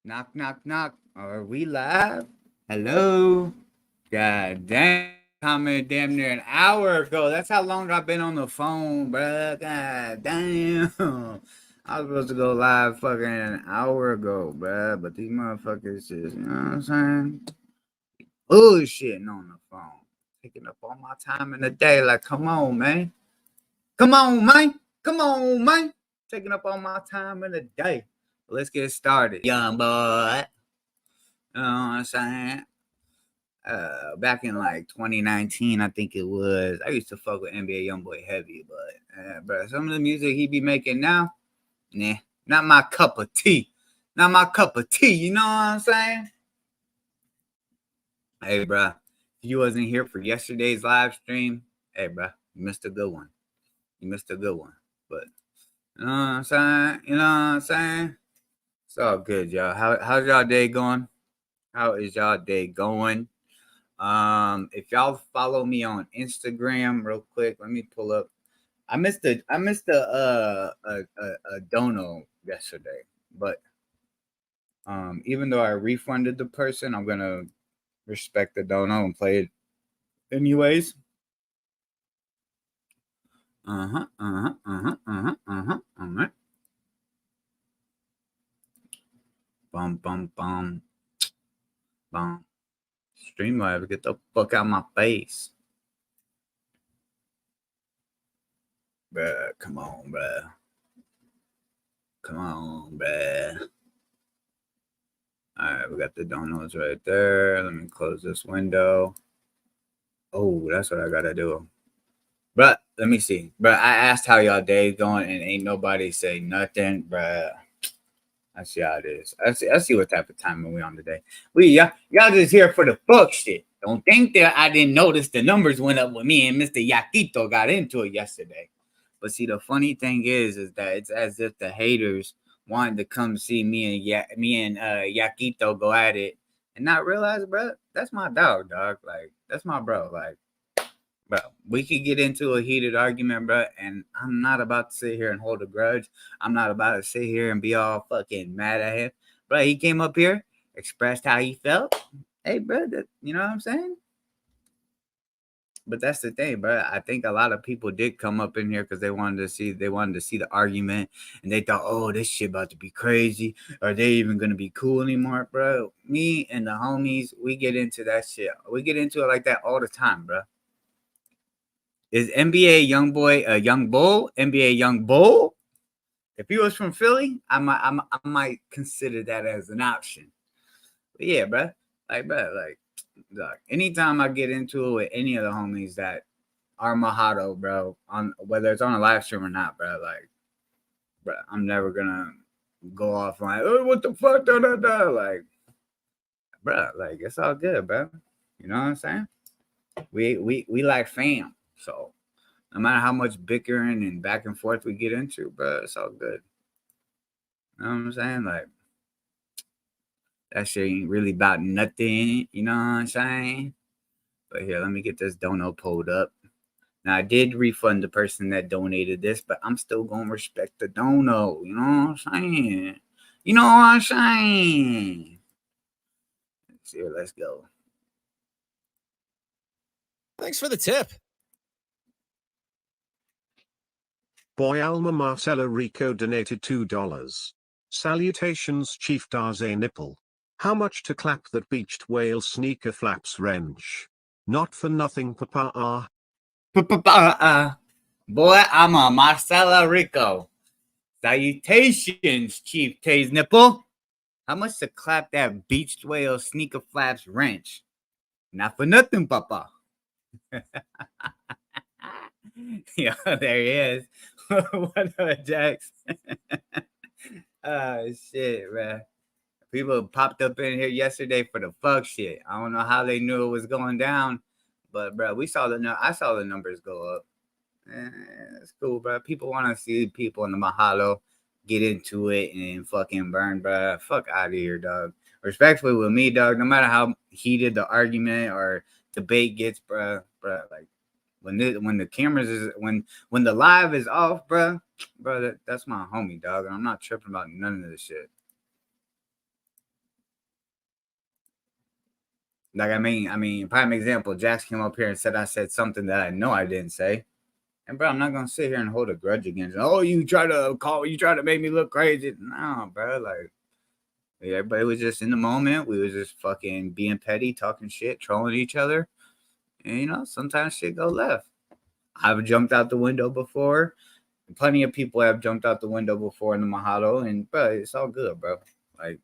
Knock, knock, knock. Are we live? Hello? God damn. Comment damn near an hour ago. That's how long I've been on the phone, bruh. God damn. I was supposed to go live fucking an hour ago, bruh. But these motherfuckers just, you know what I'm saying? Bullshitting on the phone. Taking up all my time in the day. Like, come on, man. Come on, man. Come on, man. Taking up all my time in the day. Let's get started. Young boy. You know what I'm saying? Back in like 2019, I think it was. I used to fuck with NBA YoungBoy heavy, but some of the music he be making now, nah, not my cup of tea. Not my cup of tea. You know what I'm saying? Hey, bro, if you wasn't here for yesterday's live stream, hey, bro, you missed a good one. You missed a good one. But you know what I'm saying? You know what I'm saying? It's all good, y'all. How's y'all day going? How is y'all day going? If y'all follow me on Instagram real quick, let me pull up. I missed a dono yesterday, but even though I refunded the person, I'm gonna respect the dono and play it anyways. All right. Bum bum bum bum. Streamlabs, get the fuck out my face. Bruh, come on, bruh. Come on, bruh. All right, we got the donuts right there. Let me close this window. Oh, that's what I gotta do. But let me see. But I asked how y'all day going, and ain't nobody say nothing, bruh. I see how it is. I see what type of time we on today. Y'all just here for the fuck shit. Don't think that I didn't notice the numbers went up when me and Mr. Yaquito got into it yesterday. But see, the funny thing is that it's as if the haters wanted to come see me and Yaquito go at it and not realize, bro, that's my dog. Like that's my bro. Like, bro, we could get into a heated argument, bro, and I'm not about to sit here and hold a grudge. I'm not about to sit here and be all fucking mad at him. Bro, he came up here, expressed how he felt. Hey, bro, you know what I'm saying? But that's the thing, bro. I think a lot of people did come up in here because they wanted to see the argument, and they thought, oh, this shit about to be crazy. Are they even gonna be cool anymore, bro? Me and the homies, we get into that shit. We get into it like that all the time, bro. Is NBA young boy a young bull? NBA young bull? If he was from Philly, I might consider that as an option. But yeah, bro. Like, look, anytime I get into it with any of the homies that are Mahado, bro, on whether it's on a live stream or not, bro, like, bro, I'm never gonna go off like, oh, what the fuck, da da da, like, bro, like, it's all good, bro. You know what I'm saying? We like fam, so no matter how much bickering and back and forth we get into, bro, it's all good. You know what I'm saying? Like, that shit ain't really about nothing. You know what I'm saying? But here, let me get this dono pulled up. Now, I did refund the person that donated this, but I'm still going to respect the dono. You know what I'm saying? You know what I'm saying? Let's see, let's go. Thanks for the tip. Boy Alma Marcella Rico donated $2. Salutations Chief Darze Nipple. How much to clap that beached whale sneaker flaps wrench? Not for nothing papa. Boy, I'm a Marcella Rico. Salutations, Chief Taze Nipple. How much to clap that beached whale sneaker flaps wrench? Not for nothing, papa. Yeah, there he is. What up, Jax? Oh shit, man. People popped up in here yesterday for the fuck shit. I don't know how they knew it was going down, but bro, I saw the numbers go up. It's cool, bro. People want to see people in the Mahalo get into it and fucking burn, bro. Fuck out of here, dog. Respectfully with me, dog. No matter how heated the argument or debate gets, bro, like when the cameras is when the live is off, bro, that's my homie, dog. And I'm not tripping about none of this shit. Like, I mean, prime example, Jax came up here and said I said something that I know I didn't say. And bro, I'm not gonna sit here and hold a grudge against. Oh, you try to make me look crazy. No, bro, like everybody was just in the moment. We was just fucking being petty, talking shit, trolling each other. And you know, sometimes shit go left. I've jumped out the window before. Plenty of people have jumped out the window before in the Mahalo, and bro, it's all good, bro. Like,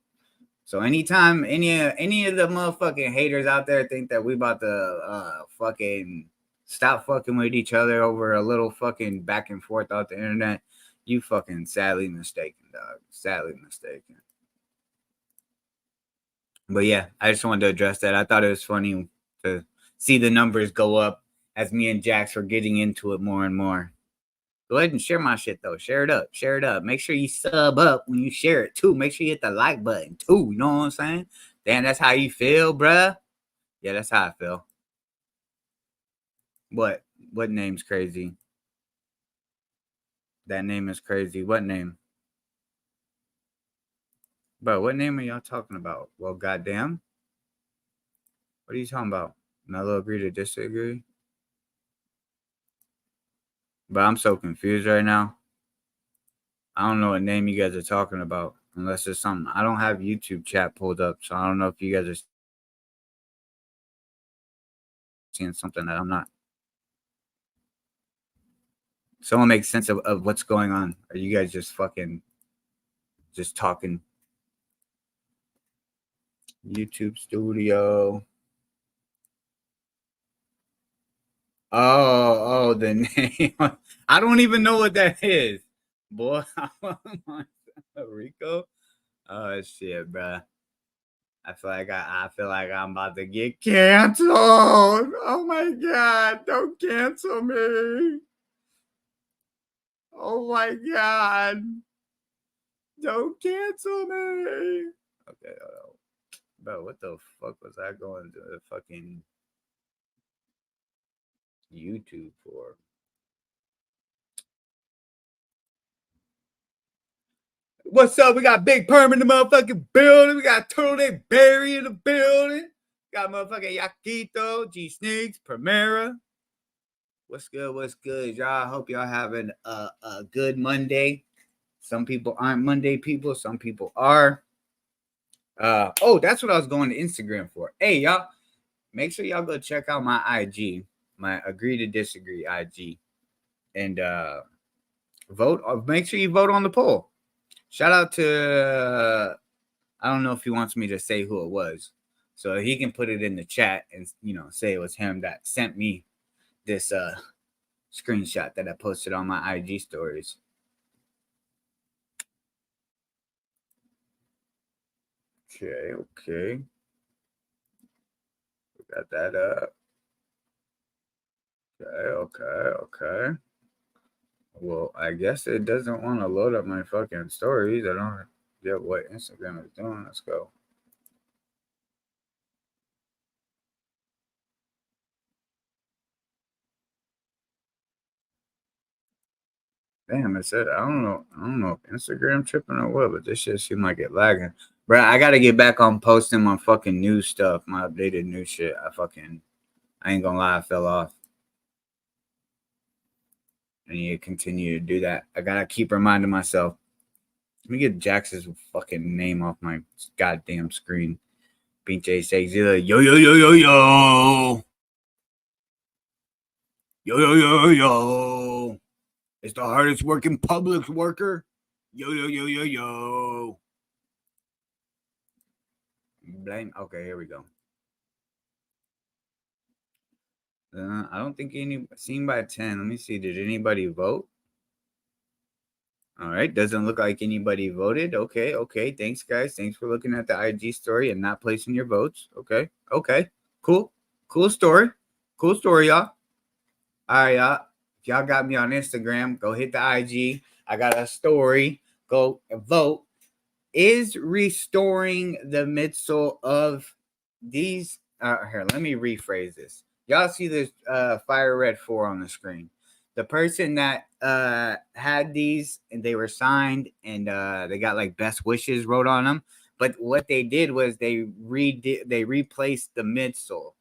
so anytime any of the motherfucking haters out there think that we about to fucking stop fucking with each other over a little fucking back and forth out the internet, you fucking sadly mistaken, dog. Sadly mistaken. But yeah, I just wanted to address that. I thought it was funny to see the numbers go up as me and Jax were getting into it more and more. Go ahead and share my shit though. Share it up. Share it up. Make sure you sub up when you share it too. Make sure you hit the like button too. You know what I'm saying? Damn, that's how you feel, bruh. Yeah, that's how I feel. What? What name's crazy? That name is crazy. What name? Bro, what name are y'all talking about? Well, goddamn. What are you talking about? Mellow agree to disagree? But I'm so confused right now. I don't know what name you guys are talking about. Unless it's something. I don't have YouTube chat pulled up, so I don't know if you guys are seeing something that I'm not. Someone make sense of what's going on. Are you guys just fucking just talking? YouTube studio. Oh, the name. I don't even know what that is. Boy, Rico. Oh shit, bro. I feel like I'm about to get canceled. Oh my god, don't cancel me. Oh my god. Don't cancel me. Okay, bro, what the fuck was I going to the fucking YouTube for? What's up? We got Big Perm in the motherfucking building. We got Turtleneck Barry in the building. Got motherfucking Yaquito, G Sneaks, Primera. What's good? What's good, y'all? I hope y'all having a good Monday. Some people aren't Monday people. Some people are. Oh, that's what I was going to Instagram for. Hey, y'all, make sure y'all go check out my IG, my Agree to Disagree IG, and vote. Make sure you vote on the poll. Shout out to I don't know if he wants me to say who it was, so he can put it in the chat and say it was him that sent me this screenshot that I posted on my IG stories. Okay. We got that up. Okay. Well, I guess it doesn't want to load up my fucking stories. I don't get what Instagram is doing. Let's go. Damn, it said I don't know if Instagram tripping or what, but this shit seemed like it lagging. Bro, I gotta get back on posting my fucking news stuff, my updated news shit. I ain't gonna lie, I fell off. I need to continue to do that. I gotta keep reminding myself. Let me get Jax's fucking name off my goddamn screen. Pinche sexy. Yo. Yo. It's the hardest working Publix worker. Yo. Blame. Okay, here we go. I don't think seen by 10. Let me see. Did anybody vote? All right. Doesn't look like anybody voted. Okay. Thanks, guys. Thanks for looking at the IG story and not placing your votes. Okay. Cool story. Y'all. All right, y'all. If y'all got me on Instagram, go hit the IG. I got a story. Go vote. Is restoring the midsole of these here, let me rephrase this. Y'all see this Fire Red 4 on the screen. The person that had these and they were signed and they got like best wishes wrote on them, But what they did was they replaced the midsole.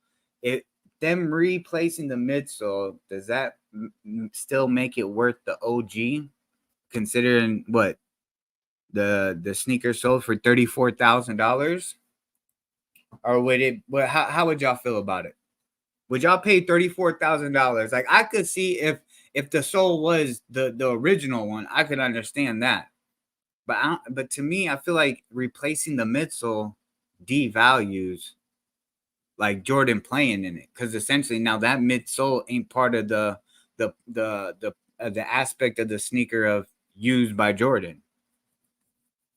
Them replacing the midsole, does that still make it worth the OG? Considering what the sneaker sold for $34,000, or would it? How would y'all feel about it? Would y'all pay $34,000? Like, I could see if the sole was the original one, I could understand that. But to me, I feel like replacing the midsole devalues like Jordan playing in it, because essentially now that midsole ain't part of the aspect of the sneaker of used by Jordan.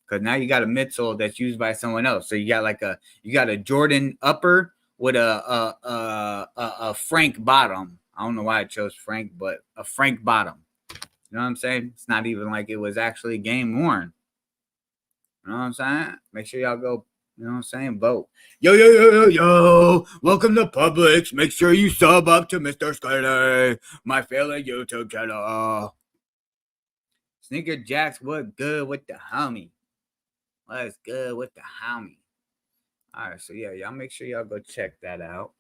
Because now you got a midsole that's used by someone else. So you got a Jordan upper with a Frank bottom. I don't know why I chose Frank, but a Frank bottom. You know what I'm saying? It's not even like it was actually game worn. You know what I'm saying? Make sure y'all go, you know what I'm saying, vote. Yo. Welcome to Publix. Make sure you sub up to Mr. Skyler, my favorite YouTube channel. Sneaker Jacks, what good with the homie? What's good with the homie? All right, so yeah, y'all make sure y'all go check that out.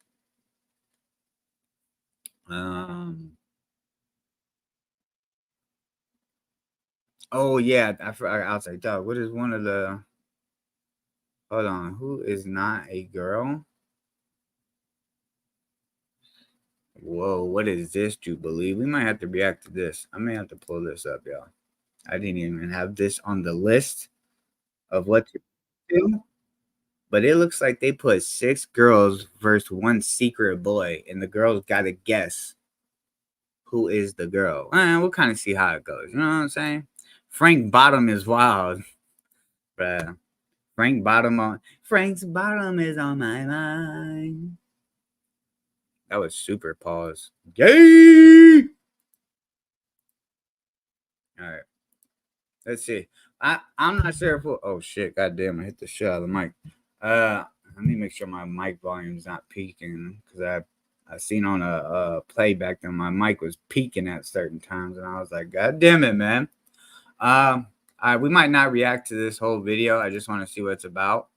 Oh yeah, I was like, dog, what is one of the? Hold on, who is not a girl? Whoa, what is this, Jubilee? We might have to react to this. I may have to pull this up, y'all. I didn't even have this on the list of what to do. But it looks like they put 6 girls versus 1 secret boy, and the girls got to guess who is the girl. We'll kind of see how it goes. You know what I'm saying? Frank Bottom is wild. Bruh. Frank's bottom is on my mind. That was super pause. Yay! All right. Let's see. I'm not sure if oh shit, goddamn, I hit the shit out of the mic. Let me make sure my mic volume's not peaking, because I seen on a playback that my mic was peaking at certain times, and I was like, God damn it, man. We might not react to this whole video. I just want to see what it's about.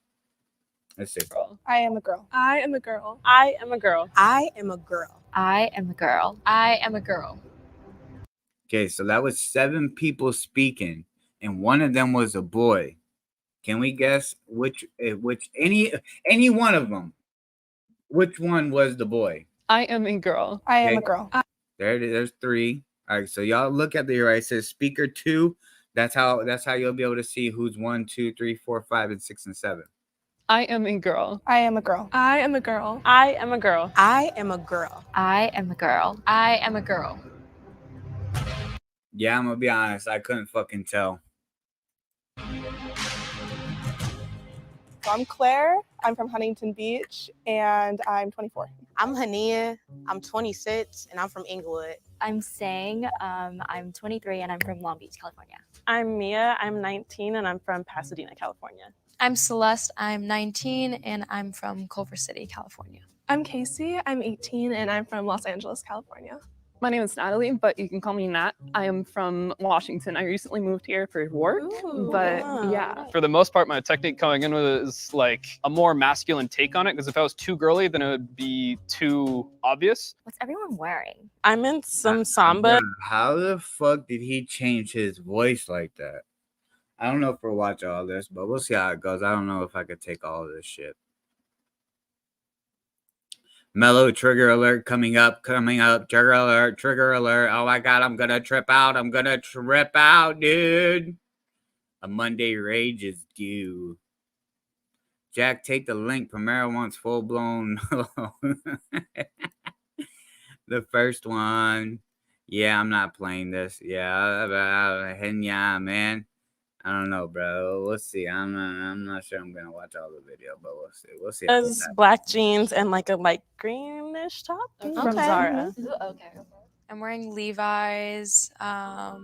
Let's see. I am a girl. I am a girl. I am a girl. I am a girl. I am a girl. I am a girl. Okay, so that was 7 people speaking, and one of them was a boy. Can we guess which any one of them? Which one was the boy? I am a girl. I am Okay. a girl. There it is. There's 3. All right, so y'all look at the right. It says speaker 2. That's how you'll be able to see who's 1, 2, 3, 4, 5, and 6 and 7. I am a girl. I am a girl. I am a girl. I am a girl. I am a girl. I am a girl. I am a girl. Yeah, I'm gonna be honest. I couldn't fucking tell. So I'm Claire. I'm from Huntington Beach, and I'm 24. I'm Hania. I'm 26, and I'm from Inglewood. I'm Sang. I'm 23 and I'm from Long Beach, California. I'm Mia. I'm 19 and I'm from Pasadena, California. I'm Celeste. I'm 19 and I'm from Culver City, California. I'm Casey. I'm 18 and I'm from Los Angeles, California. My name is Natalie, but you can call me Nat. I am from Washington. I recently moved here for work, but yeah. For the most part, my technique coming in was like a more masculine take on it, because if I was too girly, then it would be too obvious. What's everyone wearing? I'm in some samba. How the fuck did he change his voice like that? I don't know if we'll watch all this, but we'll see how it goes. I don't know if I could take all of this shit. Mellow trigger alert coming up, trigger alert. Oh my God, I'm gonna trip out, dude. A Monday rage is due. Jack, take the link. Primera wants full blown. The first one. Yeah, I'm not playing this. Yeah, man. I don't know, bro. We'll see. I'm not sure I'm gonna watch all the video, but we'll see. We'll see. As black jeans and like a light greenish top from Zara. Okay. I'm wearing Levi's, a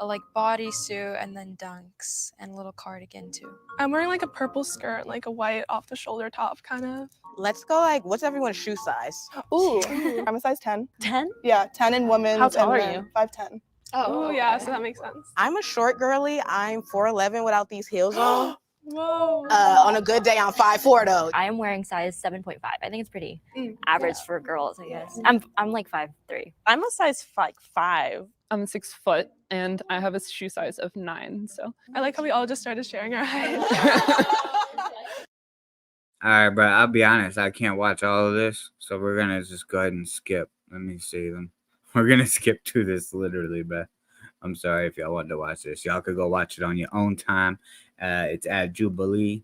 like bodysuit, and then Dunks, and a little cardigan too. I'm wearing like a purple skirt, like a white off the shoulder top kind of. Let's go, like, what's everyone's shoe size? Ooh, I'm a size 10. 10? Yeah, 10 in women's. How tall and are men. you? 5'10". Oh, yeah, so that makes sense. I'm a short girly. I'm 4'11" without these heels on. Whoa. On a good day, I'm 5'4" though. I am wearing size 7.5. I think it's pretty Mm, average yeah. for girls, I guess. Mhm. I'm like 5'3". I'm a size 5. I'm 6 foot and I have a shoe size of 9. So I like how we all just started sharing our height. All right, bro. I'll be honest. I can't watch all of this, so we're gonna just go ahead and skip. Let me see them. We're gonna skip to this literally, bro. I'm sorry if y'all want to watch this. Y'all could go watch it on your own time. It's at Jubilee,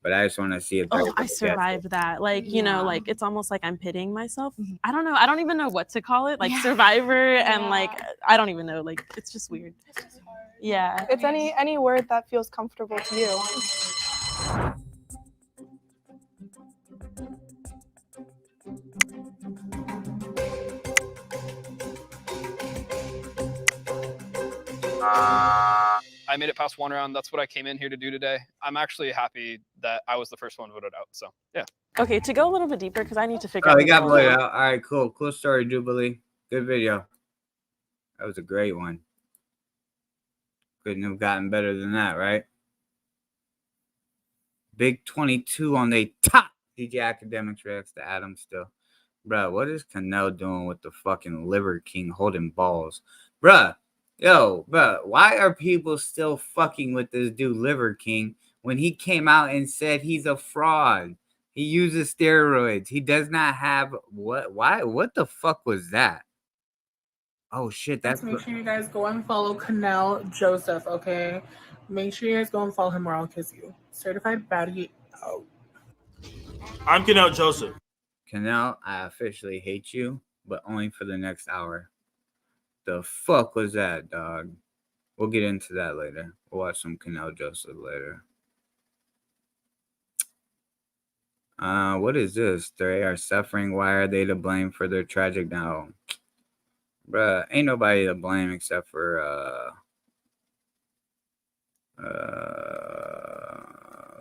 but I just want to see if Oh, I survived that. Like, you know, like it's almost like I'm pitting myself. I don't know. I don't even know what to call it. Like Survivor and like I don't even know. Like it's just weird. Yeah. It's any word that feels comfortable to you. I made it past one round. That's what I came in here to do today. I'm actually happy that I was the first one voted out. So yeah. Okay, to go a little bit deeper because I need to figure Oh, out. we got the voted role. out. All right, cool. Cool story, Jubilee. Good video. That was a great one. Couldn't have gotten better than that, right? Big 22 on the top. DJ Academics reacts to Adam still. Bruh, what is Canelo doing with the fucking Liver King holding balls? Bruh, bruh, why are people still fucking with this dude Liver King when he came out and said he's a fraud? He uses steroids. He does not have what? Why? What the fuck was that? Oh shit! That's Make sure you guys go and follow Canel Joseph. Okay, make sure you guys go and follow him, or I'll kiss you. Certified baddie out. I'm Canel Joseph. Canel, I officially hate you, but only for the next hour. The fuck was that, dog? We'll get into that later. We'll watch some Canel Joseph later. What is this? They are suffering. Why are they to blame for their tragic now? Bruh, ain't nobody to blame except for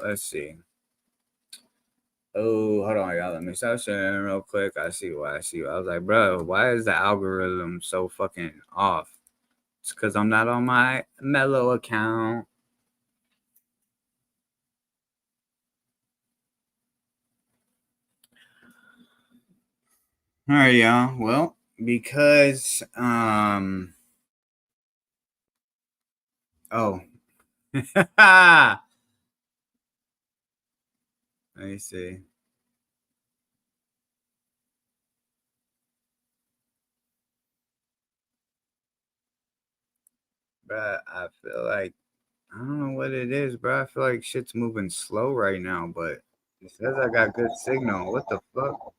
let's see. Oh, hold on, y'all. Let me stop sharing real quick. I see why. I was like, bro, why is the algorithm so fucking off? It's because I'm not on my Mellow account. All right, y'all. Well, because oh. Let me see. Bruh, I feel like I don't know what it is, bro. I feel like shit's moving slow right now, but it says I got good signal. What the fuck?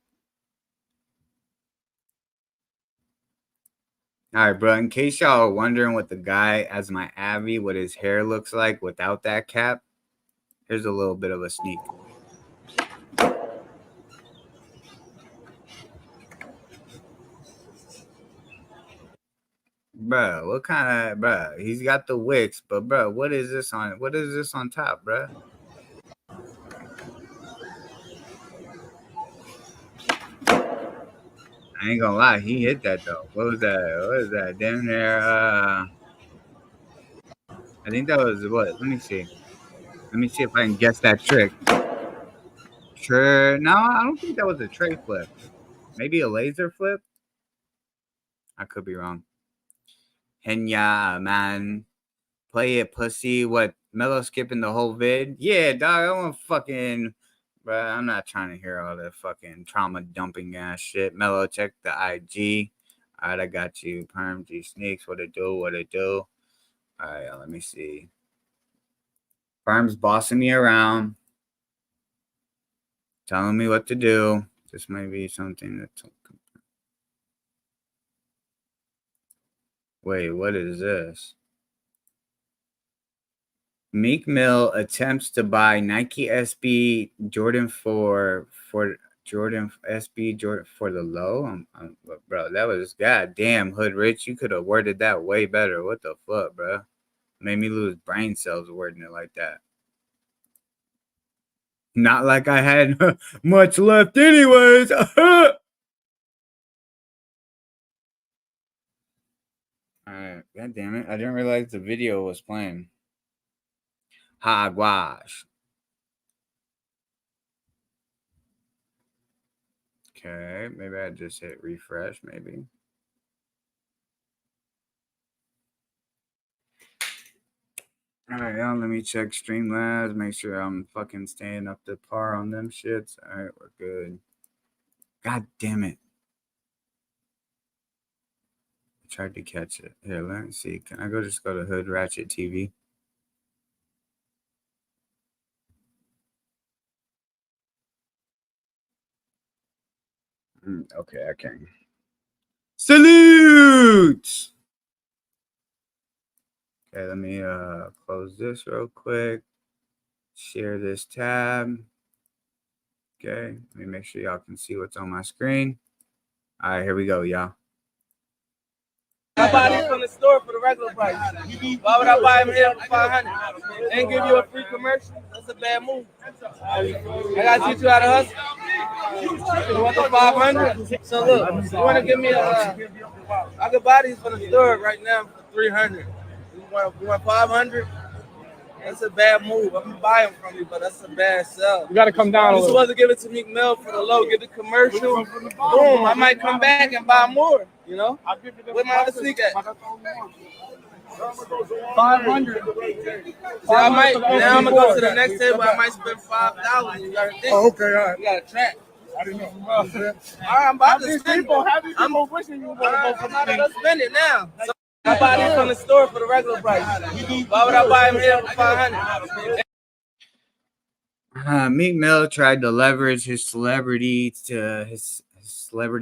All right, bro. In case y'all are wondering what the guy as my Abby, what his hair looks like without that cap, here's a little bit of a sneak. Bro, what kind of bro? He's got the wicks, but bro, what is this on? What is this on top, bro? I ain't gonna lie, he hit that though. What was that? What is that? Damn near I think that was what? Let me see. Let me see if I can guess that trick. Sure. No, I don't think that was a tray flip. Maybe a laser flip? I could be wrong. Henya, man. Play it, pussy. What? Mellow skipping the whole vid? Yeah, dog. I want fucking. Bruh, I'm not trying to hear all that fucking trauma dumping ass shit. Mellow, check the IG. All right, I got you. Perm G Sneaks. What it do? What it do? All right, let me see. Perm's bossing me around, telling me what to do. This might be something that's. Wait, what is this? Meek Mill attempts to buy Nike SB Jordan for Jordan SB Jordan for the low. Bro, that was goddamn Hood Rich. You could have worded that way better. What the fuck, bro? Made me lose brain cells wording it like that. Not like I had much left, anyways. Alright, god damn it. I didn't realize the video was playing. Hogwash. Okay, maybe I just hit refresh, maybe. All right, y'all, let me check Streamlabs, make sure I'm fucking staying up to par on them shits. All right, we're good. God damn it. I tried to catch it. Here, let me see. Can I just go to Hood Ratchet TV? Okay, I can. Salute! Okay, let me close this real quick. Share this tab. Okay, let me make sure y'all can see what's on my screen. All right, here we go, y'all. I buy these from the store for the regular price. Why would I buy them here for $500 and give you a free commercial? That's a bad move. I gotta teach you how to hustle. You want the $500? So look, you want to give me I could buy these from the store right now for $300. You want $500? That's a bad move. I'm buying them from you, but that's a bad sell. You got to come down a This little. was to give it to Meek Mill for the low, get the commercial. Boom, I might come back and buy more. You know, where my other sneak at? 500. So I might now. I'm gonna go to the next table. I might spend $5,000. You gotta think. Oh, okay, all right. You gotta track. I didn't know. All right, I'm about to spend it. I'm wishing you I'm about to spend it now. So I buy these from the store for the regular price. Why would I buy them here for $500? Meek Mill tried to leverage his celebrity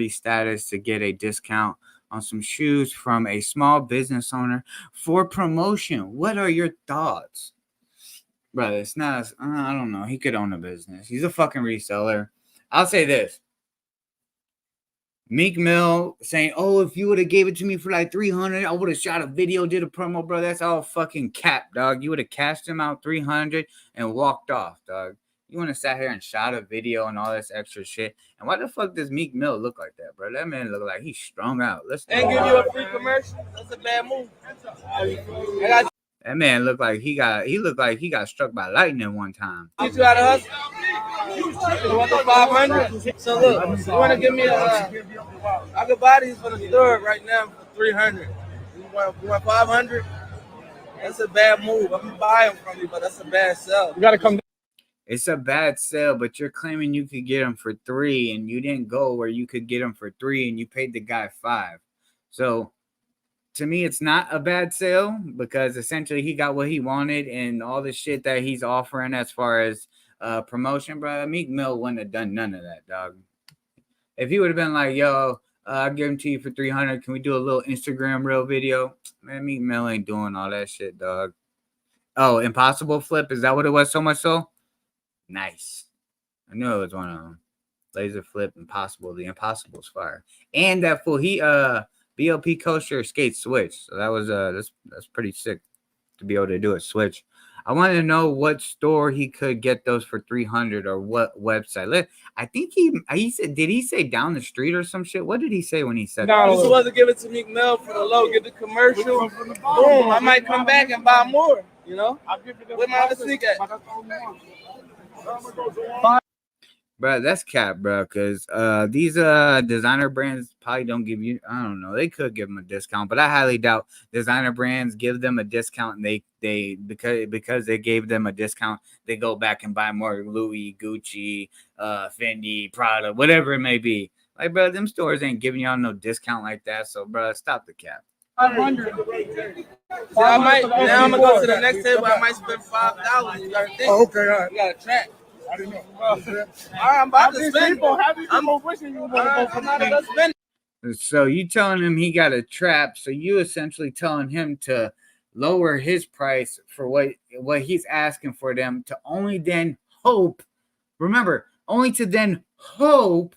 status to get a discount on some shoes from a small business owner for promotion. What are your thoughts? Brother, it's not, I don't know. He could own a business. He's a fucking reseller. I'll say this. Meek Mill saying, oh, if you would have gave it to me for like $300, I would have shot a video, did a promo, bro. That's all fucking cap, dog. You would have cashed him out $300 and walked off, dog. You want to sat here and shot a video and all this extra shit. And why the fuck does Meek Mill look like that, bro? That man look like he's strung out. Let's And give you a free commercial. That's a bad move. That man looked like he got struck by lightning one time. Teach you how to hustle. You want the $500? So look, you want to give me I could buy these from the store right now for $300. You want $500? That's a bad move. I'm buying from you, but that's a bad sell. You got to come down. It's a bad sale, but you're claiming you could get them for $3, and you didn't go where you could get them for $3, and you paid the guy $5. So to me, it's not a bad sale because essentially he got what he wanted, and all the shit that he's offering as far as promotion, bro. Meek Mill wouldn't have done none of that, dog. If he would have been like, yo, I'll give them to you for $300. Can we do a little Instagram reel video? Man, Meek Mill ain't doing all that shit, dog. Oh, Impossible Flip. Is that what it was so much so? Nice. I knew it was one of them. Laser Flip, Impossible. The Impossible's fire. And that fool, he BLP Kosher skate switch. So that was that's pretty sick to be able to do a switch. I wanted to know what store he could get those for $300 or what website. I think he said, did he say down the street or some shit? What did he say when he said that? This was to give it to Meek Mill for the low, get the commercial. Boom, I might come back and buy more. You know, where my other sneak at? Bro, that's cap, bro, because these designer brands probably don't give you, I don't know, they could give them a discount, but I highly doubt designer brands give them a discount, and they because they gave them a discount, they go back and buy more Louis, Gucci, Fendi, Prada, whatever it may be. Like, bro, them stores ain't giving y'all no discount like that, so, bro, stop the cap. 500. So I might now. I'm gonna go to the next table. I might spend $5,000. You gotta think. Oh, okay, all right. You gotta track. I didn't know. All right, I'm about to spend. I'm wishing you I'm not gonna spend. So you telling him he got a trap, so you essentially telling him to lower his price for what he's asking for them to only then hope. Remember, only to then hope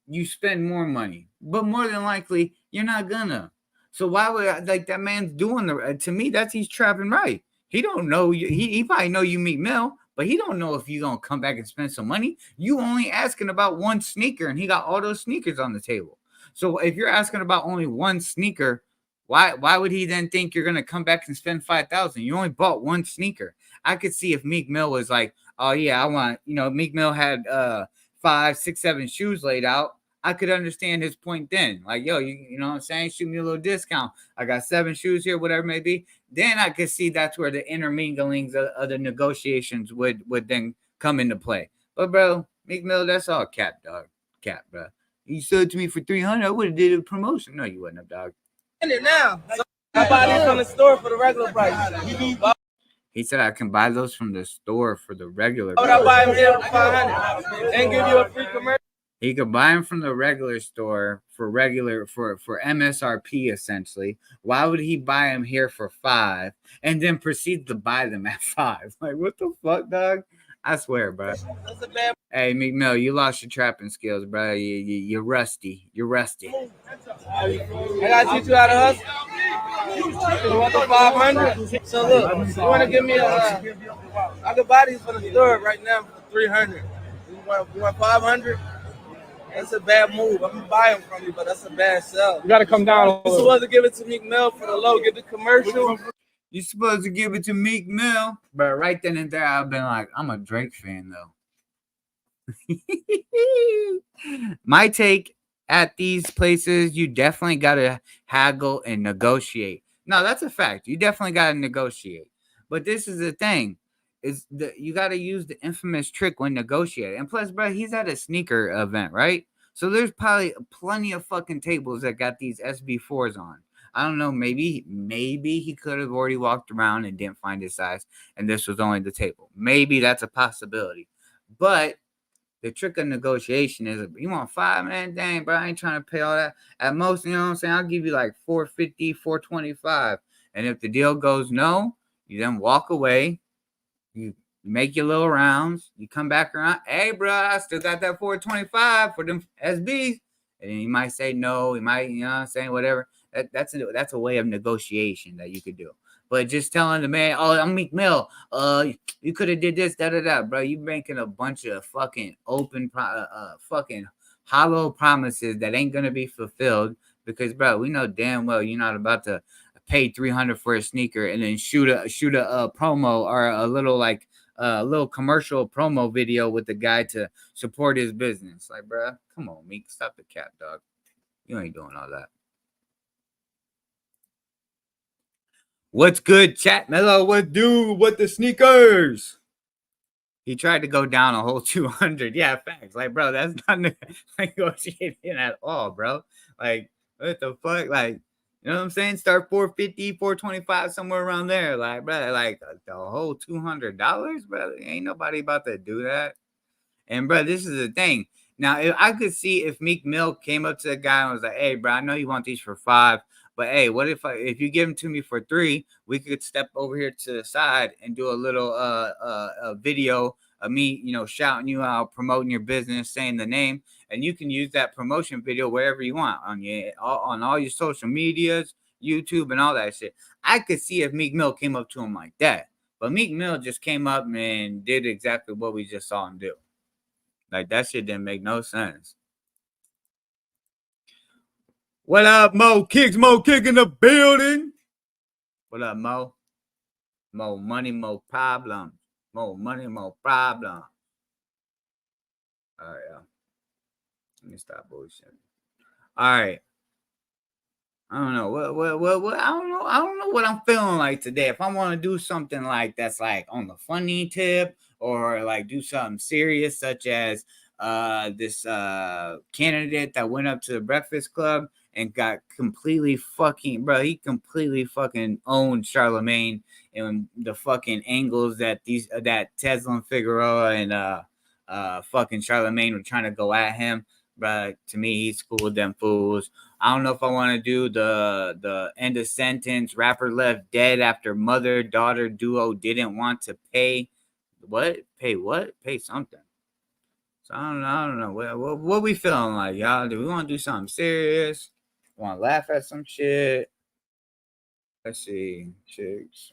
you spend more money, but more than likely you're not gonna. So why would that man's doing to me? He's trapping right. He don't know he probably know you Meek Mill, but he don't know if you gonna come back and spend some money. You only asking about one sneaker, and he got all those sneakers on the table. So if you're asking about only one sneaker, why would he then think you're gonna come back and spend $5,000? You only bought one sneaker. I could see if Meek Mill was like, oh yeah, I want, Meek Mill had 5, 6, 7 shoes laid out. I could understand his point then. Like, yo, you know what I'm saying? Shoot me a little discount. I got 7 shoes here, whatever it may be. Then I could see that's where the interminglings of the negotiations would then come into play. But bro, Meek Mill, that's all cap, dog. Cap, bro. You sold it to me for 300. I would have did a promotion. No, you wouldn't have, dog. Now, I buy these from the store for the regular price. He said I can buy those from the store for the regular Why would I buy them here for 500 and give you a free commercial? He could buy them from the regular store for MSRP essentially. Why would he buy them here for $5 and then proceed to buy them at $5? Like, what the fuck, dog? I swear, bro. Hey, Meek Mill, you lost your trapping skills, bro. You're rusty. You're rusty. I gotta teach you how to hustle. You want the 500? So look, you want to give me I could buy these from the store right now for 300. You want 500? That's a bad move. I'm gonna buy them from you, but that's a bad sell. You gotta come down. You're supposed to give it to Meek Mill for the low. Get the commercial. You're supposed to give it to Meek Mill, but right then and there, I've been like, I'm a Drake fan though. My take at these places, you definitely gotta haggle and negotiate. No, that's a fact. You definitely gotta negotiate. But this is the thing. You got to use the infamous trick when negotiating. And plus, bro, he's at a sneaker event, right? So there's probably plenty of fucking tables that got these SB4s on. I don't know. Maybe he could have already walked around and didn't find his size, and this was only the table. Maybe that's a possibility. But the trick of negotiation is, you want $5, man? Dang, bro, I ain't trying to pay all that. At most, you know what I'm saying? I'll give you like $450, $425. And if the deal goes no, you then walk away. You make your little rounds. You come back around. Hey, bro, I still got that $425 for them SBs. And then you might say no. You might, you know what I'm saying, whatever. That's a way of negotiation that you could do. But just telling the man, oh, I'm Meek Mill. You could have did this, da-da-da. Bro, you making a bunch of fucking fucking hollow promises that ain't going to be fulfilled. Because, bro, we know damn well you're not about to pay $300 for a sneaker and then shoot a promo or a little commercial promo video with the guy to support his business. Like, bro, come on, Meek, stop the cap, dog. You ain't doing all that. What's good, chat? Mellow, what the sneakers? He tried to go down a whole 200. Yeah, facts. Like, bro, that's not negotiating at all, bro. Like, what the fuck? Like, you know what I'm saying? Start 450, 425, somewhere around there. Like, bro, like the whole $200, bro. Ain't nobody about to do that. And, bro, this is the thing. Now, if I could see if Meek Mill came up to the guy and was like, hey, bro, I know you want these for $5, but hey, what if you give them to me for $3, we could step over here to the side and do a little a video of me, you know, shouting you out, promoting your business, saying the name, and you can use that promotion video wherever you want on all your social medias, YouTube, and all that shit. I could see if Meek Mill came up to him like that, but Meek Mill just came up and did exactly what we just saw him do. Like, that shit didn't make no sense. What up, Mo Kicks? Mo Kick in the building. What up, Mo? Mo money, mo problem. Mo money, mo problem. All right, y'all. Let me stop bullshit. All right. I don't know what I don't know what I'm feeling like today. If I want to do something like that's like on the funny tip, or like do something serious, such as this candidate that went up to the Breakfast Club and got completely fucking, bro, he completely fucking owned Charlemagne and the fucking angles that Tesla Figueroa and fucking Charlemagne were trying to go at him. But to me, he schooled them fools. I don't know if I want to do the end of sentence. Rapper left dead after mother-daughter duo didn't want to pay. What? Pay what? Pay something. So I don't know. What we feeling like, y'all? Do we want to do something serious? Want to laugh at some shit? Let's see. Chicks.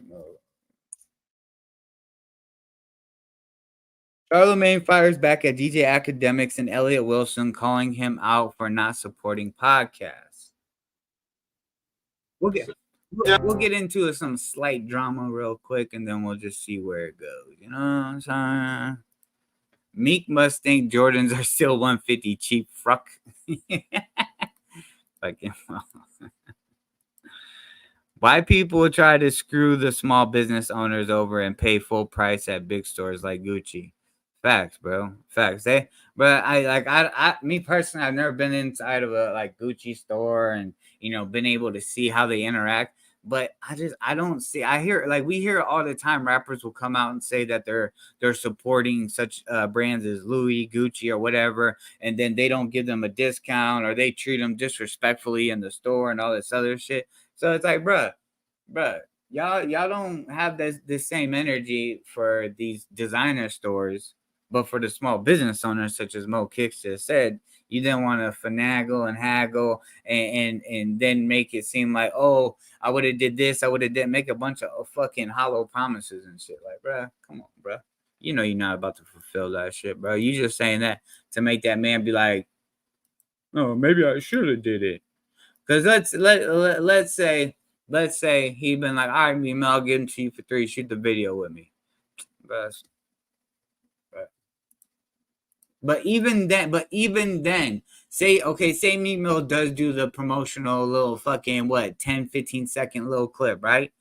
Charlemagne fires back at DJ Academics and Elliott Wilson, calling him out for not supporting podcasts. We'll get into some slight drama real quick, and then we'll just see where it goes. You know what I'm saying? Meek must think Jordans are still 150 cheap. Fuck. Fucking well. Why people try to screw the small business owners over and pay full price at big stores like Gucci? Facts, bro. Facts. Me personally, I've never been inside of a like Gucci store and been able to see how they interact. But I don't see. I hear we hear all the time. Rappers will come out and say that they're supporting such brands as Louis, Gucci, or whatever, and then they don't give them a discount or they treat them disrespectfully in the store and all this other shit. So it's like, bruh, y'all don't have this same energy for these designer stores, but for the small business owners, such as Mo Kicks just said, you then want to finagle and haggle and then make it seem like, oh, I would have did this, I would have make a bunch of fucking hollow promises and shit. Like, bruh, come on, bruh. You know you're not about to fulfill that shit, bro. You just saying that to make that man be like, oh, maybe I should have did it. Because let's say he been like, all right, Mel, I'll give them to you for $3. Shoot the video with me. But even then, say Meek Mill does do the promotional little fucking 10-15 second little clip, right?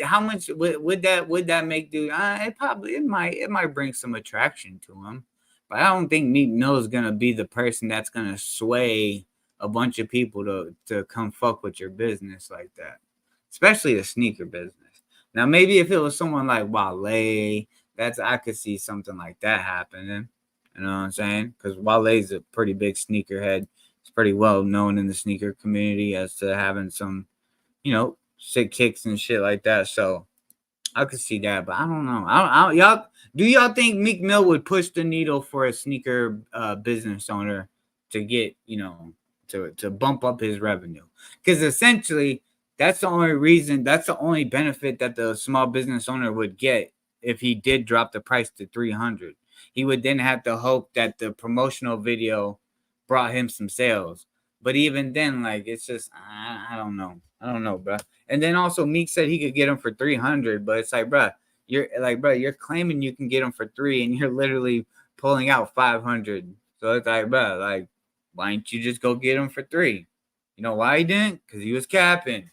How much would that make dude? It might bring some attraction to him, but I don't think Meek Mill is gonna be the person that's gonna sway a bunch of people to come fuck with your business like that, especially the sneaker business. Now, maybe if it was someone like Wale, I could see something like that happening. You know what I'm saying? Because Wale's a pretty big sneakerhead. He's pretty well known in the sneaker community as to having some, sick kicks and shit like that. So I could see that, but I don't know. Do y'all think Meek Mill would push the needle for a sneaker business owner to get, to bump up his revenue? Because essentially, that's the only benefit that the small business owner would get if he did drop the price to $300. He would then have to hope that the promotional video brought him some sales. But even then, it's just, I don't know, bro. And then also Meek said he could get him for $300, but it's like, bro, you're claiming you can get him for $300 and you're literally pulling out $500. So it's like, bro, why didn't you just go get him for $300? You know why he didn't? Because he was capping.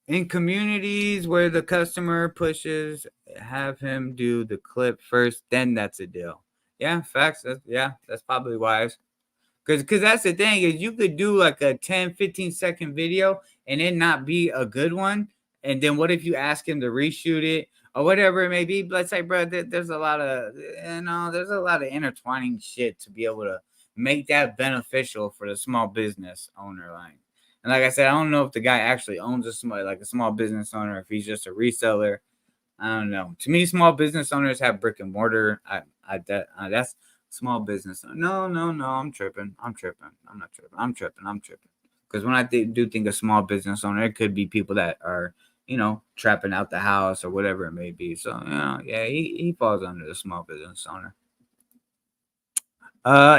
In communities where the customer pushes, have him do the clip first, then that's a deal. Yeah, facts. That's probably wise. Because that's the thing is you could do a 10-15 second video and it not be a good one. And then what if you ask him to reshoot it or whatever it may be? Let's say, bro, there's a lot of intertwining shit to be able to make that beneficial for the small business owner line. And like I said, I don't know if the guy actually owns a small business owner, if he's just a reseller. I don't know. To me, small business owners have brick and mortar. That's small business. No. I'm tripping. I'm not tripping. I'm tripping. Because when I do think of small business owner, it could be people that are, trapping out the house or whatever it may be. So, he falls under the small business owner.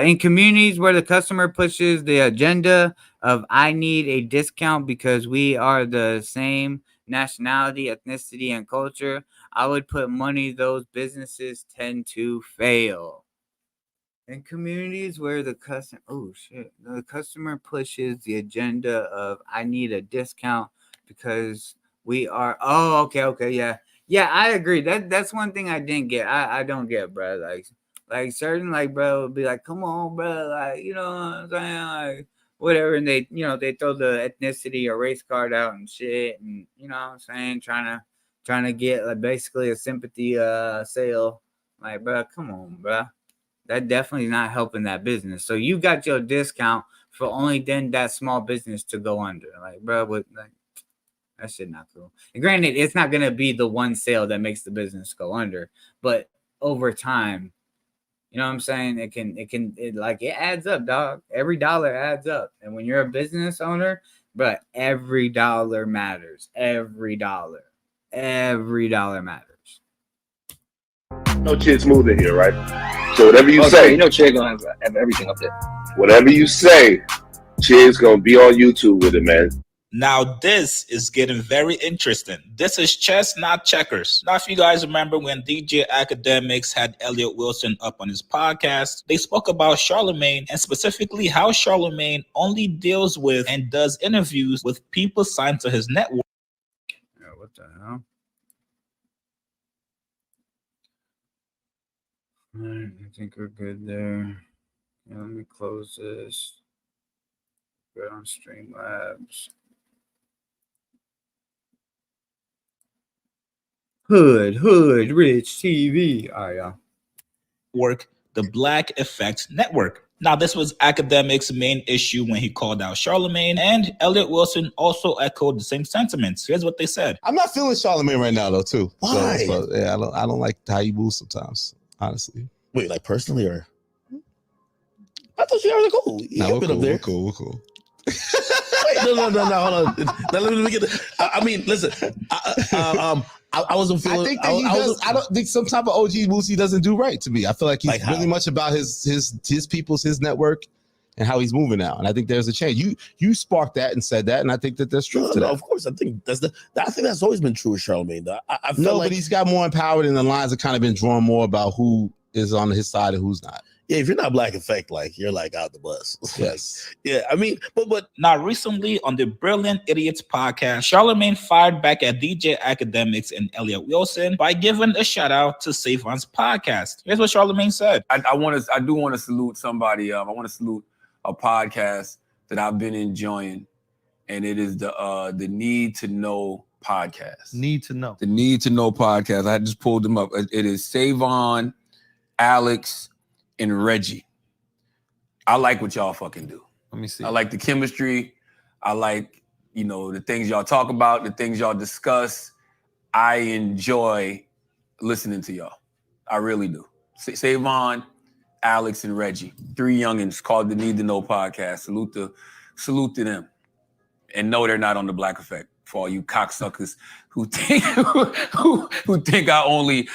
In communities where the customer pushes the agenda of I need a discount because we are the same nationality, ethnicity, and culture, I would put money those businesses tend to fail. In communities where the customer pushes the agenda of I need a discount because we are okay, yeah, I agree. That's one thing I didn't get. I don't get, bro. Certain bro would be like, come on, bro, you know what I'm saying, whatever, and they they throw the ethnicity or race card out and shit, and you know what I'm saying, trying to get basically a sympathy sale. Bro, come on, bro, that definitely not helping that business. So you got your discount for only then that small business to go under, bro, that shit not cool. And granted, it's not gonna be the one sale that makes the business go under, but over time, you know what I'm saying? It adds up, dog. Every dollar adds up. And when you're a business owner, bro, every dollar matters. Every dollar matters. No Chid Smooth in here, right? So whatever you say, Chid gonna have everything up there. Whatever you say, Chid's gonna be on YouTube with it, man. Now this is getting very interesting. This is chess, not checkers. Now, if you guys remember when DJ Academics had Elliot Wilson up on his podcast, they spoke about Charlemagne and specifically how Charlemagne only deals with and does interviews with people signed to his network. Yeah, what the hell? All right, I think we're good there. Yeah, let me close this. Good on Streamlabs. Hood, Rich TV. All right, y'all. The Black Effect Network. Now, this was Academics' main issue when he called out Charlemagne, and Elliot Wilson also echoed the same sentiments. Here's what they said. I'm not feeling Charlemagne right now, though, too. Why? So, yeah, I don't like how you move sometimes, honestly. Wait, like personally, or? I thought you guys were cool. Nah, we're cool, we're cool. Wait, no, hold on. Now, let me get I mean, listen. I wasn't feeling. I think that he does. I don't think some type of OG moves he doesn't do right to me. I feel like he's really much about his people's, his network, and how he's moving now. And I think there's a change. You sparked that and said that, and I think that there's truth to that. Of course, I think that's always been true with Charlemagne. Though I feel no, like but he's got more empowered, and the lines have kind of been drawn more about who is on his side and who's not. Yeah, if you're not Black Effect, like you're like out the bus. Yes. Yeah, I mean, but now recently on the Brilliant Idiots podcast, Charlemagne fired back at DJ Academics and Elliot Wilson by giving a shout out to Savon's podcast. Here's what Charlemagne said. I do want to salute somebody. I want to salute a podcast that I've been enjoying, and it is the Need to Know podcast. The Need to Know podcast. I just pulled them up. It is Savon, Alex, and Reggie. I like what y'all fucking do. Let me see. I like the chemistry. I like, the things y'all talk about, the things y'all discuss. I enjoy listening to y'all. I really do. Savon, Alex, and Reggie. 3 youngins called the Need to Know podcast. Salute to them. And no, they're not on the Black Effect. For all you cocksuckers who think I only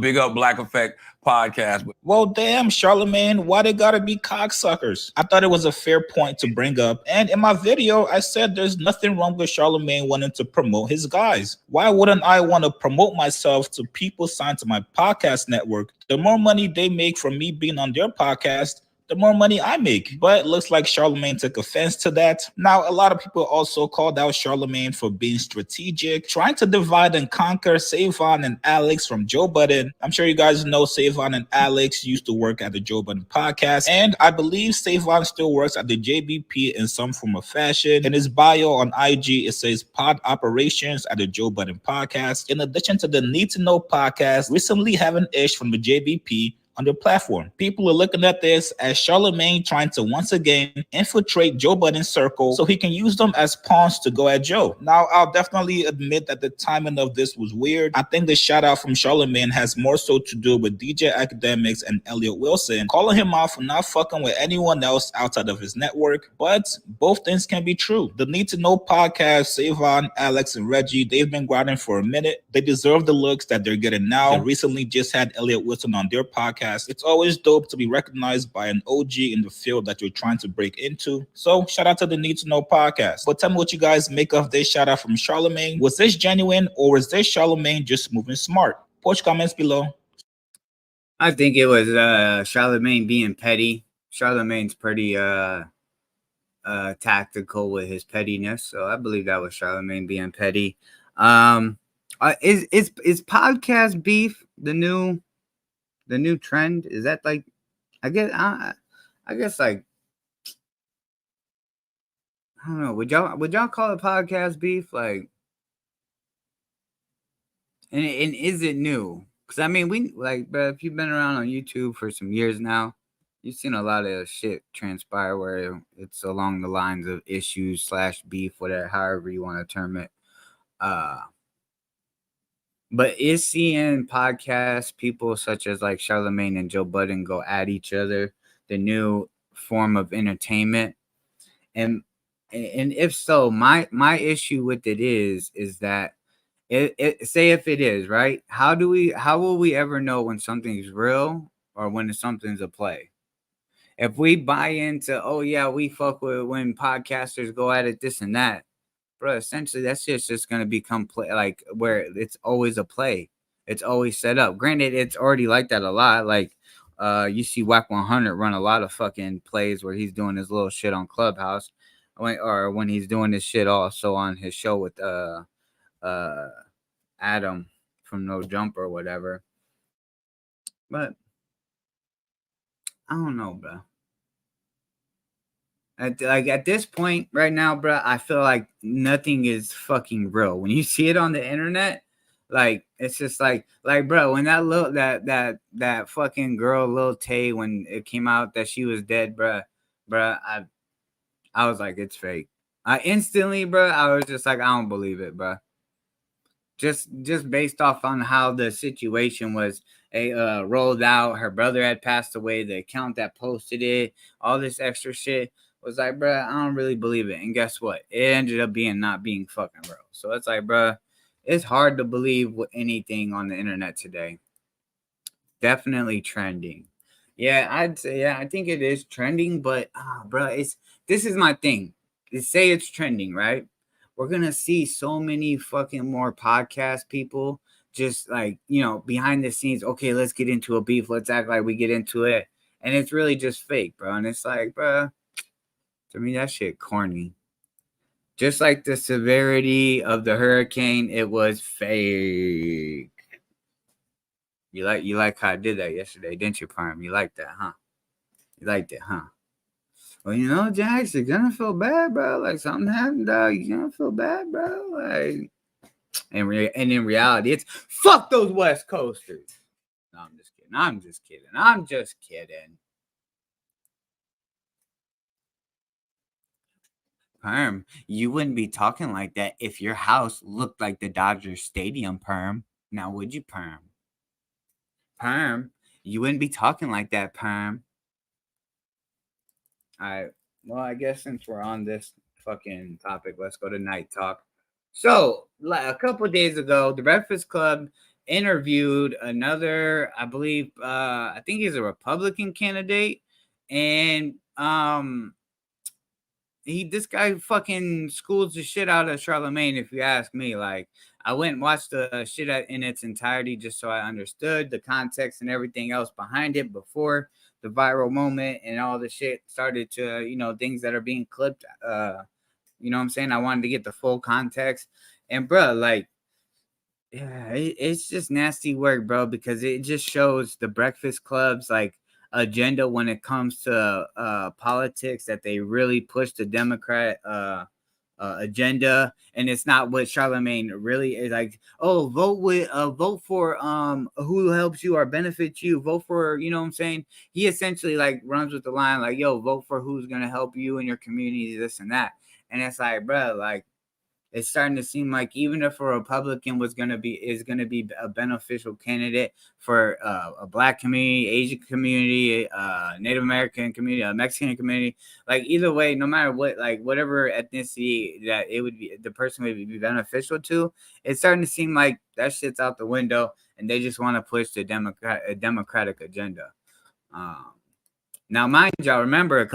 big up Black Effect podcast. Well, damn, Charlemagne, why they gotta be cocksuckers? I thought it was a fair point to bring up. And in my video, I said there's nothing wrong with Charlemagne wanting to promote his guys. Why wouldn't I want to promote myself to people signed to my podcast network? The more money they make from me being on their podcast, the more money I make. But it looks like Charlemagne took offense to that. Now, a lot of people also called out Charlemagne for being strategic, trying to divide and conquer Savon and Alex from Joe Budden. I'm sure you guys know Savon and Alex used to work at the Joe Budden podcast, and I believe Savon still works at the JBP in some form of fashion. In his bio on IG, it says pod operations at the Joe Budden podcast. In addition to the Need to Know podcast, recently having Ish from the JBP on their platform. People are looking at this as Charlemagne trying to once again infiltrate Joe Budden's circle so he can use them as pawns to go at Joe. Now, I'll definitely admit that the timing of this was weird. I think the shout out from Charlemagne has more so to do with DJ Academics and Elliot Wilson calling him out for not fucking with anyone else outside of his network. But both things can be true. The Need to Know podcast, Savon, Alex, and Reggie, they've been grinding for a minute. They deserve the looks that they're getting now. They recently just had Elliot Wilson on their podcast. It's always dope to be recognized by an OG in the field that you're trying to break into. So shout out to the Need to Know podcast. But tell me what you guys make of this shout out from Charlemagne. Was this genuine, or was this Charlemagne just moving smart? Post comments below. I think it was Charlemagne being petty. Charlemagne's pretty tactical with his pettiness, so I believe that was Charlemagne being petty. Is podcast beef the new trend? Is that like, I guess like, I don't know. Would y'all call it podcast beef? Like, and is it new? Because I mean, but if you've been around on YouTube for some years now, you've seen a lot of shit transpire where it's along the lines of issues / beef, whatever, however you want to term it. But is seeing podcasts, people such as like Charlemagne and Joe Budden go at each other, the new form of entertainment? And if so, my issue with it is that say if it is, right? How will we ever know when something's real or when something's a play? If we buy into, oh yeah, we fuck with when podcasters go at it, this and that, bro, essentially that shit's just gonna become play, like where it's always a play. It's always set up. Granted, it's already like that a lot. Like, you see Whack 100 run a lot of fucking plays where he's doing his little shit on Clubhouse, or when he's doing this shit also on his show with Adam from No Jump or whatever. But I don't know, bro. At this point right now, bro, I feel like nothing is fucking real. When you see it on the internet, like it's just like bro, when that fucking girl Lil Tay, when it came out that she was dead, bro, I was like, it's fake. I instantly, bro, I was just like, I don't believe it, bro. Just based off on how the situation was rolled out. Her brother had passed away. The account that posted it, all this extra shit, was like, bro, I don't really believe it. And guess what? It ended up not being fucking real. So it's like, bro, it's hard to believe anything on the internet today. Definitely trending. Yeah, I'd say, yeah, I think it is trending, but bro, this is my thing. Say it's trending, right? We're gonna see so many fucking more podcast people just like, behind the scenes. Okay, let's get into a beef. Let's act like we get into it. And it's really just fake, bro. And it's like, bro, to me, that shit corny. Just like the severity of the hurricane, it was fake. You like how I did that yesterday, didn't you, Prime? You like that, huh? You liked it, huh? Well, Jax, you're gonna feel bad, bro. Like something happened, dog. You're gonna feel bad, bro. Like, and in reality, it's fuck those West Coasters. No, I'm just kidding. Perm, you wouldn't be talking like that if your house looked like the Dodgers Stadium, Perm. Now, would you, Perm? Perm, you wouldn't be talking like that, Perm. All right. Well, I guess since we're on this fucking topic, let's go to Night Talk. So, a couple of days ago, the Breakfast Club interviewed another, I believe, I think he's a Republican candidate, and this guy fucking schools the shit out of Charlemagne, if you ask me. Like, I went and watched the shit in its entirety just so I understood the context and everything else behind it before the viral moment and all the shit started to, things that are being clipped. You know what I'm saying? I wanted to get the full context. And, bro, like, yeah, it's just nasty work, bro, because it just shows the Breakfast Club's, like, agenda when it comes to politics, that they really push the Democrat agenda, and it's not what Charlemagne really is like. Oh, vote for who helps you or benefits you. Vote for, you know what I'm saying? He essentially like runs with the line like, yo, vote for who's gonna help you and your community, this and that. And it's like, bro, like, it's starting to seem like even if a Republican is going to be a beneficial candidate for a Black community, Asian community, Native American community, a Mexican community, like either way, no matter what, like whatever ethnicity that it would be, the person would be beneficial to, it's starting to seem like that shit's out the window, and they just want to push the Democratic agenda. Now, mind y'all, remember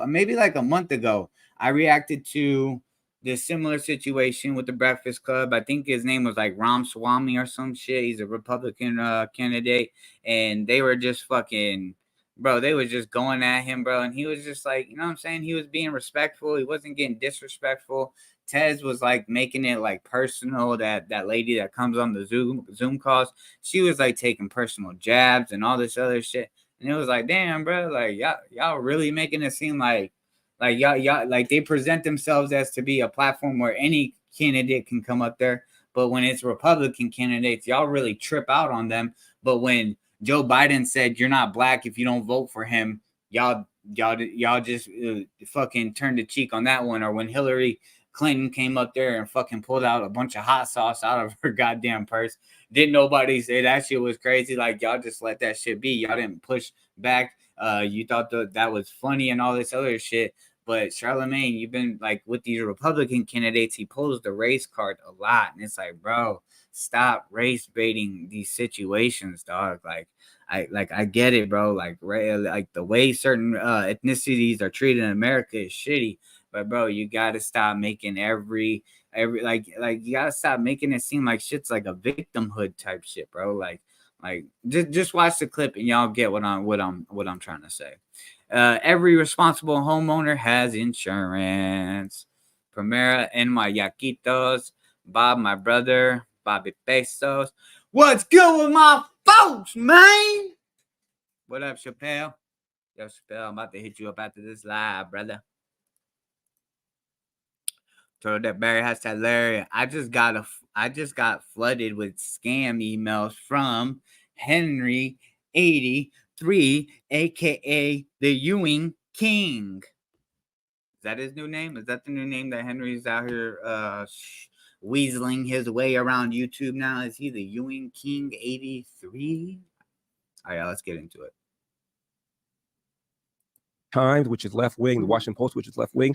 maybe like a month ago, I reacted to this similar situation with the Breakfast Club. I think his name was like Ramaswamy or some shit. He's a Republican candidate, and they were just fucking, bro, they was just going at him, bro, and he was just like, you know what I'm saying? He was being respectful. He wasn't getting disrespectful. Tez was like making it like personal. That lady that comes on the Zoom calls, she was like taking personal jabs and all this other shit. And it was like, damn, bro, like y'all really making it seem like y'all like they present themselves as to be a platform where any candidate can come up there. But when it's Republican candidates, y'all really trip out on them. But when Joe Biden said you're not Black if you don't vote for him, y'all just fucking turned the cheek on that one. Or when Hillary Clinton came up there and fucking pulled out a bunch of hot sauce out of her goddamn purse, didn't nobody say that shit was crazy? Like, y'all just let that shit be. Y'all didn't push back. You thought that was funny and all this other shit. But Charlemagne, you've been like with these Republican candidates, he pulls the race card a lot. And it's like, bro, stop race baiting these situations, dog. Like I get it, bro. Like the way certain ethnicities are treated in America is shitty. But bro, you gotta stop making every like you gotta stop making it seem like shit's like a victimhood type shit, bro. Like just watch the clip and y'all get what I'm trying to say. Every responsible homeowner has insurance. Primera en my Yaquitos. Bob, my brother. Bobby Pesos. What's good with my folks, man? What up, Chappelle? Yo, Chappelle, I'm about to hit you up after this live, brother. Told that Barry has that Larry. I just got flooded with scam emails from Henry 83, aka the Ewing King. Is that his new name? Is that the new name that Henry's out here weaseling his way around YouTube now? Is he the Ewing King 83? All right, let's get into it. Times, which is left wing, the Washington Post, which is left wing.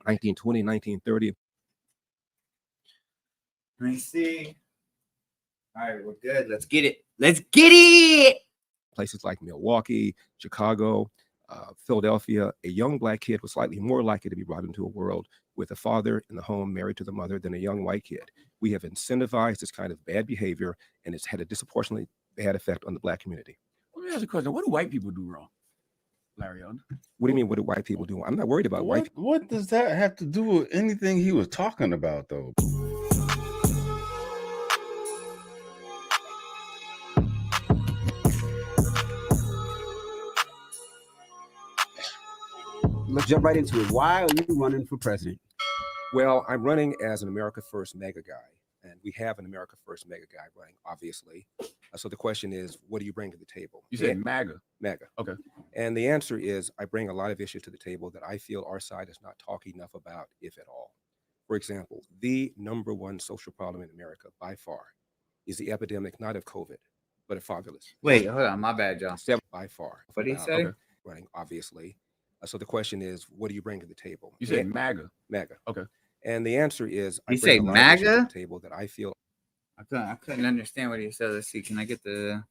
1920, 1930. Let me see. All right, we're good. Let's get it. Let's get it. Places like Milwaukee, Chicago, Philadelphia, a young black kid was slightly more likely to be brought into a world with a father in the home married to the mother than a young white kid. We have incentivized this kind of bad behavior, and it's had a disproportionately bad effect on the black community. Let me ask you a question. What do white people do wrong, Larry? What do you mean, what do white people do? I'm not worried about white people. What does that have to do with anything he was talking about, though? Let's jump right into it. Why are you running for president? Well, I'm running as an America First mega guy, and we have an America First mega guy running, obviously. So the question is, what do you bring to the table? You said MAGA. MAGA. Okay. And the answer is, I bring a lot of issues to the table that I feel our side is not talking enough about, if at all. For example, the number one social problem in America by far is the epidemic, not of COVID, but of fatherless. Wait, hold on. My bad, John. By far. What did he say? Running, obviously. So the question is, what do you bring to the table? You said MAGA. MAGA. Okay. And the answer is, You say MAGA? To the table that I feel. I couldn't understand what he said. Let's see. Can I get the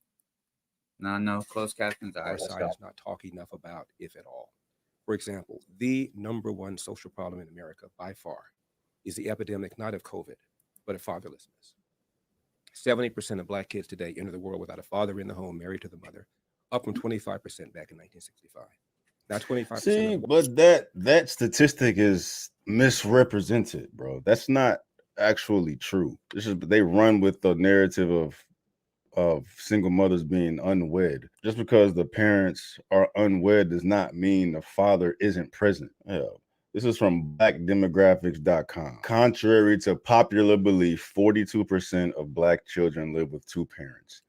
no closed captions? Our side is not talking enough about, if at all. For example, the number one social problem in America by far is the epidemic, not of COVID, but of fatherlessness. 70% of black kids today enter the world without a father in the home, married to the mother, up from 25% back in 1965. Now 25%. See, but that statistic is misrepresented, bro. That's not actually true. This is they run with the narrative of single mothers being unwed. Just because the parents are unwed does not mean the father isn't present. Yeah. This is from blackdemographics.com. Contrary to popular belief, 42% of black children live with two parents,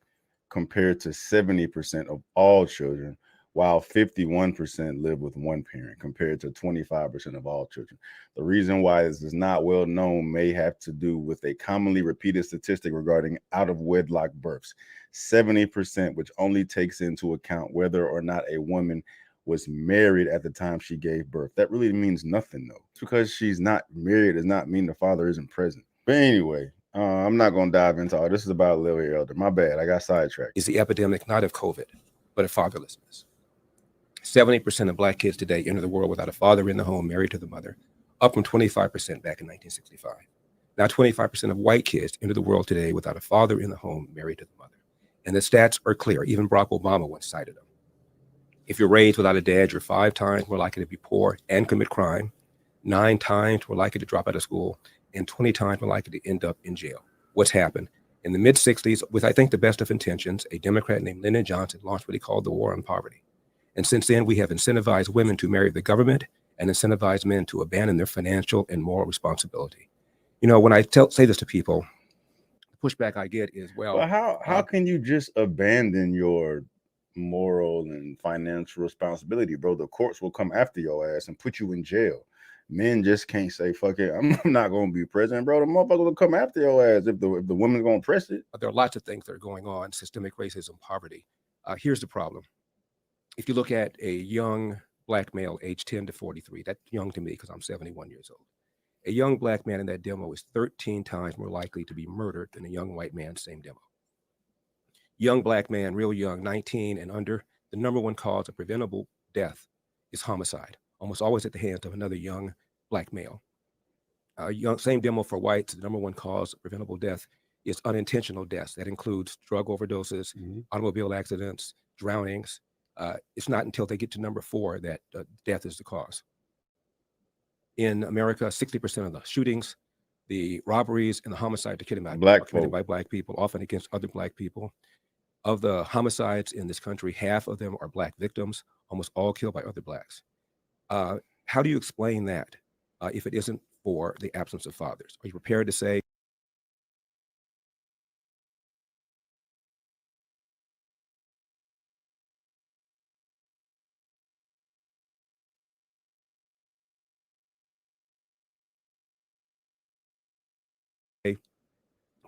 compared to 70% of all children, while 51% live with one parent, compared to 25% of all children. The reason why this is not well known may have to do with a commonly repeated statistic regarding out-of-wedlock births, 70%, which only takes into account whether or not a woman was married at the time she gave birth. That really means nothing, though. It's because she's not married does not mean the father isn't present. But anyway, I'm not going to dive into all this. Is about Larry Elder. My bad. I got sidetracked. Is the epidemic not of COVID, but of fatherlessness. 70% of black kids today enter the world without a father in the home, married to the mother, up from 25% back in 1965. Now 25% of white kids enter the world today without a father in the home, married to the mother. And the stats are clear. Even Barack Obama once cited them. If you're raised without a dad, you're 5 times more likely to be poor and commit crime, 9 times more likely to drop out of school, and 20 times more likely to end up in jail. What's happened? In the mid-60s, with I think the best of intentions, a Democrat named Lyndon Johnson launched what he called the War on Poverty. And since then, we have incentivized women to marry the government and incentivized men to abandon their financial and moral responsibility. You know, when I say this to people, the pushback I get is, well, how can you just abandon your moral and financial responsibility, bro? The courts will come after your ass and put you in jail. Men just can't say, fuck it, I'm not going to be president, bro. The motherfucker will come after your ass if the woman's going to press it. There are lots of things that are going on, systemic racism, poverty. Here's the problem. If you look at a young black male aged 10 to 43, that's young to me because I'm 71 years old. A young black man in that demo is 13 times more likely to be murdered than a young white man, same demo. Young black man, real young, 19 and under, the number one cause of preventable death is homicide. almost always at the hands of another young black male. Same demo for whites. The number one cause of preventable death is unintentional deaths. That includes drug overdoses, automobile accidents, drownings. It's not until they get to number 4 that death is the cause. In America, 60% of the shootings, the robberies, and the homicides are committed by black people, often against other black people. Of the homicides in this country, half of them are black victims, almost all killed by other blacks. How do you explain that if it isn't for the absence of fathers? Are you prepared to say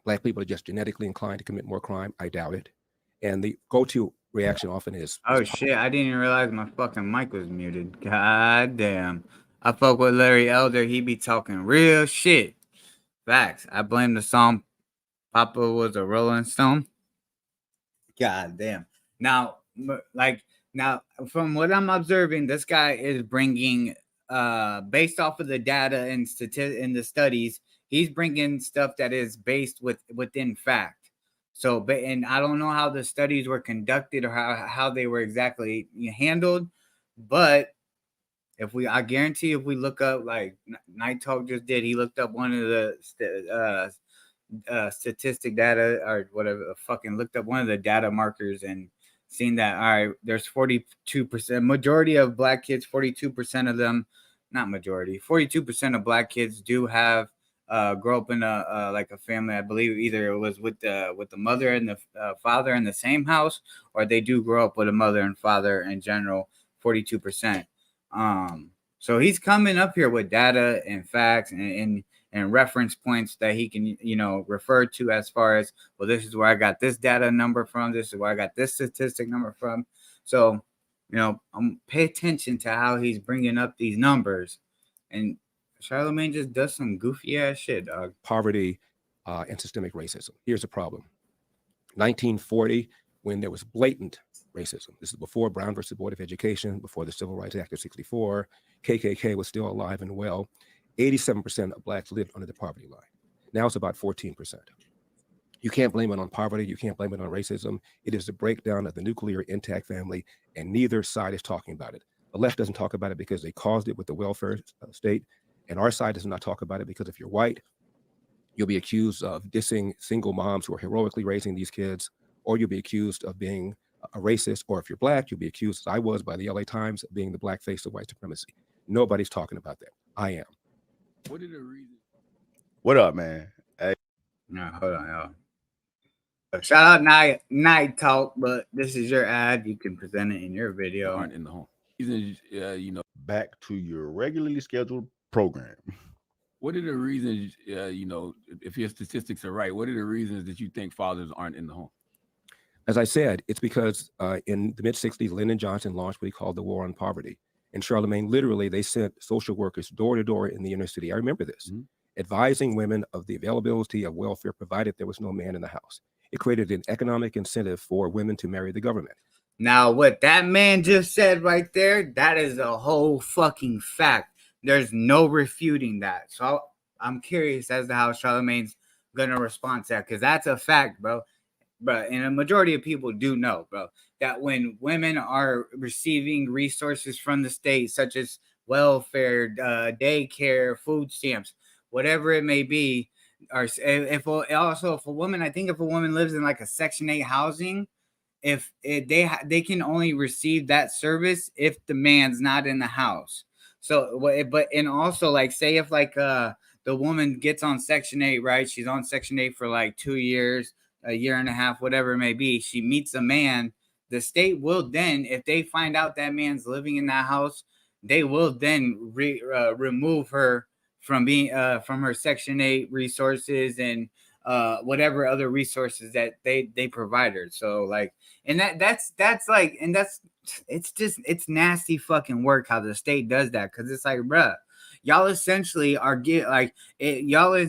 black people are just genetically inclined to commit more crime? I doubt it. And the go-to reaction often is, Oh shit, I didn't even realize my fucking mic was muted. God damn. I fuck with Larry Elder, he be talking real shit. Facts. I blame the song Papa Was a Rolling Stone. God damn. Now, from what I'm observing, this guy is bringing, based off of the data and in the studies, he's bringing stuff that is based within fact. So, and I don't know how the studies were conducted or how they were exactly handled, but I guarantee if we look up, like Night Talk just did, he looked up one of the statistic data or whatever, looked up one of the data markers and seen that, all right, there's 42%, majority of black kids, 42% of them, not majority, 42% of black kids do have grow up in a family. I believe either it was with the mother and the father in the same house, or they do grow up with a mother and father in general. 42%. So he's coming up here with data and facts and reference points that he can refer to as far as, well, this is where I got this data number from. This is where I got this statistic number from. So pay attention to how he's bringing up these numbers. And Charlamagne just does some goofy ass shit, dog. Poverty and systemic racism. Here's the problem. 1940, when there was blatant racism. This is before Brown versus Board of Education, before the Civil Rights Act of 64. KKK was still alive and well. 87% of blacks lived under the poverty line. Now it's about 14%. You can't blame it on poverty. You can't blame it on racism. It is the breakdown of the nuclear intact family, and neither side is talking about it. The left doesn't talk about it because they caused it with the welfare state. And our side does not talk about it because if you're white, you'll be accused of dissing single moms who are heroically raising these kids, or you'll be accused of being a racist, or if you're black, you'll be accused, as I was by the LA Times, of being the black face of white supremacy. Nobody's talking about that. I am. What are the reasons? What up, man? Hey. No, hold on, y'all. Shout out Night Talk, but this is your ad. You can present it in your video. Aren't in the home. Back to your regularly scheduled program. What are the reasons, if your statistics are right, what are the reasons that you think fathers aren't in the home? As I said, it's because in the mid-60s, Lyndon Johnson launched what he called the War on Poverty. And Charlamagne, literally, they sent social workers door to door in the inner city. I remember this, advising women of the availability of welfare provided there was no man in the house. It created an economic incentive for women to marry the government. Now, what that man just said right there, that is a whole fucking fact. There's no refuting that. So I'm curious as to how Charlamagne's gonna respond to that, because that's a fact, bro. But and a majority of people do know, bro, that when women are receiving resources from the state, such as welfare, daycare, food stamps, whatever it may be, or if a woman, I think if a woman lives in like a Section 8 housing, if they can only receive that service if the man's not in the house. So, but and also like say if like the woman gets on Section 8, right? She's on Section 8 for like 2 years, a year and a half, whatever it may be. She meets a man. The state will then, if they find out that man's living in that house, they will then remove her from being from her Section 8 resources and whatever other resources that they provide her. So like, and that's like, and it's nasty fucking work how the state does that, because it's like, bruh, y'all essentially are y'all are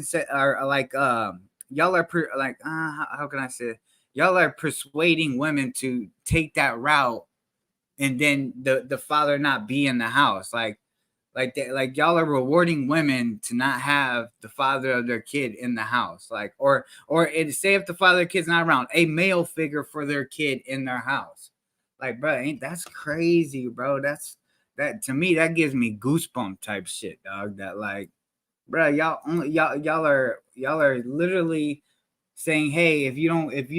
how can I say, y'all are persuading women to take that route, and then the father not be in the house. Like Like that, like y'all are rewarding women to not have the father of their kid in the house, like, or say if the father of their kid's not around, a male figure for their kid in their house. Like, bro, ain't that's crazy, bro? That to me that gives me goosebump type shit, dog. That like, bro, y'all are literally saying, hey, if you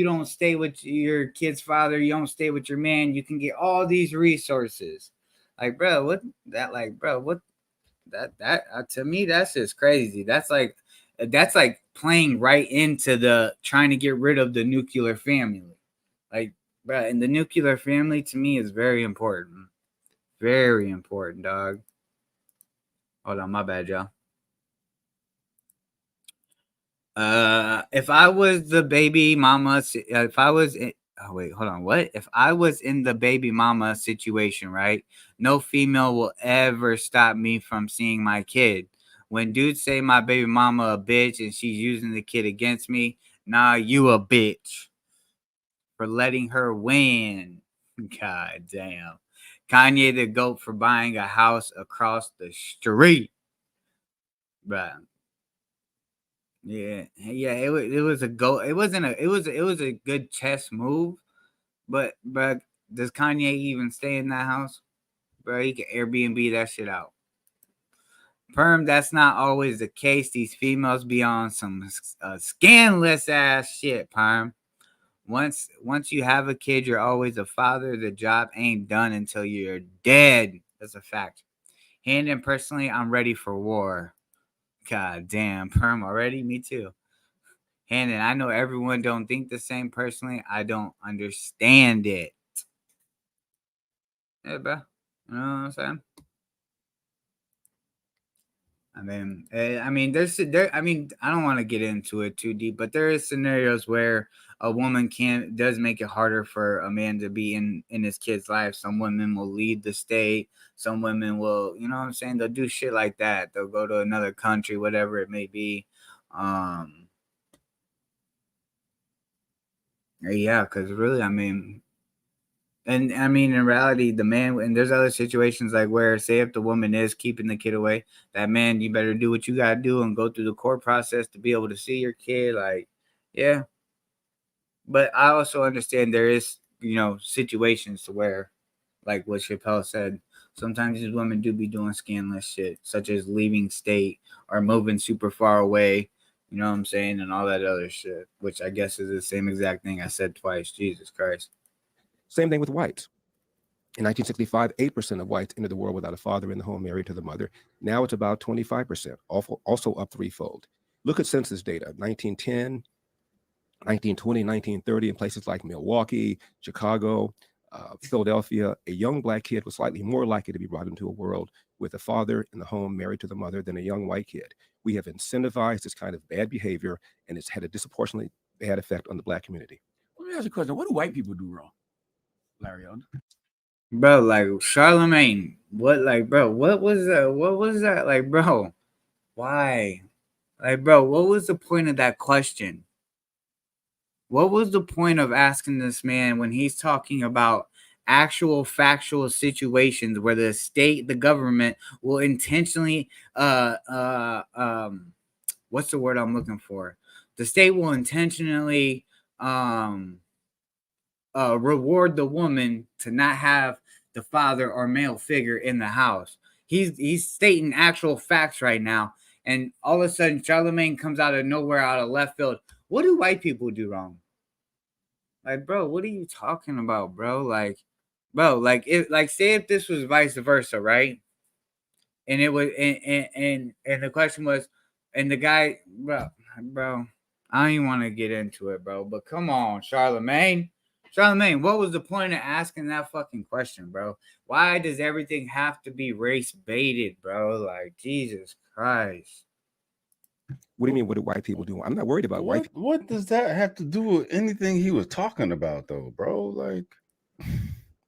don't stay with your kid's father, you don't stay with your man, you can get all these resources. Like, bro, what that like, bro, what that to me that's just crazy. That's like playing right into the trying to get rid of the nuclear family. Like, bro, and the nuclear family to me is very important. Very important, dog. Hold on, my bad, y'all. If I was the baby mama, if I was in, oh wait, hold on, what? If I was in the baby mama situation, right? No female will ever stop me from seeing my kid. When dudes say my baby mama a bitch and she's using the kid against me, nah, you a bitch for letting her win. God damn. Kanye the GOAT for buying a house across the street. Bruh. Yeah, it was a go. It was a good chess move, but does Kanye even stay in that house? Bro, he can Airbnb that shit out. Perm, that's not always the case. These females be on some scandalous ass shit, Perm. Once you have a kid, you're always a father. The job ain't done until you're dead. That's a fact. And personally, I'm ready for war. God damn, Perm already? Me too. Handon, I know everyone don't think the same personally. I don't understand it. Yeah, bro. You know what I'm saying? I mean, I don't want to get into it too deep, but there is scenarios where a woman does make it harder for a man to be in his kid's life. Some women will leave the state. Some women will, you know what I'm saying? They'll do shit like that. They'll go to another country, whatever it may be. Yeah, because really, I mean, in reality, the man, and there's other situations like where, say, if the woman is keeping the kid away, that man, you better do what you gotta do and go through the court process to be able to see your kid. Like, yeah. But I also understand there is, situations to where, like what Chappelle said, sometimes these women do be doing scandalous shit, such as leaving state or moving super far away. You know what I'm saying? And all that other shit, which I guess is the same exact thing I said twice. Jesus Christ. Same thing with whites. In 1965, 8% of whites entered the world without a father in the home, married to the mother. Now it's about 25%, also up threefold. Look at census data, 1910, 1920, 1930, in places like Milwaukee, Chicago, Philadelphia, a young black kid was slightly more likely to be brought into a world with a father in the home, married to the mother, than a young white kid. We have incentivized this kind of bad behavior, and it's had a disproportionately bad effect on the black community. Let me ask you a question. What do white people do wrong, Larry? Bro, like Charlemagne, what was that? Like, bro, why? Like, bro, what was the point of that question? What was the point of asking this man when he's talking about actual factual situations where the state, the government will intentionally, what's the word I'm looking for? The state will intentionally, reward the woman to not have the father or male figure in the house. He's stating actual facts right now, and all of a sudden Charlemagne comes out of nowhere, out of left field. What do white people do wrong? Like, bro, what are you talking about, bro? Like, bro, like say if this was vice versa, right? And it was and the question was, and the guy, bro, I don't even want to get into it, bro. But come on, Charlemagne, what was the point of asking that fucking question, bro? Why does everything have to be race baited, bro? Like, Jesus Christ. What do you mean? What do white people do? I'm not worried about white people. What does that have to do with anything he was talking about, though, bro? Like,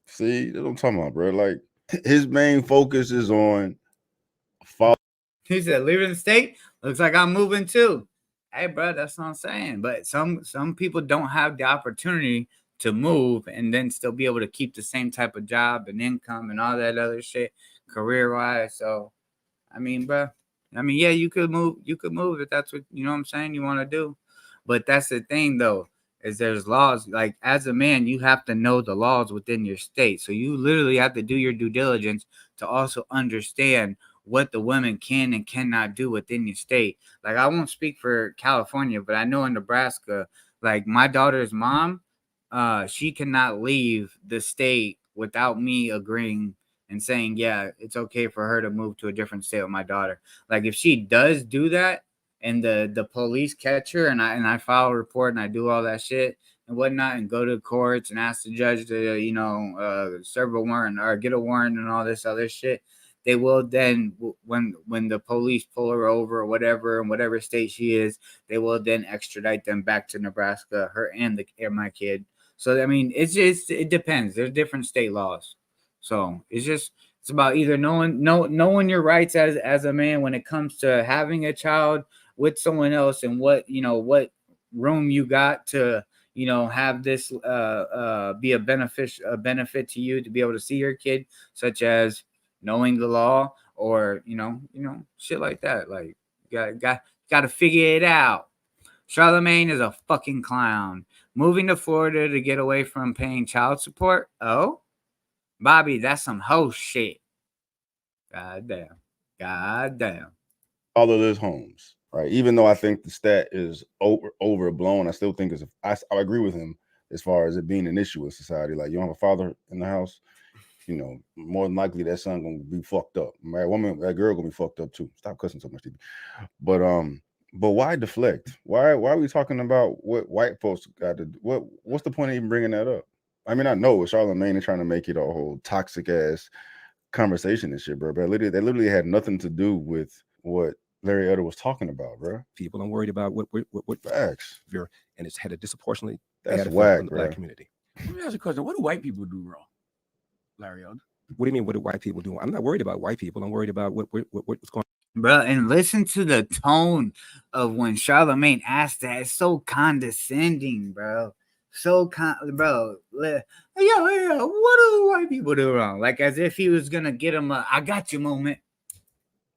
see, that's what I'm talking about, bro. Like, his main focus is on father. He said, leaving the state? Looks like I'm moving too. Hey, bro, that's what I'm saying. But some people don't have the opportunity to move and then still be able to keep the same type of job and income and all that other shit career-wise. So, I mean, bro. I mean, yeah, you could move if that's what you know what I'm saying you want to do. But that's the thing though, is there's laws. Like as a man, you have to know the laws within your state. So you literally have to do your due diligence to also understand what the women can and cannot do within your state. Like I won't speak for California, but I know in Nebraska, like my daughter's mom, she cannot leave the state without me agreeing and saying, yeah, it's okay for her to move to a different state with my daughter. Like if she does do that and the police catch her and I file a report and I do all that shit and whatnot and go to courts and ask the judge to, serve a warrant or get a warrant and all this other shit, they will then, when the police pull her over or whatever, in whatever state she is, they will then extradite them back to Nebraska, her and my kid. So, I mean, it depends. There's different state laws. So it's about either knowing your rights as a man when it comes to having a child with someone else and what room you got to, have this be a benefit to you to be able to see your kid, such as knowing the law or, shit like that. Like got to figure it out. Charlamagne is a fucking clown. Moving to Florida to get away from paying child support. Oh, Bobby, that's some hoe shit. God damn. Fatherless homes, right? Even though I think the stat is overblown, I still think I agree with him as far as it being an issue with society. Like you don't have a father in the house, more than likely that son gonna be fucked up. That girl gonna be fucked up too. Stop cussing so much, TV. But why deflect? Why are we talking about what white folks got to do? What's the point of even bringing that up? I mean, I know Charlamagne is trying to make it a whole toxic ass conversation and shit, bro. But they literally had nothing to do with what Larry Elder was talking about, bro. People, I'm worried about what facts. And it's had a disproportionately that's bad whack, on the bro. Black community. Let me ask you a question. What do white people do wrong, Larry Elder? What do you mean? What do white people do? I'm not worried about white people. I'm worried about what's going on. Bro, and listen to the tone of when Charlamagne asked that. It's so condescending, bro. Bro. Yeah, what do white people do wrong? Like as if he was gonna get him a I got you moment.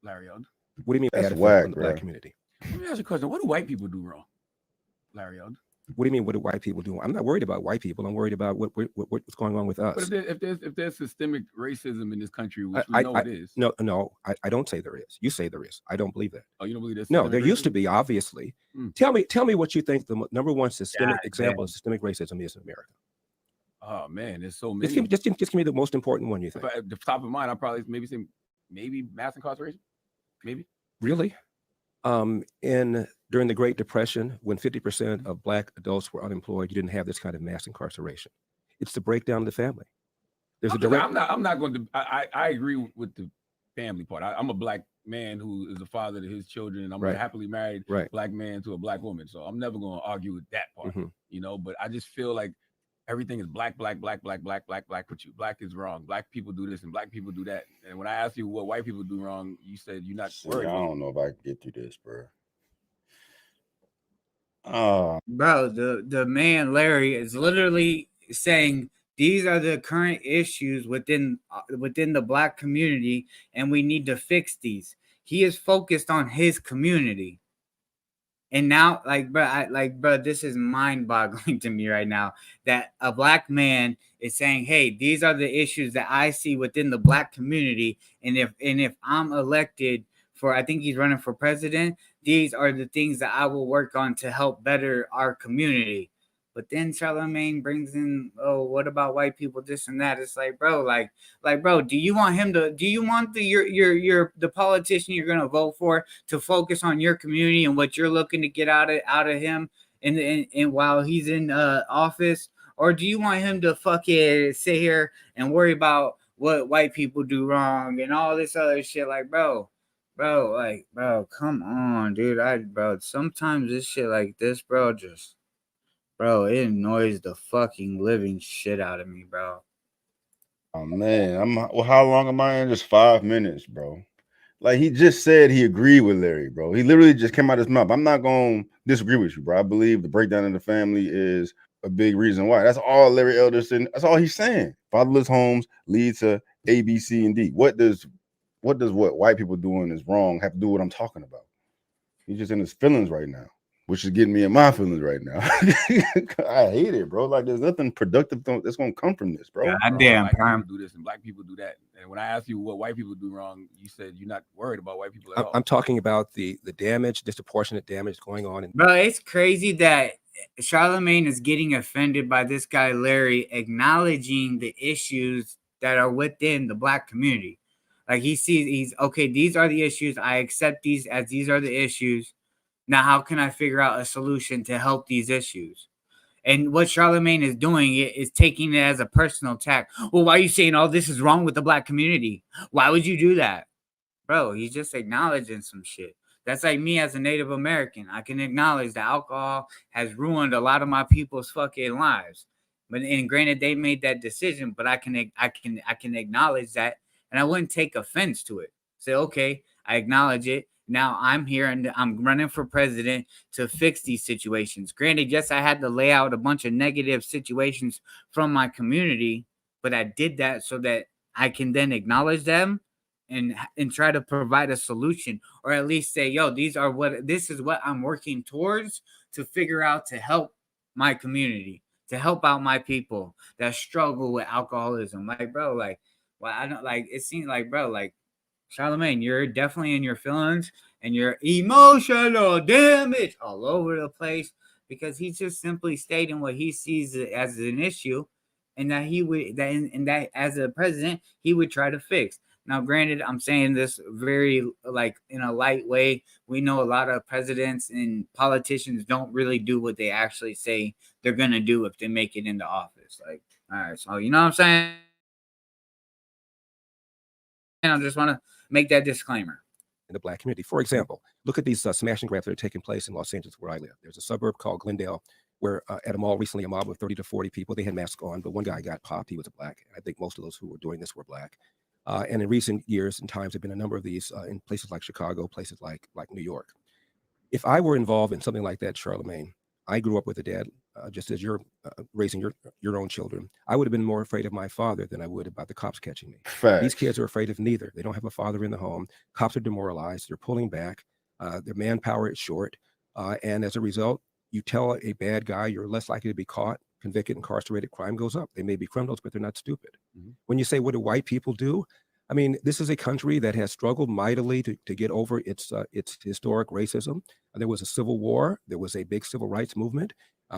Larry Elder. What do you mean? That's bad whack, on the bro. Black community? Let me ask you a question. What do white people do wrong, Larry Elder? What do you mean? What do white people do? I'm not worried about white people. I'm worried about what's going on with us. But if there's systemic racism in this country, which we know it is. No, I don't say there is. You say there is. I don't believe that. Oh, you don't believe there's No, systemic there used to racism? be, obviously. Tell me what you think the number one systemic example of systemic racism is in America. Oh man, there's so Just many. give me the most important one you think. But at the top of mind, I'll probably say maybe mass incarceration. Maybe. Really? During the Great Depression, when 50% of Black adults were unemployed, you didn't have this kind of mass incarceration. It's the breakdown of the family. There's a direct. I'm not going to. I agree with the family part. I'm a Black man who is a father to his children, and I'm a happily married Black man to a Black woman. So I'm never going to argue with that part, But I just feel like everything is black with you. Black is wrong. Black people do this and Black people do that. And when I asked you what white people do wrong, you said you're not See, worried. I don't know if I can get through this, bro. Bro, the man Larry is literally saying these are the current issues within the Black community, and we need to fix these. He is focused on his community, and now, bro, this is mind-boggling to me right now that a Black man is saying, "Hey, these are the issues that I see within the Black community, and if I'm elected for, I think he's running for president, these are the things that I will work on to help better our community." But then Charlamagne brings in, oh, what about white people, this and that? It's like, bro, bro, do you want the politician you're gonna vote for to focus on your community and what you're looking to get out of him and while he's in office? Or do you want him to fucking sit here and worry about what white people do wrong and all this other shit? Like, bro, come on, dude. Sometimes this shit like this, bro, it annoys the fucking living shit out of me, bro. Oh man, how long am I in? Just 5 minutes, bro. Like he just said he agreed with Larry, bro. He literally just came out his mouth. I'm not gonna disagree with you, bro. I believe the breakdown of the family is a big reason why. That's all Larry Elder said. That's all he's saying. Fatherless homes lead to A, B, C, and D. What does what does what white people doing is wrong have to do with what I'm talking about? He's just in his feelings right now, which is getting me in my feelings right now. I hate it, bro. Like there's nothing productive that's gonna come from this, bro. Goddamn, white people do this and black people do that. And when I asked you what white people do wrong, you said you're not worried about white people at all. I'm talking about the damage, disproportionate damage going on. Bro, it's crazy that Charlemagne is getting offended by this guy Larry acknowledging the issues that are within the black community. Like he's okay, these are the issues. I accept these as these are the issues. Now, how can I figure out a solution to help these issues? And what Charlemagne is doing is taking it as a personal attack. Well, why are you saying all this is wrong with the black community? Why would you do that? Bro, he's just acknowledging some shit. That's like me as a Native American. I can acknowledge that alcohol has ruined a lot of my people's fucking lives. But and granted, they made that decision, but I can acknowledge that, and I wouldn't take offense to it. Say, okay, I acknowledge it. Now I'm here and I'm running for president to fix these situations. Granted, yes, I had to lay out a bunch of negative situations from my community, but I did that so that I can then acknowledge them and try to provide a solution, or at least say, yo, this is what I'm working towards to figure out to help my community, to help out my people that struggle with alcoholism. Like, bro, like, well, I don't like it seems like, bro, like Charlemagne, you're definitely in your feelings and your emotional damage all over the place because he's just simply stating what he sees as an issue, and that he would that as a president he would try to fix. Now, granted, I'm saying this very like in a light way. We know a lot of presidents and politicians don't really do what they actually say they're gonna do if they make it into office. Like, all right, so you know what I'm saying? And I just want to make that disclaimer. In the black community. For example, look at these smash and grabs that are taking place in Los Angeles, where I live. There's a suburb called Glendale where at a mall recently, a mob of 30 to 40 people, they had masks on, but one guy got popped. He was a black. I think most of those who were doing this were black. And in recent years and times, there have been a number of these in places like Chicago, places like New York. If I were involved in something like that, Charlemagne, I grew up with a dad, just as you're raising your own children. I would have been more afraid of my father than I would about the cops catching me. Facts. These kids are afraid of neither. They don't have a father in the home. Cops are demoralized. They're pulling back. Their manpower is short. And as a result, you tell a bad guy you're less likely to be caught, convicted, incarcerated, crime goes up. They may be criminals, but they're not stupid. Mm-hmm. When you say, what do white people do? I mean, this is a country that has struggled mightily to get over its historic racism. There was a civil war. There was a big civil rights movement.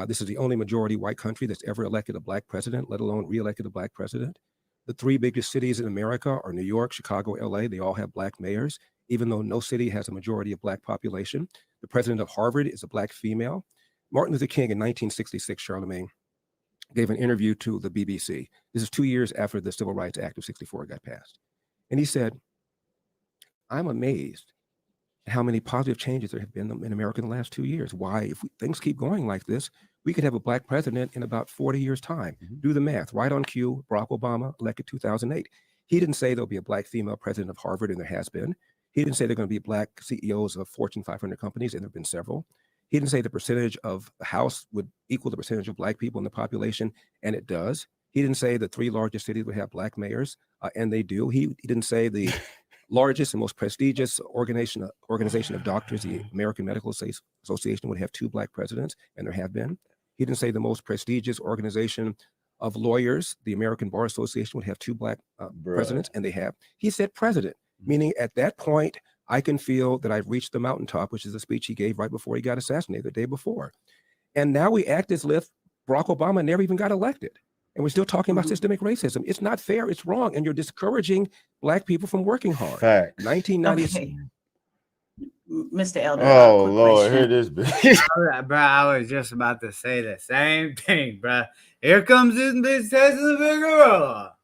This is the only majority white country that's ever elected a black president, let alone reelected a black president. The three biggest cities in America are New York, Chicago, LA. They all have black mayors, even though no city has a majority of black population. The president of Harvard is a black female. Martin Luther King in 1966, Charlemagne, gave an interview to the BBC. This is 2 years after the Civil Rights Act of 64 got passed. And he said, I'm amazed at how many positive changes there have been in America in the last 2 years. Why, if things keep going like this, we could have a black president in about 40 years' time. Mm-hmm. Do the math. Right on cue, Barack Obama, elected 2008. He didn't say there'll be a black female president of Harvard, and there has been. He didn't say there are going to be black CEOs of Fortune 500 companies, and there have been several. He didn't say the percentage of the House would equal the percentage of black people in the population, and it does. He didn't say the three largest cities would have black mayors, and they do. He didn't say the largest and most prestigious organization of doctors, the American Medical Association, would have 2 black presidents, and there have been. He didn't say the most prestigious organization of lawyers, the American Bar Association, would have 2 black presidents, and they have. He said president, meaning at that point, I can feel that I've reached the mountaintop, which is the speech he gave right before he got assassinated the day before. And now we act as if Barack Obama never even got elected. And we're still talking about systemic racism. It's not fair. It's wrong. And you're discouraging black people from working hard. Facts. 1996. Okay. Mr. Elder. Oh, Lord, here this bitch. Bro, I was just about to say the same thing, bro. Here comes this bitch Tessa Figueroa.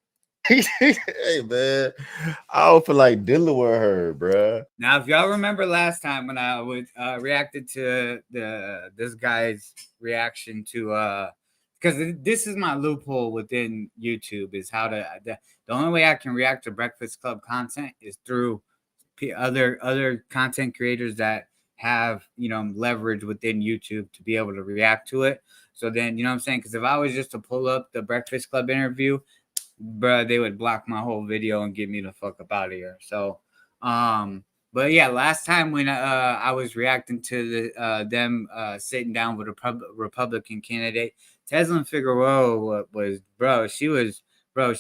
Hey, man, I don't feel like dealing with her, bro. Now, if y'all remember last time when I reacted to this guy's reaction to because this is my loophole within YouTube is how to the only way I can react to Breakfast Club content is through other content creators that have leverage within YouTube to be able to react to it. So then what I'm saying, because if I was just to pull up the Breakfast Club interview, bro, they would block my whole video and get me the fuck up out of here. So But yeah, last time when I was reacting to them sitting down with a Republican candidate, Teslin Figueroa was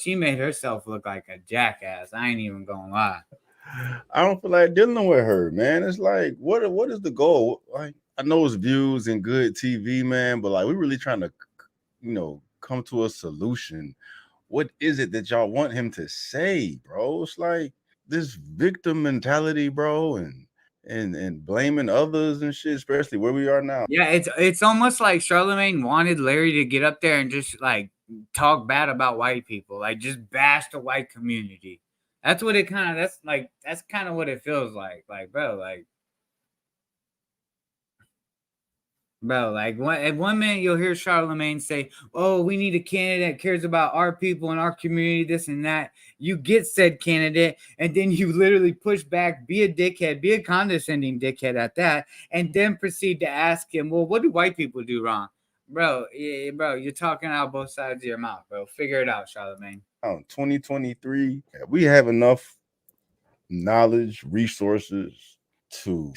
she made herself look like a jackass. I ain't even gonna lie. I don't feel like dealing with her, man. It's like, what is the goal? Like, I know it's views and good TV, man, but like, we really trying to, come to a solution. What is it that y'all want him to say, bro? It's like this victim mentality, bro, and blaming others and shit, especially where we are now. Yeah, it's almost like Charlamagne wanted Larry to get up there and just like talk bad about white people, like just bash the white community. That's what it kind of that's kind of what it feels like. Like, bro, at one minute you'll hear Charlamagne say, "Oh, we need a candidate that cares about our people and our community, this and that." You get said candidate, and then you literally push back, be a dickhead, be a condescending dickhead at that, and then proceed to ask him, "Well, what do white people do wrong?" Bro, you're talking out both sides of your mouth, bro. Figure it out, Charlamagne. 2023, we have enough knowledge, resources to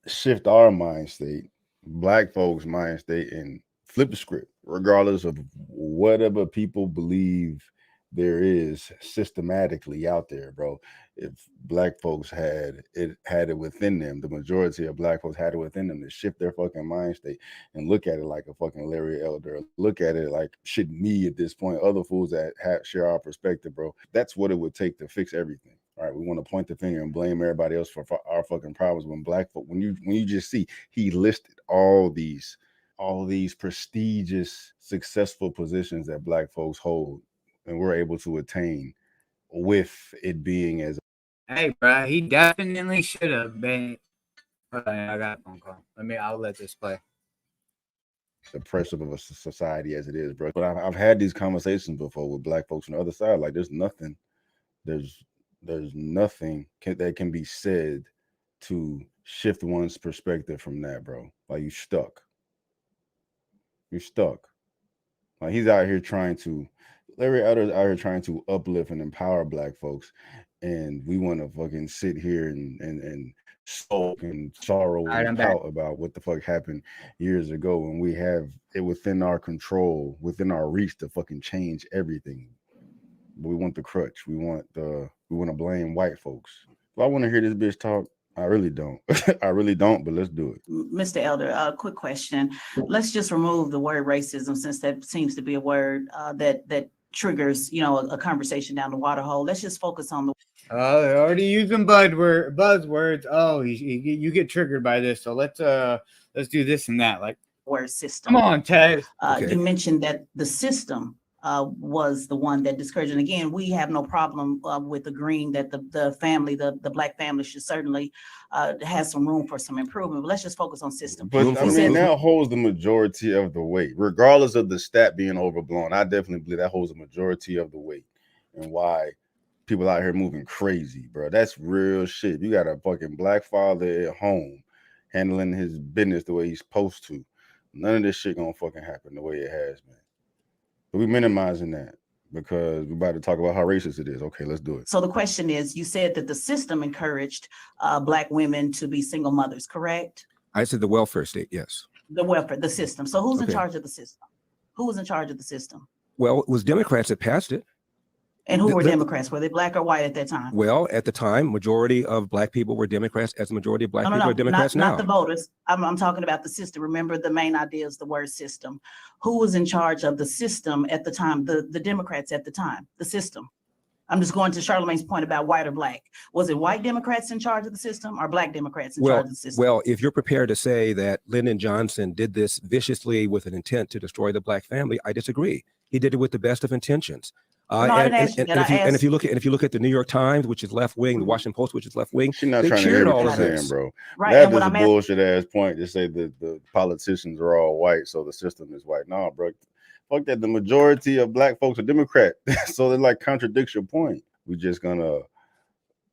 shift our mind state, Black folks' mind state, and flip the script, regardless of whatever people believe there is systematically out there, bro. If Black folks had it within them, the majority of Black folks had it within them to shift their fucking mind state and look at it like a fucking Larry Elder, look at it like shit me at this point, other fools that share our perspective, bro. That's what it would take to fix everything. All right, we want to point the finger and blame everybody else for our fucking problems. When Black folk, when you just see he listed all these prestigious, successful positions that Black folks hold and we're able to attain with it being as. Hey, bro, he definitely should have been. I got a phone call. I'll let this play. Oppressive of a society as it is, bro. But I've had these conversations before with Black folks on the other side. Like, there's nothing that can be said to shift one's perspective from that, bro. Like, you're stuck. Like, he's out here Larry Elder's out here trying to uplift and empower Black folks, and we want to fucking sit here and sulk and sorrow and pout about what the fuck happened years ago when we have it within our control, within our reach to fucking change everything. We want the crutch. We want to blame white folks. If I want to hear this bitch talk, I really don't. I really don't, but let's do it. Mr. Elder, quick question. Let's just remove the word racism, since that seems to be a word that triggers, a conversation down the water hole. Let's just focus on the. They're already using buzzwords. Oh, you get triggered by this, so let's do this and that. Like, word system. Come on, Ted. You mentioned that the system was the one that discouraged. And again, we have no problem with agreeing that the family, the Black family, should certainly has some room for some improvement. But let's just focus on system. But I mean, that holds the majority of the weight, regardless of the stat being overblown. I definitely believe that holds the majority of the weight, and why people out here moving crazy, bro. That's real shit. You got a fucking Black father at home handling his business the way he's supposed to. None of this shit gonna fucking happen the way it has, man. But we're minimizing that because we're about to talk about how racist it is. Okay, let's do it. So the question is, you said that the system encouraged Black women to be single mothers, correct? I said the welfare state, yes. The welfare, the system. So who's in charge of the system? Who was in charge of the system? Well, it was Democrats that passed it. And who were Democrats? Were they Black or white at that time? Well, at the time, majority of Black people were Democrats, as the majority of Black people are Democrats now. Not the voters. I'm talking about the system. Remember, the main idea is the word system. Who was in charge of the system at the time? The Democrats at the time, the system. I'm just going to Charlamagne's point about white or Black. Was it white Democrats in charge of the system or Black Democrats in charge of the system? Well, if you're prepared to say that Lyndon Johnson did this viciously with an intent to destroy the Black family, I disagree. He did it with the best of intentions. And if you look at the New York Times, which is left wing, the Washington Post, which is left wing, she's not they trying to hear all what of you're this, saying, bro. Right, that is a bullshit ass point to say that the politicians are all white, so the system is white. No, bro, fuck that. The majority of Black folks are Democrat, so it like contradicts your point. We're just gonna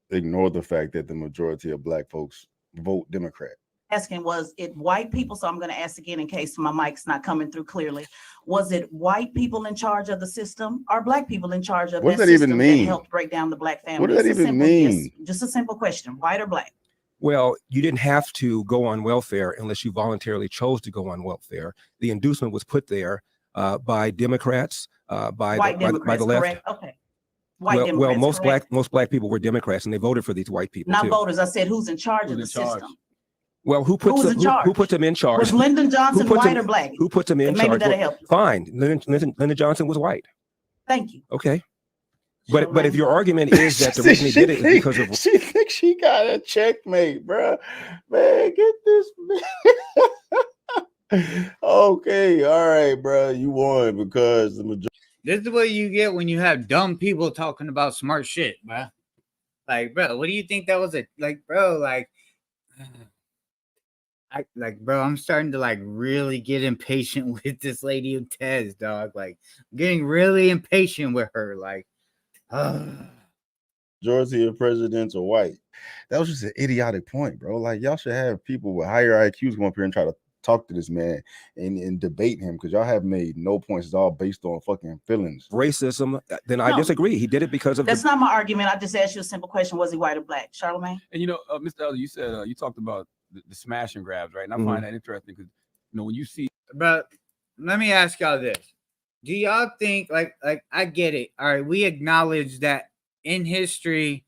ignore the fact that the majority of Black folks vote Democrat. asking, was it white people? So I'm going to ask again in case my mic's not coming through clearly. Was it white people in charge of the system or black people in charge of What that does that even system mean? that helped break down the black family? What does that It's a even simple yes, mean? just a simple question, white or black? Well, you didn't have to go on welfare unless you voluntarily chose to go on welfare. The inducement was put there by Democrats, by White the Democrats, left. correct? Okay. White Well, Democrats, correct? most black people were Democrats, and they voted for these white people Not too. voters. I said who's in charge of the system? Well, who puts was them, in charge? who put them in charge? Was Lyndon Johnson Who put white them- or black? Who put them in And maybe charge? that'll Well, help you. fine. Lyndon Johnson was white. Thank you. Okay. But if your argument is that the reason he did it is because of she thinks she got a checkmate, bro. Man, get this. Okay, all right, bro. You won because the majority. This is what you get when you have dumb people talking about smart shit, bro. Like, bro, what do you think that was? Bro, bro, I'm starting to like really get impatient with this lady Tez, dog. Like, I'm getting really impatient with her. Like, Majority of presidents are white. That was just an idiotic point, bro. Like, y'all should have people with higher IQs come up here and try to talk to this man and debate him, because y'all have made no points. It's all based on fucking feelings. racism, then I No. disagree. He did it because of That's not my argument. I just asked you a simple question. Was he white or black? Charlamagne? And Mr. Elder, you said you talked about the smash and grabs, right? And I Mhm. find that interesting because when you see, but let me ask y'all this. Do y'all think like I get it. All right, we acknowledge that in history,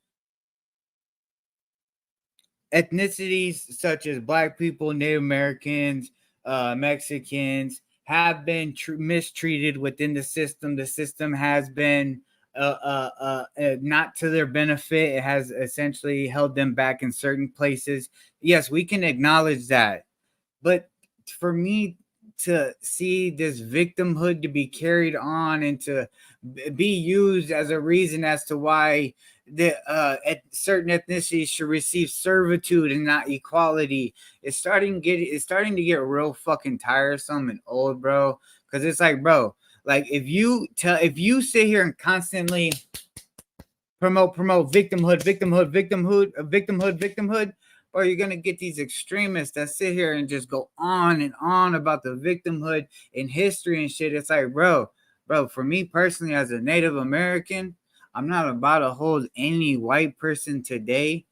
ethnicities such as black people, Native Americans, Mexicans have been mistreated within the system. The system has been not to their benefit. It has essentially held them back in certain places. Yes, we can acknowledge that. But for me to see this victimhood to be carried on and to be used as a reason as to why the certain ethnicities should receive servitude and not equality, it's starting to get real fucking tiresome and old, bro. Because it's like, bro, like if you sit here and constantly promote victimhood, or you're gonna get these extremists that sit here and just go on and on about the victimhood in history and shit. It's like, bro, for me personally, as a Native American, I'm not about to hold any white person today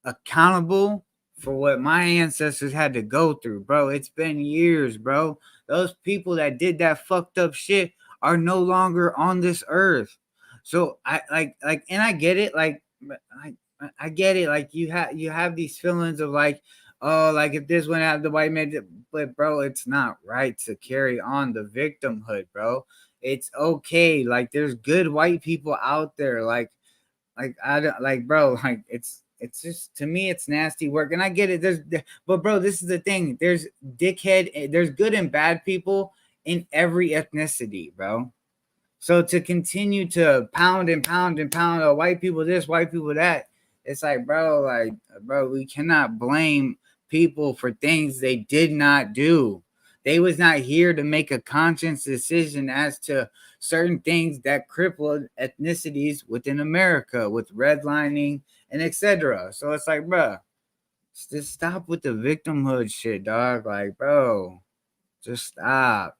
accountable for what my ancestors had to go through, bro. It's been years, bro. Those people that did that fucked up shit are no longer on this earth. So I and I get it. I get it. Like you have these feelings of like, oh, like if this went out the white man, but bro, it's not right to carry on the victimhood, bro. It's okay. Like there's good white people out there. Like I don't like, bro. Like it's just, to me, it's nasty work, and I get it. But bro, this is the thing. There's there's good and bad people in every ethnicity, bro. So to continue to pound and pound and pound white people this, white people that, it's like, bro, we cannot blame people for things they did not do. They was not here to make a conscious decision as to certain things that crippled ethnicities within America with redlining and etc. So it's like, bro, just stop with the victimhood shit, dog. Like, bro, just stop.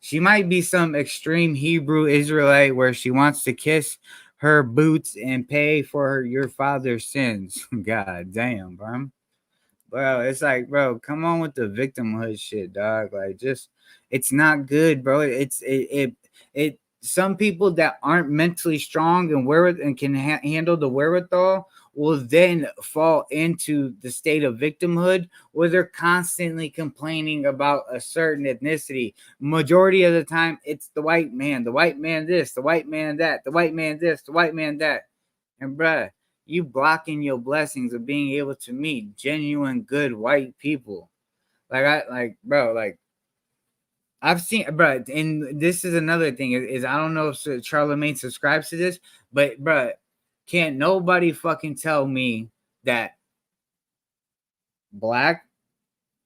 She might be some extreme Hebrew Israelite where she wants to kiss her boots and pay for your father's sins. God damn, bro. Bro, it's like, bro, come on with the victimhood shit, dog. Like, just, it's not good, bro. It some people that aren't mentally strong and can handle the wherewithal will then fall into the state of victimhood where they're constantly complaining about a certain ethnicity. Majority of the time, it's the white man this, the white man that, the white man this, the white man that. And bruh, you blocking your blessings of being able to meet genuine good white people. I've seen, bro, and this is another thing is I don't know if Charlamagne subscribes to this, but bro, can't nobody fucking tell me that Black,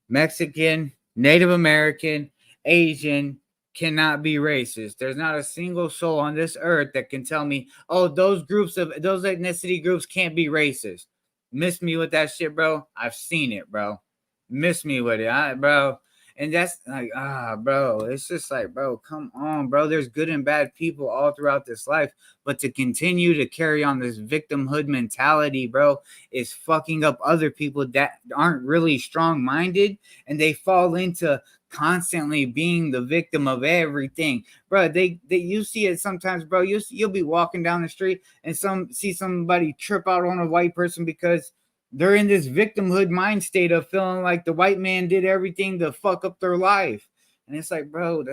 Mexican, Native American, Asian cannot be racist. There's not a single soul on this earth that can tell me, oh, those ethnicity groups can't be racist. Miss me with that shit, bro. I've seen it, bro. miss me with it, bro. And that's like, bro, it's just like, bro, come on, bro. There's good and bad people all throughout this life, but to continue to carry on this victimhood mentality, bro, is fucking up other people that aren't really strong-minded, and they fall into constantly being the victim of everything, bro. They you see it sometimes, bro. You'll be walking down the street and see somebody trip out on a white person because they're in this victimhood mind state of feeling like the white man did everything to fuck up their life. And it's like, bro,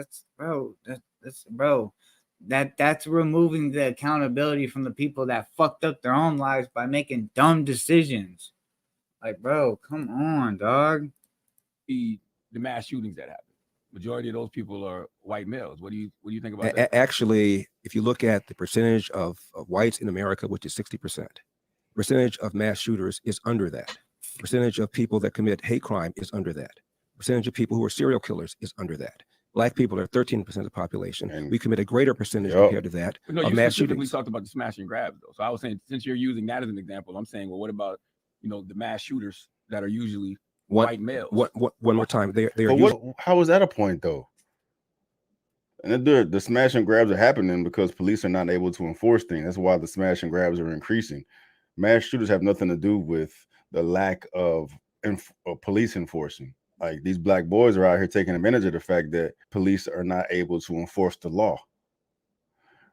that's removing the accountability from the people that fucked up their own lives by making dumb decisions. Like, bro, come on, dog. The mass shootings that happen, majority of those people are white males. What do you think about that? Actually, if you look at the percentage of whites in America, which is 60%, percentage of mass shooters is under that. Percentage of people that commit hate crime is under that. Percentage of people who are serial killers is under that. Black people are 13% of the population. And we commit a greater percentage compared to that of mass shootings. We talked about the smash and grabs, though. So I was saying, since you're using that as an example, I'm saying, well, what about the mass shooters that are usually white males? One more time. They are. How is that a point, though? And the smash and grabs are happening because police are not able to enforce things. That's why the smash and grabs are increasing. Mass shooters have nothing to do with the lack of police enforcing. Like, these black boys are out here taking advantage of the fact that police are not able to enforce the law.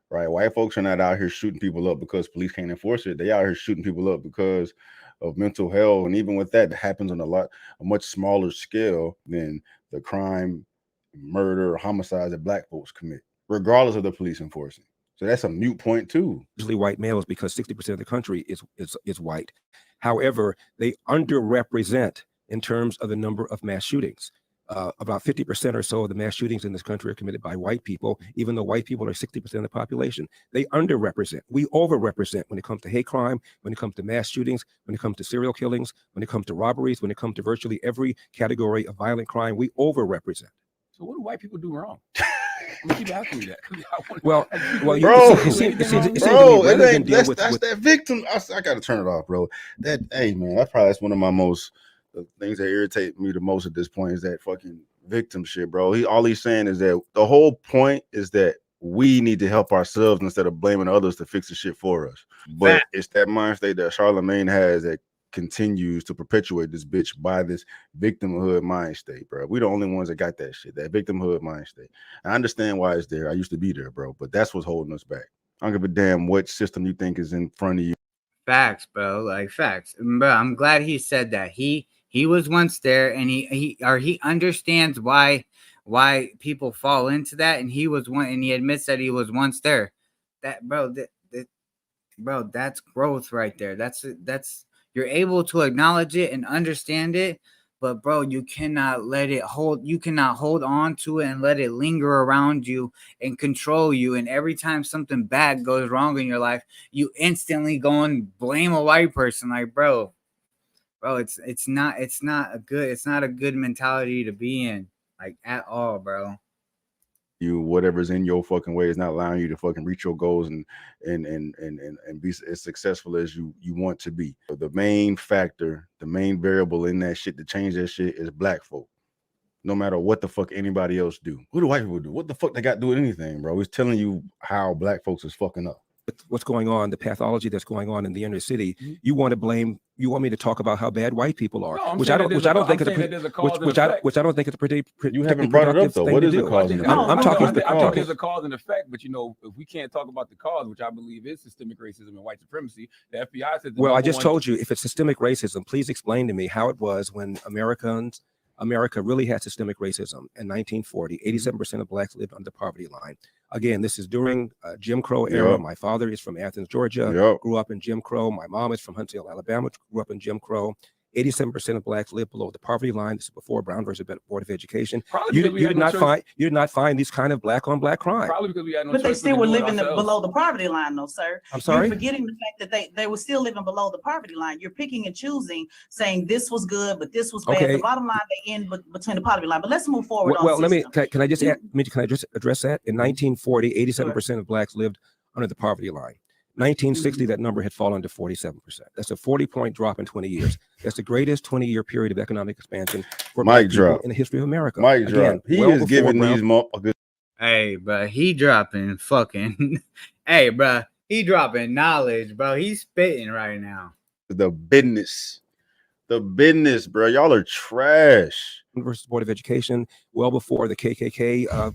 Right? White folks are not out here shooting people up because police can't enforce it. They out here shooting people up because of mental health. And even with that, it happens on a much smaller scale than the crime, murder, or homicides that black folks commit, regardless of the police enforcing. So that's a moot point too. Usually white males, because 60% of the country is white. However, they underrepresent in terms of the number of mass shootings. About 50% or so of the mass shootings in this country are committed by white people, even though white people are 60% of the population. They underrepresent. We overrepresent when it comes to hate crime, when it comes to mass shootings, when it comes to serial killings, when it comes to robberies, when it comes to virtually every category of violent crime. We overrepresent. So what do white people do wrong? I'm keep asking you that. Bro, that's that victim. I gotta turn it off, bro. Hey man, that's one of my most things that irritate me the most at this point is that fucking victim shit, bro. All he's saying is that the whole point is that we need to help ourselves instead of blaming others to fix the shit for us. But it's that mind state that Charlemagne has that continues to perpetuate this bitch by this victimhood mind state, bro. We the only ones that got that shit, that victimhood mind state. I understand why it's there. I used to be there, bro, but that's what's holding us back. I don't give a damn what system you think is in front of you. Facts, bro. Like facts, bro. I'm glad he said that. He was once there, and he understands why people fall into that, and he was one, and he admits that he was once there. That, bro, bro, that's growth right there. That's you're able to acknowledge it and understand it, but bro, you cannot hold on to it and let it linger around you and control you. And every time something bad goes wrong in your life, you instantly go and blame a white person. Like, bro, it's not a good mentality to be in, like, at all, bro. Whatever's in your fucking way is not allowing you to fucking reach your goals and be as successful as you want to be. The main factor, the main variable in that shit to change that shit is black folk. No matter what the fuck anybody else do. What do white people do? What the fuck they got to do with anything, bro? It's telling you how black folks is fucking up. What's going on, the pathology that's going on in the inner city, you want me to talk about how bad white people are, which I don't think it's a pretty. You haven't brought it up though. What is the cause? I'm talking there's a cause and effect, but if we can't talk about the cause, which I believe is systemic racism and white supremacy, the FBI said. Well, I just told you, if it's systemic racism, please explain to me how it was when America really had systemic racism in 1940. 87% of blacks lived under the poverty line. Again, this is during Jim Crow era. My father is from Athens, Georgia, grew up in Jim Crow. My mom is from Huntsville, Alabama, grew up in Jim Crow. 87% of blacks live below the poverty line. This is before Brown versus Board of Education. You did not find these kind of black on black crime. Probably because we had no but they still were living below the poverty line, though, sir. I'm sorry. You're forgetting the fact that they were still living below the poverty line. You're picking and choosing, saying this was good, but this was bad. Okay. The bottom line, they end between the poverty line. But let's move forward. Can I just address that? In 1940, 87% of blacks lived under the poverty line. 1960, that number had fallen to 47%. That's a 40-point drop in 20 years. That's the greatest 20-year period of economic expansion for black people in the history of America. Mic drop. He is giving these motherfuckers. Hey, bro, he dropping fucking. Hey, bro, he dropping knowledge, bro. He's spitting right now. The business, bro. Y'all are trash. Versus Board of Education, well before the KKK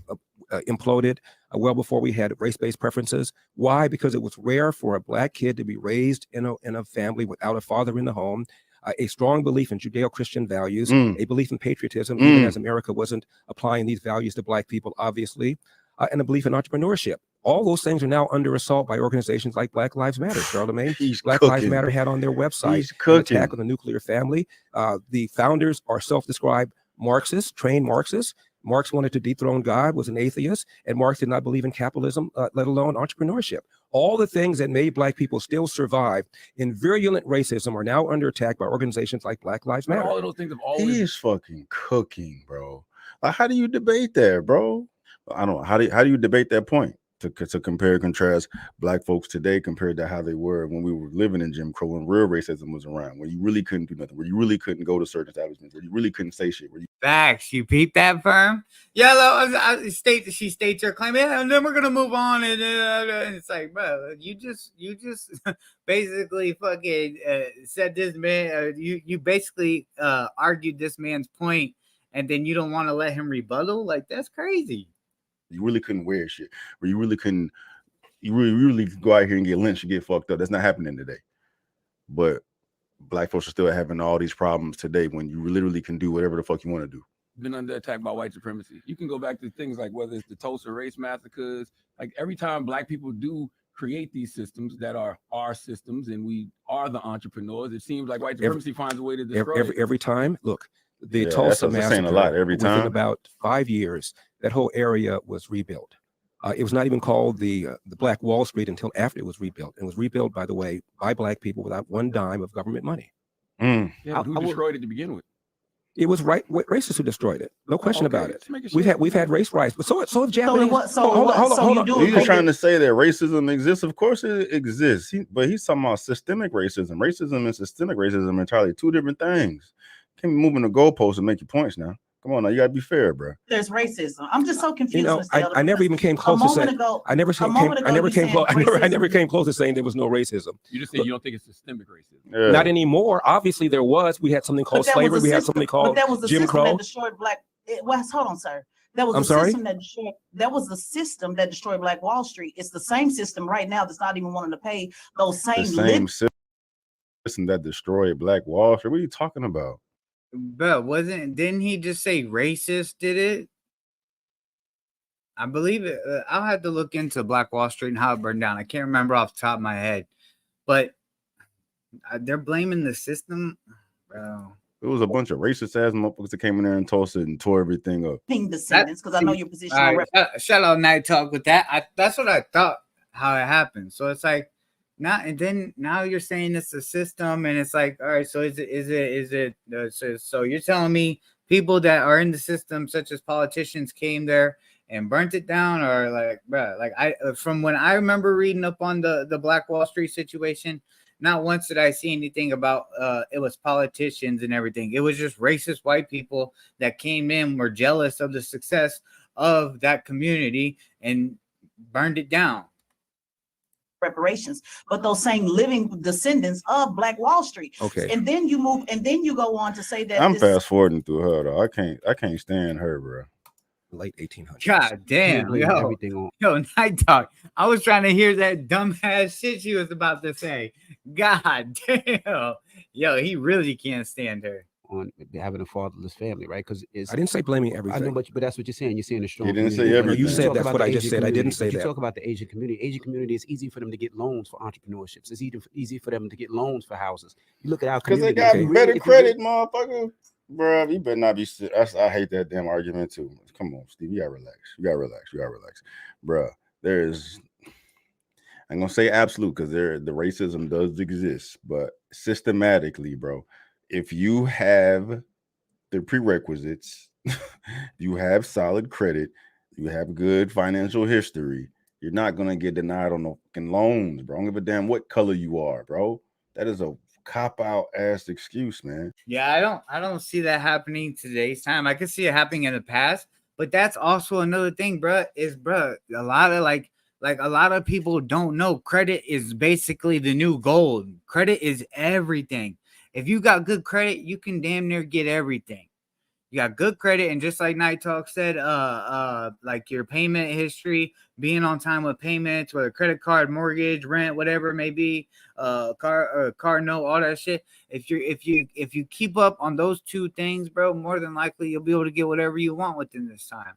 imploded, well before we had race-based preferences. Why? Because it was rare for a black kid to be raised in a family without a father in the home. A strong belief in Judeo-Christian values, a belief in patriotism, even as America wasn't applying these values to black people, obviously, and a belief in entrepreneurship. All those things are now under assault by organizations like Black Lives Matter, Charlemagne. Black Lives Matter had on their website an attack on the nuclear family. The founders are self-described Marxists, trained Marxists. Marx wanted to dethrone God, was an atheist, and Marx did not believe in capitalism, let alone entrepreneurship. All the things that made black people still survive in virulent racism are now under attack by organizations like Black Lives Matter. All of those things have always. He is fucking cooking, bro. Like, how do you debate that, bro? I don't know. How do you debate that point? To compare and contrast black folks today compared to how they were when we were living in Jim Crow, when real racism was around, when you really couldn't do nothing, where you really couldn't go to certain establishments, where you really couldn't say shit. Facts. You peep that, Firm? Yellow. She states her claim. Yeah, and then we're gonna move on. And it's like, bro, you just basically fucking said this man. You basically argued this man's point, and then you don't want to let him rebuttal. Like, that's crazy. You really couldn't wear shit, where you really couldn't, you really go out here and get lynched and get fucked up. That's not happening today. But black folks are still having all these problems today when you literally can do whatever the fuck you want to do. Been under attack by white supremacy. You can go back to things like whether it's the Tulsa race massacres. Like, every time black people do create these systems that are our systems and we are the entrepreneurs, it seems like white supremacy finds a way to destroy it. Every time. Look, the Tulsa massacre, a lot. Every time. Within about 5 years, that whole area was rebuilt. It was not even called the Black Wall Street until after it was rebuilt. It was rebuilt, by the way, by black people without one dime of government money. Yeah, who destroyed it to begin with? It was racists who destroyed it. No question about it. We've had race riots, but so have Japanese. Hold on. He's trying to say that racism exists. Of course it exists. But he's talking about systemic racism. Racism and systemic racism are entirely two different things. Can't be moving the goalposts and make your points now. Come on now, you gotta be fair, bro. There's racism. I'm just so confused. You know, I never even came close to saying. I never came close to saying there was no racism. You just said you don't think it's systemic racism. Yeah. Not anymore. Obviously, there was. We had something called slavery. We had something called Jim Crow. That destroyed black. Hold on, sir. That was system that destroyed. That was the system that destroyed Black Wall Street. It's the same system right now that's not even wanting to pay those same system that destroyed Black Wall Street. What are you talking about? But didn't he just say racist did it? I believe it. I'll have to look into Black Wall Street and how it burned down. I can't remember off the top of my head, but they're blaming the system, bro. It was a bunch of racist ass motherfuckers that came in there in Tulsa and tore everything up. Descendants, because I know your position. Shout out Night Talk with that. That's what I thought how it happened. So it's like now you're saying it's a system, and it's like, all right, so is it so you're telling me people that are in the system, such as politicians, came there and burnt it down, or like, bro, like from when I remember reading up on the Black Wall Street situation, not once did I see anything about it was politicians and everything. It was just racist white people that came in, were jealous of the success of that community and burned it down. Reparations, but those same living descendants of Black Wall Street. Okay. And then you move, and then you go on to say that I'm fast forwarding through her though. I can't stand her, bro. Late 1800s. God damn, yo, Night Talk. I was trying to hear that dumbass shit she was about to say. God damn, yo, he really can't stand her. On having a fatherless family, right? Because I didn't say blaming everything. I know, but that's what you're saying. You're saying the strong. You didn't say everything. You said that's what I just said. I didn't say that. You talk about the Asian community. Asian community, it's easy for them to get loans for entrepreneurships. It's easy for them to get loans for houses. You look at our community. Because they got better credit, motherfucker. Bro, you better not be. I hate that damn argument too. Come on, Steve. You gotta relax. You gotta relax. Bro, there's. I'm gonna say absolute because the racism does exist, but systematically, bro. If you have the prerequisites, you have solid credit, you have good financial history, you're not gonna get denied on no fucking loans, bro. I don't give a damn what color you are, bro. That is a cop out ass excuse, man. Yeah, I don't see that happening today's time. I could see it happening in the past, but that's also another thing, bro. A lot of like a lot of people don't know credit is basically the new gold. Credit is everything. If you got good credit, you can damn near get everything. You got good credit, and just like Night Talk said, like your payment history, being on time with payments, whether credit card, mortgage, rent, whatever it may be, car note, all that shit. If you keep up on those two things, bro, more than likely you'll be able to get whatever you want within this time.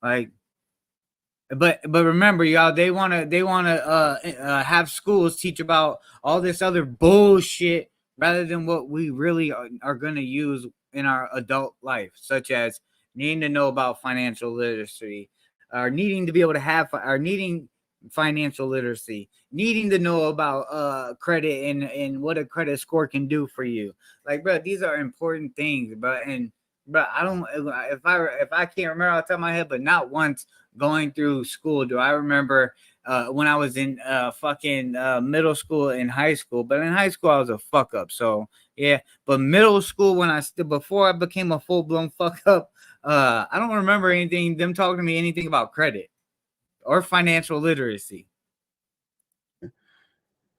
Like, but remember, y'all, they wanna have schools teach about all this other bullshit rather than what we really are gonna use in our adult life, such as needing to know about financial literacy, or needing to be able to have, or needing financial literacy, needing to know about credit and what a credit score can do for you. Like, bro, these are important things, bro. And bro, I don't, if I can't remember off the top of my head, but not once going through school do I remember when I was in fucking middle school and high school. But in high school I was a fuck up, so yeah. But middle school, before I became a full-blown fuck up, I don't remember them talking to me anything about credit or financial literacy.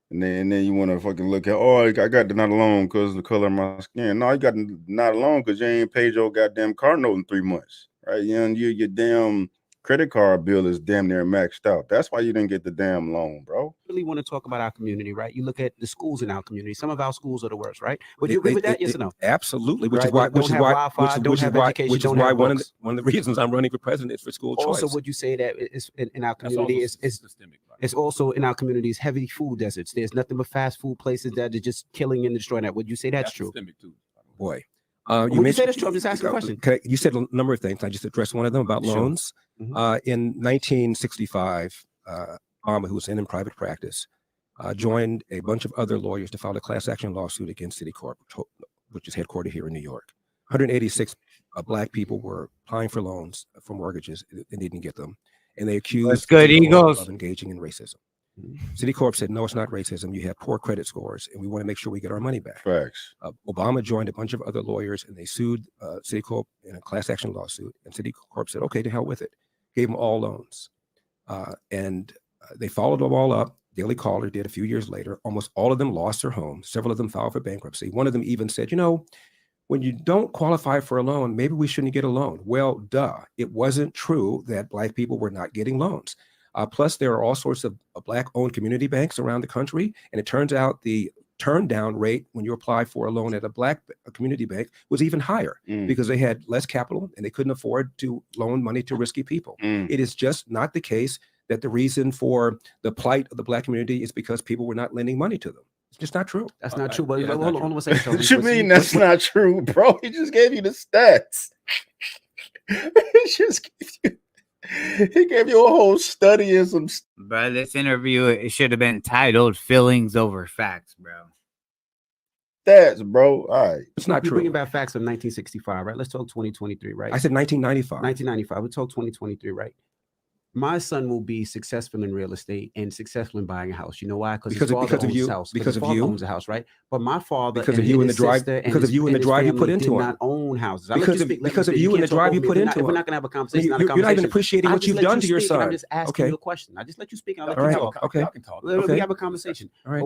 And then you want to fucking look at, oh, I got denied a loan because of the color of my skin. No, you got denied a loan because you ain't paid your goddamn car note in 3 months, right? Your damn credit card bill is damn near maxed out. That's why you didn't get the damn loan, bro. Really want to talk about our community, right? You look at the schools in our community. Some of our schools are the worst, right? Would you agree with that? Yes or no? Absolutely. Which Right? is why Don't have Wi-Fi, don't have education, which is don't why have one books. of the reasons I'm running for president is for school choice. Also, would you say that is in our That's community also is systemic. it's also in our communities heavy food deserts. There's nothing but fast food places that are just killing and destroying that. Would you say that's true? Systemic too. Boy. Would you say that's true? I'm just asking a question. You said a number of things. I just addressed one of them about Sure. loans. In 1965, Obama, who was in private practice, joined a bunch of other lawyers to file a class action lawsuit against Citicorp, which is headquartered here in New York. 186 black people were applying for loans for mortgages and didn't get them. And they accused That's good, Citicorp Eagles. of engaging in racism. Citicorp said, no, it's not racism. You have poor credit scores, and we want to make sure we get our money back. Facts. Obama joined a bunch of other lawyers, and they sued Citicorp in a class action lawsuit. And Citicorp said, okay, to hell with it. Gave them all loans. And they followed them all up. Daily Caller did a few years later. Almost all of them lost their homes. Several of them filed for bankruptcy. One of them even said, when you don't qualify for a loan, maybe we shouldn't get a loan. Well, duh. It wasn't true that black people were not getting loans. Plus, there are all sorts of black-owned community banks around the country, and it turns out the turn-down rate when you apply for a loan at a community bank was even higher because they had less capital and they couldn't afford to loan money to risky people. It is just not the case that the reason for the plight of the black community is because people were not lending money to them. It's just not true. That's not true. But hold on one second. What you mean that's not true, bro? He just gave you the stats. He gave you a whole study and some. Bro, this interview, it should have been titled "Feelings Over Facts," bro. Stats, bro. All right. It's not We're true. bringing back facts of 1965, right? Let's talk 2023, right? I said 1995. 1995. We talk 2023, right? My son will be successful in real estate and successful in buying a house. You know why? Because his father owns a house. Because his of father you. owns a house, right? But my father Because of you and the drive. Because of you and the drive you put into did it. not own houses. Because of you and the drive you put into it. We're not gonna have a conversation. You're not even appreciating what you've done to your son. I'm just asking you a question. I just let you speak and I'll let you talk. Okay. We have a conversation. All right.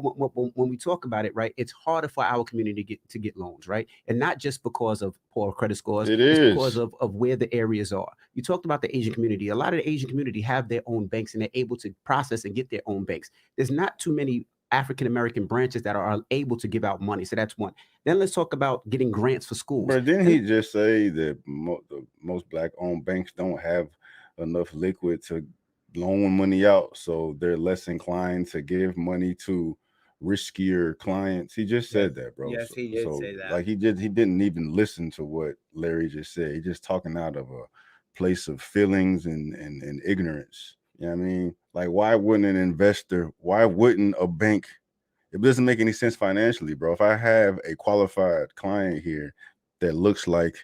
When we talk about it, right, it's harder for our community to get loans, right? And not just because of poor credit scores. It's because of where the areas are. You talked about the Asian community. A lot of the Asian community have their own banks and they're able to process and get their own banks. There's not too many African-American branches that are able to give out money. So that's one. Then let's talk about getting grants for schools. But didn't he just say that most black-owned banks don't have enough liquid to loan money out, so they're less inclined to give money to riskier clients? He just said that, bro. Yes, he did say that. Like he didn't even listen to what Larry just said. He's just talking out of a place of feelings and ignorance. You know what I mean? Like, why wouldn't a bank? It doesn't make any sense financially, bro. If I have a qualified client here that looks like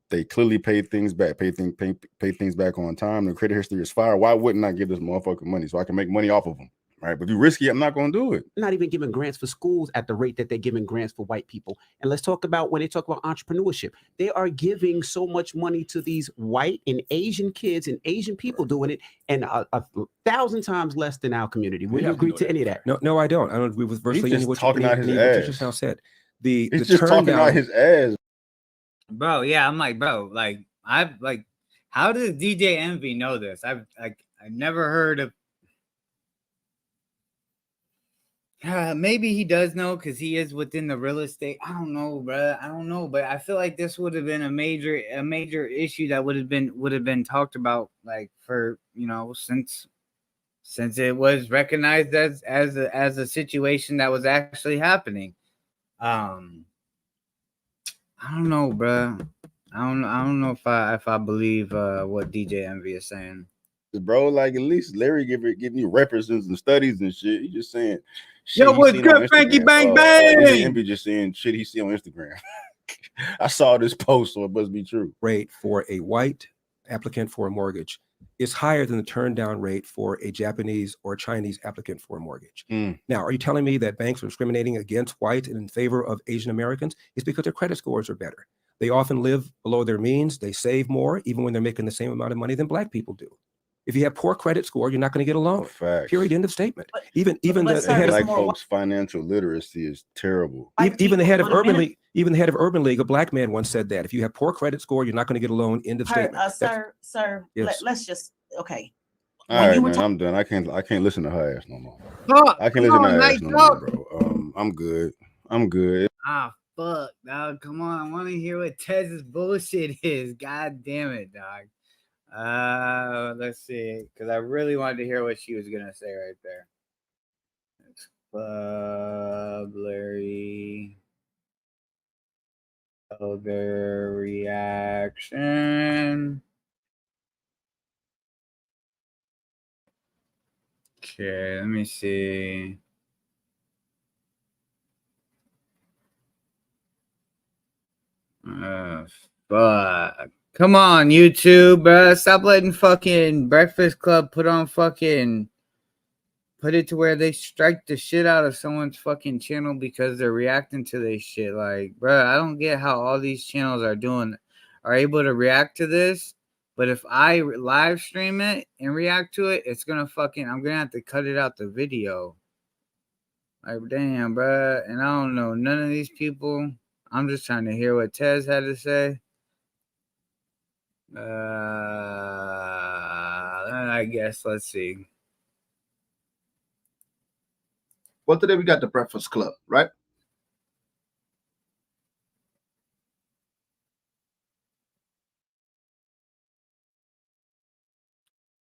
They clearly paid things back, pay things back on time. The credit history is fire. Why wouldn't I give this motherfucker money so I can make money off of them? Right, but if you're risky, I'm not going to do it. Not even giving grants for schools at the rate that they're giving grants for white people. And let's talk about when they talk about entrepreneurship, they are giving so much money to these white and Asian kids and Asian people doing it, and 1,000 times less than our community. Would you agree to any of that? No, I don't. I don't agree with virtually He's just talking out his ass. Now said He's just talking out his ass, bro. Yeah, I'm like, bro, like I've like, how does DJ Envy know this? I've never heard of. Maybe he does know because he is within the real estate. I don't know, bro. I don't know, but I feel like this would have been a major issue that would have been talked about, like for since it was recognized as a situation that was actually happening. I don't know, bro. I don't know if I believe what DJ Envy is saying. Bro, like at least Larry giving you references and studies and shit. You just saying shit. Yo, what's good, Frankie Bang Bang? Envy just saying shit he see on Instagram. I saw this post, so it must be true. Rate for a white applicant for a mortgage is higher than the turn down rate for a Japanese or Chinese applicant for a mortgage. Now, are you telling me that banks are discriminating against white and in favor of Asian Americans? It's because their credit scores are better. They often live below their means. They save more, even when they're making the same amount of money than black people do. If you have poor credit score, you're not going to get a loan. Facts. Period. End of statement. Even the head of black folks' financial literacy is terrible. Even the head of Urban League, a black man once said that if you have poor credit score, you're not going to get a loan. End of statement. Sir, yes. let's just okay. All right, man, I'm done. I can't listen to her ass no more. I can't listen to her ass no more, bro. I'm good. Fuck, dog. Come on. I want to hear what Tez's bullshit is. God damn it, dog. Let's see, because I really wanted to hear what she was gonna say right there. It's Larry. Their reaction. Okay, let me see. Fuck. Come on, YouTube, bro. Stop letting fucking Breakfast Club put it to where they strike the shit out of someone's fucking channel because they're reacting to this shit. Like, bro, I don't get how all these channels are able to react to this. But if I live stream it and react to it, I'm gonna have to cut it out the video. Like, damn, bro. And I don't know none of these people. I'm just trying to hear what Tez had to say. I guess let's see. Well, today we got the Breakfast Club, right?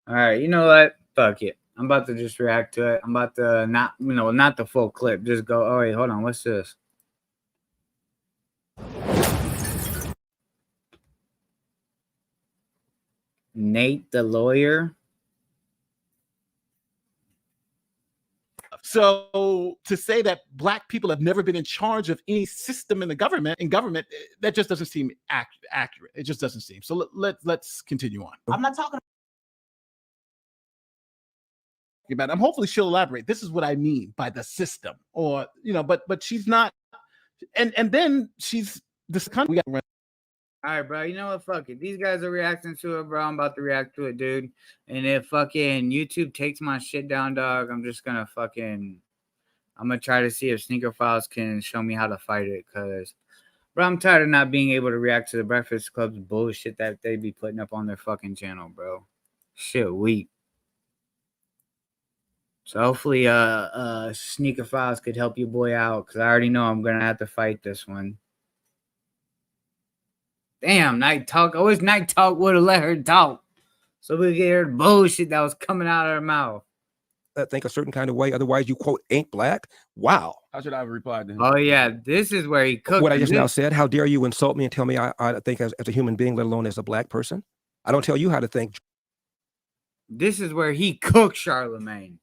All right, you know what? Fuck it. I'm about to just react to it. I'm about to not the full clip. Just go. Oh wait, hold on. What's this? Nate the lawyer. So to say that black people have never been in charge of any system in government, that just doesn't seem accurate. It just doesn't seem. So let's continue on. I'm not talking about. Hopefully she'll elaborate. This is what I mean by the system, or but she's not. And then she's this country. All right, bro. You know what? Fuck it. These guys are reacting to it, bro. I'm about to react to it, dude. And if fucking YouTube takes my shit down, dog, I'm gonna try to see if Sneaker Files can show me how to fight it. Cause, bro, I'm tired of not being able to react to the Breakfast Club's bullshit that they be putting up on their fucking channel, bro. Shit, weak. So hopefully, Sneaker Files could help your boy out. Cause I already know I'm gonna have to fight this one. Damn, Night Talk. I wish Night Talk would have let her talk so we could hear the bullshit that was coming out of her mouth. Think a certain kind of way. Otherwise, you quote ain't black. Wow. How should I have replied to him? Oh, yeah. This is where he cooked. What I just now said. How dare you insult me and tell me I think as a human being, let alone as a black person? I don't tell you how to think. This is where he cooked Charlemagne.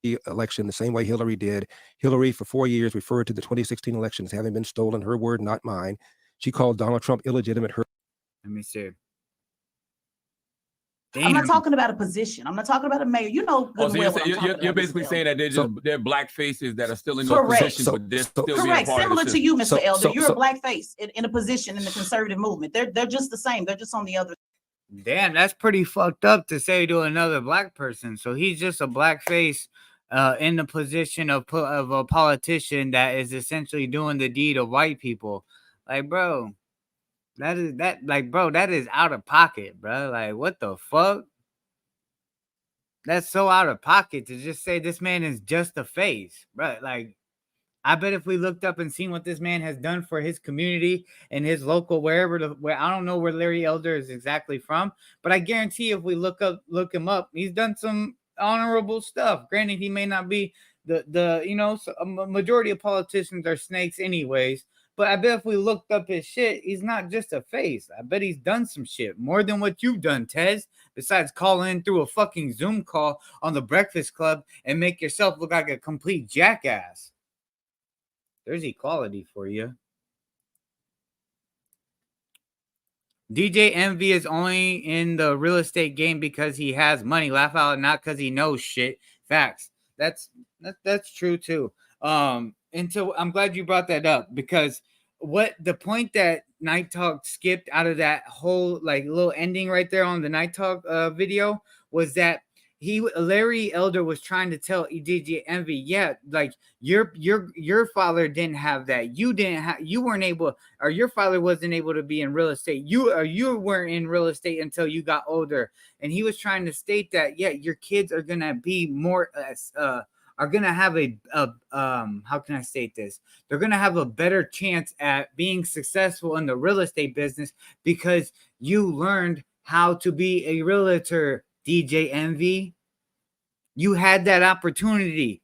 The election the same way Hillary did. Hillary, for 4 years, referred to the 2016 election as having been stolen. Her word, not mine. She called Donald Trump illegitimate. Let me see. I'm not talking about a position. I'm not talking about a mayor. You know good Oh, and so well what I'm talking you're about, basically Mr. saying that they're black faces that are still in those Correct. positions, but they're still being a Correct. part Similar of the to you, system. Mr. Elder. You're a black face in a position in the conservative movement. They're just the same. They're just on the other. Damn, that's pretty fucked up to say to another black person. So he's just a black face in the position of a politician that is essentially doing the deed of white people. Like, bro, that is out of pocket, bro. Like, what the fuck? That's so out of pocket to just say this man is just a face, bro. Like, I bet if we looked up and seen what this man has done for his community and his local where I don't know where Larry Elder is exactly from, but I guarantee if we look him up, he's done some honorable stuff. Granted, he may not be the a majority of politicians are snakes anyways, but I bet if we looked up his shit, he's not just a face. I bet he's done some shit more than what you've done, Tez. Besides calling in through a fucking Zoom call on the Breakfast Club and make yourself look like a complete jackass. There's equality for you. DJ Envy is only in the real estate game because he has money. Laugh out, not because he knows shit. Facts. That's true too. Until I'm glad you brought that up, because what the point that Night Talk skipped out of that whole like little ending right there on the Night Talk video was that Larry Elder was trying to tell DJ Envy, yeah, like your father didn't have that. You weren't able, or your father wasn't able to be in real estate. You weren't in real estate until you got older. And he was trying to state that, yeah, your kids are gonna be more are gonna have how can I state this? They're gonna have a better chance at being successful in the real estate business because you learned how to be a realtor. DJ Envy, you had that opportunity.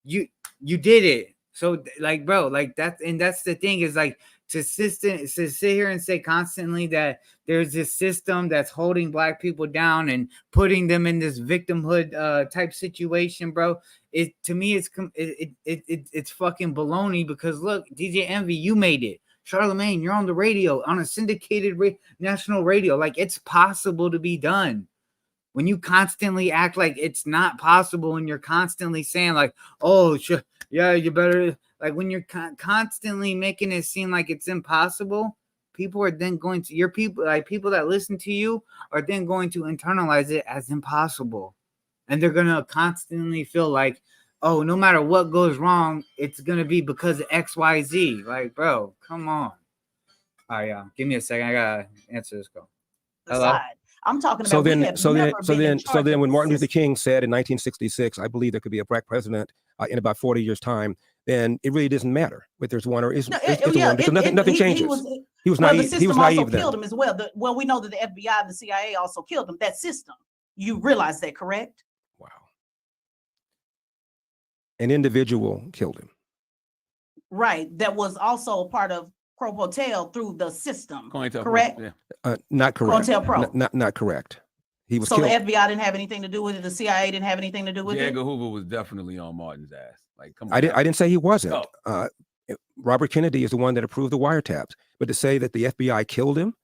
You did it. So like, bro, like that's the thing is like to sit here and say constantly that there's this system that's holding black people down and putting them in this victimhood type situation, bro. To me it's fucking baloney, because look, DJ Envy, you made it. Charlamagne, you're on the radio, on a syndicated national radio. Like, it's possible to be done. When you constantly act like it's not possible and you're constantly saying like, oh, yeah, you better, like when you're constantly making it seem like it's impossible, people are then going to, people that listen to you are then going to internalize it as impossible. And they're going to constantly feel like, oh, no matter what goes wrong, it's going to be because of X, Y, Z. Like, bro, come on. All right, yeah. Give me a second. I got to answer this call. Hello? I'm talking about. So then, when Martin Luther King said in 1966, I believe there could be a black president in about 40 years' time, then it really doesn't matter whether there's one or isn't. Because nothing changes. He was naive. He was naive then. Killed him as well. Well, we know that the FBI and the CIA also killed him. That system. You realize that, correct? Wow. An individual killed him. Right. That was also a part of Pro Hotel through the system. Correct? Not correct. Pro. Not correct. He was so killed. The FBI didn't have anything to do with it. The CIA didn't have anything to do with it. Edgar Hoover was definitely on Martin's ass. Like, come on. I didn't say he wasn't. No. Robert Kennedy is the one that approved the wiretaps. But to say that the FBI killed him,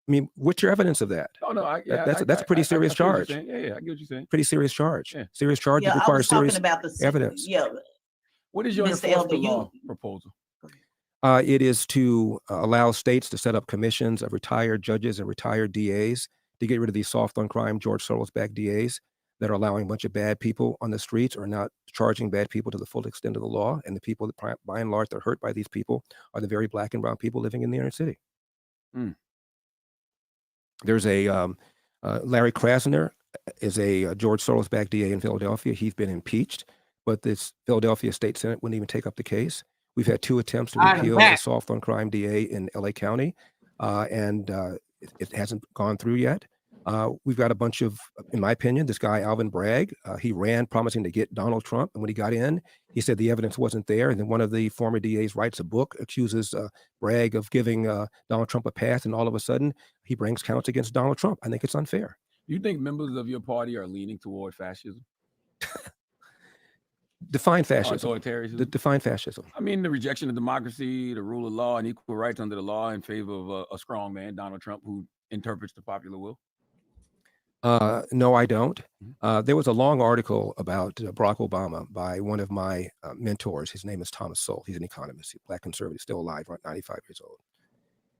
I mean, what's your evidence of that? Oh no, that's a pretty serious charge. Yeah, I get what you're saying. Pretty serious charge. Yeah. Serious charge that requires serious evidence. Yeah. What is your enforcement law proposal? It is to allow states to set up commissions of retired judges and retired DAs to get rid of these soft on crime, George Soros-backed DAs that are allowing a bunch of bad people on the streets or not charging bad people to the full extent of the law. And the people that, by and large, that are hurt by these people are the very black and brown people living in the inner city. Mm. There's a Larry Krasner is a George Soros-backed DA in Philadelphia. He's been impeached, but this Philadelphia State Senate wouldn't even take up the case. We've had 2 attempts to repeal the soft on crime DA in LA County, and it hasn't gone through yet. We've got a bunch of, in my opinion, this guy, Alvin Bragg, he ran promising to get Donald Trump. And when he got in, he said the evidence wasn't there. And then one of the former DAs writes a book, accuses Bragg of giving Donald Trump a pass. And all of a sudden, he brings counts against Donald Trump. I think it's unfair. You think members of your party are leaning toward fascism? Define fascism. Authoritarianism. Define fascism. I mean, the rejection of democracy, the rule of law, and equal rights under the law in favor of a strong man, Donald Trump, who interprets the popular will? No, I don't. There was a long article about Barack Obama by one of my mentors. His name is Thomas Sowell. He's an economist, he's a black conservative, still alive, right, 95 years old.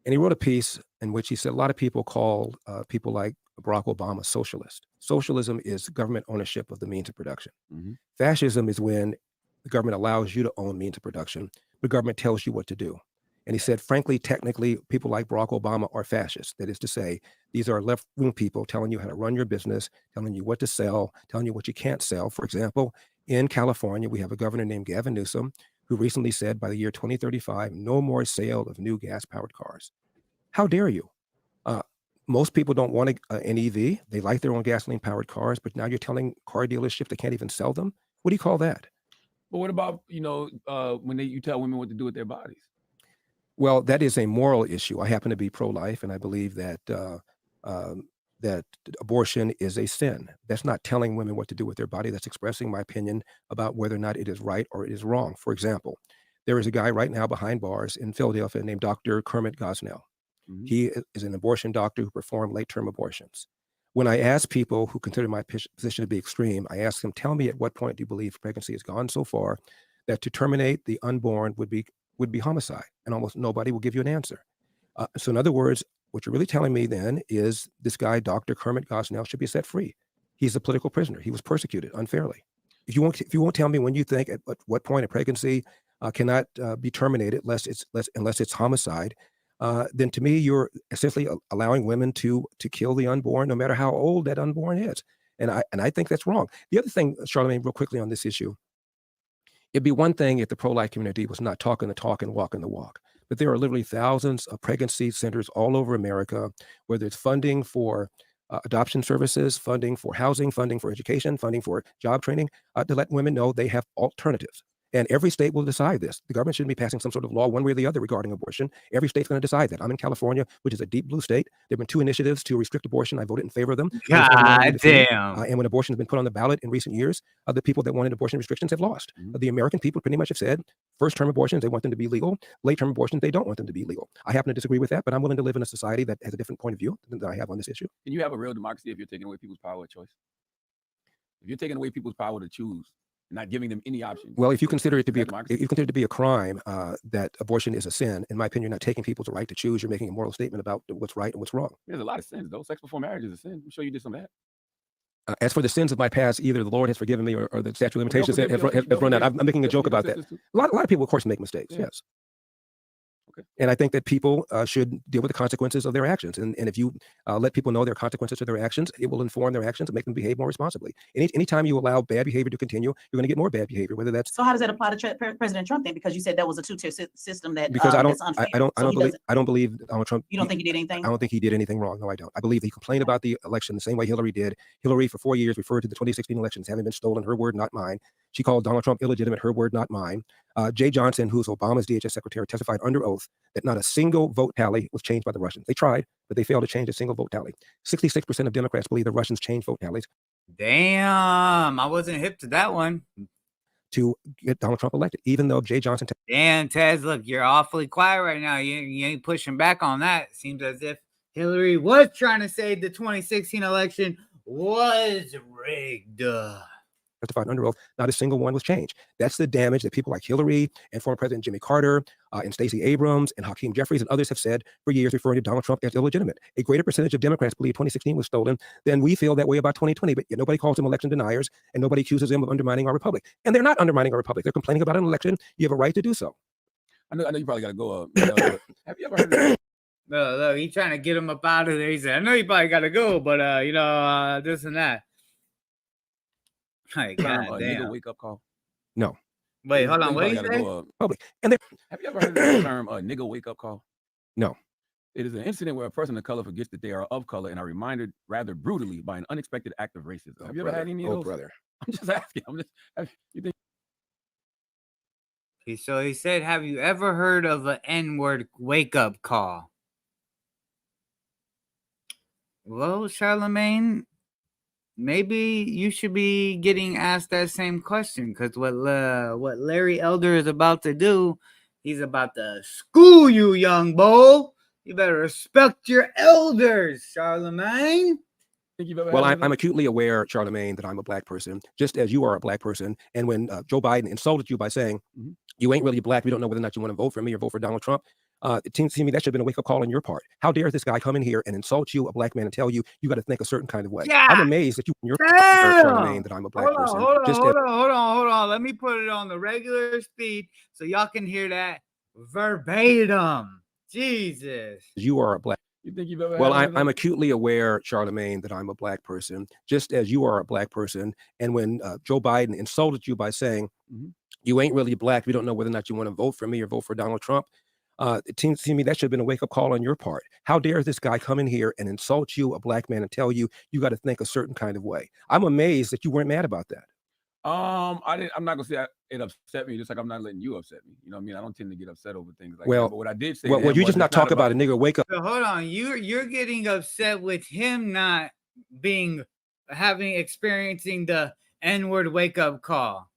And he wrote a piece in which he said a lot of people call people like Barack Obama socialist. Socialism is government ownership of the means of production. Fascism is when the government allows you to own means of production, the government tells you what to do. And he said, frankly, technically, people like Barack Obama are fascists. That is to say, these are left-wing people telling you how to run your business, telling you what to sell, telling you what you can't sell. For example, in California, we have a governor named Gavin Newsom, who recently said by the year 2035, no more sale of new gas-powered cars. How dare you? Most people don't want an EV. They like their own gasoline-powered cars, but now you're telling car dealerships they can't even sell them? What do you call that? But what about, when you tell women what to do with their bodies? Well, that is a moral issue. I happen to be pro-life, and I believe that that abortion is a sin. That's not telling women what to do with their body. That's expressing my opinion about whether or not it is right or it is wrong. For example, there is a guy right now behind bars in Philadelphia named Dr. Kermit Gosnell. He is an abortion doctor who performed late-term abortions. When I ask people who consider my position to be extreme, I ask them, tell me at what point do you believe pregnancy has gone so far that to terminate the unborn would be homicide, and almost nobody will give you an answer. So in other words, what you're really telling me then is this guy, Dr. Kermit Gosnell, should be set free. He's a political prisoner. He was persecuted unfairly. If you won't tell me when you think at what point a pregnancy cannot be terminated unless it's homicide, then to me you're essentially allowing women to kill the unborn, no matter how old that unborn is. And I think that's wrong. The other thing, Charlamagne, real quickly on this issue. It'd be one thing if the pro-life community was not talking the talk and walking the walk. But there are literally thousands of pregnancy centers all over America, whether it's funding for adoption services, funding for housing, funding for education, funding for job training, to let women know they have alternatives. And every state will decide this. The government shouldn't be passing some sort of law one way or the other regarding abortion. Every state's going to decide that. I'm in California, which is a deep blue state. There have been 2 initiatives to restrict abortion. I voted in favor of them. God damn. And when abortion has been put on the ballot in recent years, the people that wanted abortion restrictions have lost. The American people pretty much have said, first-term abortions, they want them to be legal. Late-term abortions, they don't want them to be legal. I happen to disagree with that, but I'm willing to live in a society that has a different point of view than I have on this issue. Can you have a real democracy if you're taking away people's power of choice? If you're taking away people's power to choose, not giving them any options. Well, if you consider it to be a crime, that abortion is a sin, in my opinion, you're not taking people's right to choose. You're making a moral statement about what's right and what's wrong. There's a lot of sins, though. Sex before marriage is a sin. I'm sure you did some of that. As for the sins of my past, either the Lord has forgiven me or the statute of limitations has run out. I'm making a joke about that. A lot of people, of course, make mistakes. Yeah. Yes. Okay. And I think that people should deal with the consequences of their actions. And if you let people know their consequences of their actions, it will inform their actions and make them behave more responsibly. Anytime you allow bad behavior to continue, you're going to get more bad behavior, whether that's... So how does that apply to President Trump then? Because you said that was a 2-tier system that because that's unfair. I don't believe Donald Trump... You don't think he did anything? I don't think he did anything wrong. No, I don't. I believe he complained about the election the same way Hillary did. Hillary, for 4 years, referred to the 2016 elections having been stolen. Her word, not mine. She called Donald Trump illegitimate. Her word, not mine. Jay Johnson, who's Obama's DHS secretary, testified under oath that not a single vote tally was changed by the Russians. They tried, but they failed to change a single vote tally. 66% of Democrats believe the Russians changed vote tallies. Damn, I wasn't hip to that one. To get Donald Trump elected, even though Jay Johnson... Damn, Tez, look, you're awfully quiet right now. You ain't pushing back on that. Seems as if Hillary was trying to say the 2016 election was rigged. Testified under oath, not a single one was changed. That's the damage that people like Hillary and former President Jimmy Carter and Stacey Abrams and Hakeem Jeffries and others have said for years, referring to Donald Trump as illegitimate. A greater percentage of Democrats believe 2016 was stolen than we feel that way about 2020, but yet nobody calls them election deniers and nobody accuses them of undermining our republic. And they're not undermining our republic. They're complaining about an election. You have a right to do so. I know you probably got to go. Have you ever heard of that? Look, he's trying to get him up out of there. He said, I know you probably got to go, but, this and that. Hey, nigga wake up call. No. Wait, hold on. What do you say? Public. And have you ever heard of the term nigga wake up call? No. It is an incident where a person of color forgets that they are of color and are reminded rather brutally by an unexpected act of racism. Have you ever had any of those? Oh, brother. I'm just asking. You think? So he said, have you ever heard of an N-word wake up call? Well, Charlamagne, maybe you should be getting asked that same question, because what Larry Elder is about to do, he's about to school you, young bull. You better respect your elders, Charlemagne. Well, I'm acutely aware, Charlemagne, that I'm a black person, just as you are a black person. And when Joe Biden insulted you by saying, you ain't really black, we don't know whether or not you want to vote for me or vote for Donald Trump, it seems to me that should have been a wake-up call on your part. How dare this guy come in here and insult you, a black man, and tell you got to think a certain kind of way? Yeah. I'm amazed that you're Charlemagne, that I'm a black person. Hold on. Let me put it on the regular speed so y'all can hear that verbatim. Jesus. You are a black. You think you've ever? Well, I'm acutely aware, Charlemagne, that I'm a black person, just as you are a black person. And when Joe Biden insulted you by saying, you ain't really black, we don't know whether or not you want to vote for me or vote for Donald Trump, it seems to me that should have been a wake-up call on your part. How dare this guy come in here and insult you, a black man, and tell you got to think a certain kind of way? I'm amazed that you weren't mad about that. I'm not gonna say it upset me, just like I'm not letting you upset me. You know what I mean? I don't tend to get upset over things like that. But what I did say, well, you just not talk about a nigga wake up. So hold on, you're getting upset with him not experiencing the N-word wake up call.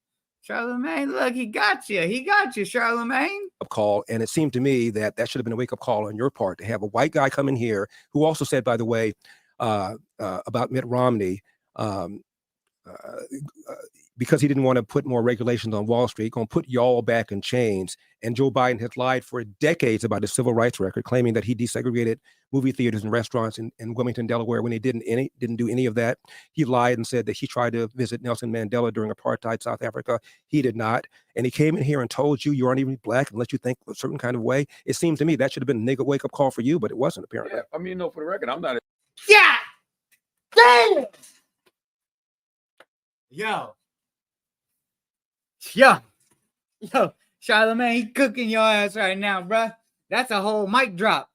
Charlemagne, look, he got you, Charlemagne. Call, and it seemed to me that should have been a wake up call on your part to have a white guy come in here who also said, by the way, about Mitt Romney. Because he didn't want to put more regulations on Wall Street, going to put y'all back in chains. And Joe Biden has lied for decades about his civil rights record, claiming that he desegregated movie theaters and restaurants in Wilmington, Delaware, when he didn't do any of that. He lied and said that he tried to visit Nelson Mandela during apartheid South Africa. He did not. And he came in here and told you aren't even black and let you think a certain kind of way. It seems to me that should have been a nigga wake-up call for you, but it wasn't, apparently. Yeah, I mean, no, for the record, I'm not. Yeah! Damn! Yo, Charlemagne, he cooking your ass right now, bruh. That's a whole mic drop.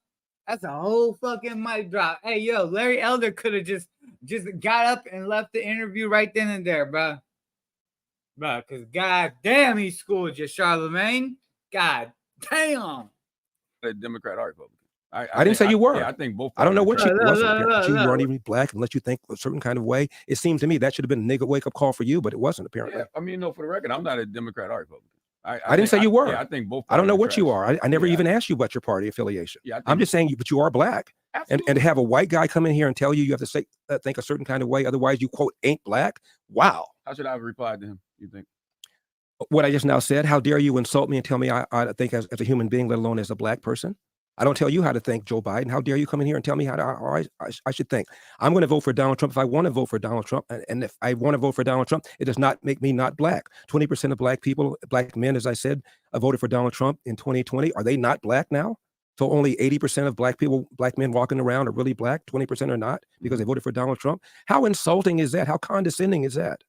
That's a whole fucking mic drop. Hey, yo, Larry Elder could have just got up and left the interview right then and there, bruh. Bruh, because god damn, he schooled you, Charlemagne. God damn. A Democrat or Republican. I didn't say you were. Yeah, I think both. I don't know what you wasn't. You aren't even black and let you think a certain kind of way. It seemed to me that should have been a nigga wake up call for you, but it wasn't, apparently. Yeah, I mean, no, for the record, I'm not a Democrat or Republican. I didn't say you were. Yeah, I think both. I don't know what you are. I never even asked you about your party affiliation. Yeah, I'm just saying, but you are black. And to have a white guy come in here and tell you have to say think a certain kind of way, otherwise you quote ain't black. Wow. How should I have replied to him? You think? What I just now said. How dare you insult me and tell me I think as a human being, let alone as a black person? I don't tell you how to think, Joe Biden. How dare you come in here and tell me how I should think? I'm going to vote for Donald Trump if I want to vote for Donald Trump. And if I want to vote for Donald Trump, it does not make me not black. 20% of black people, black men, as I said, voted for Donald Trump in 2020. Are they not black now? So only 80% of black people, black men walking around are really black. 20% are not because they voted for Donald Trump. How insulting is that? How condescending is that?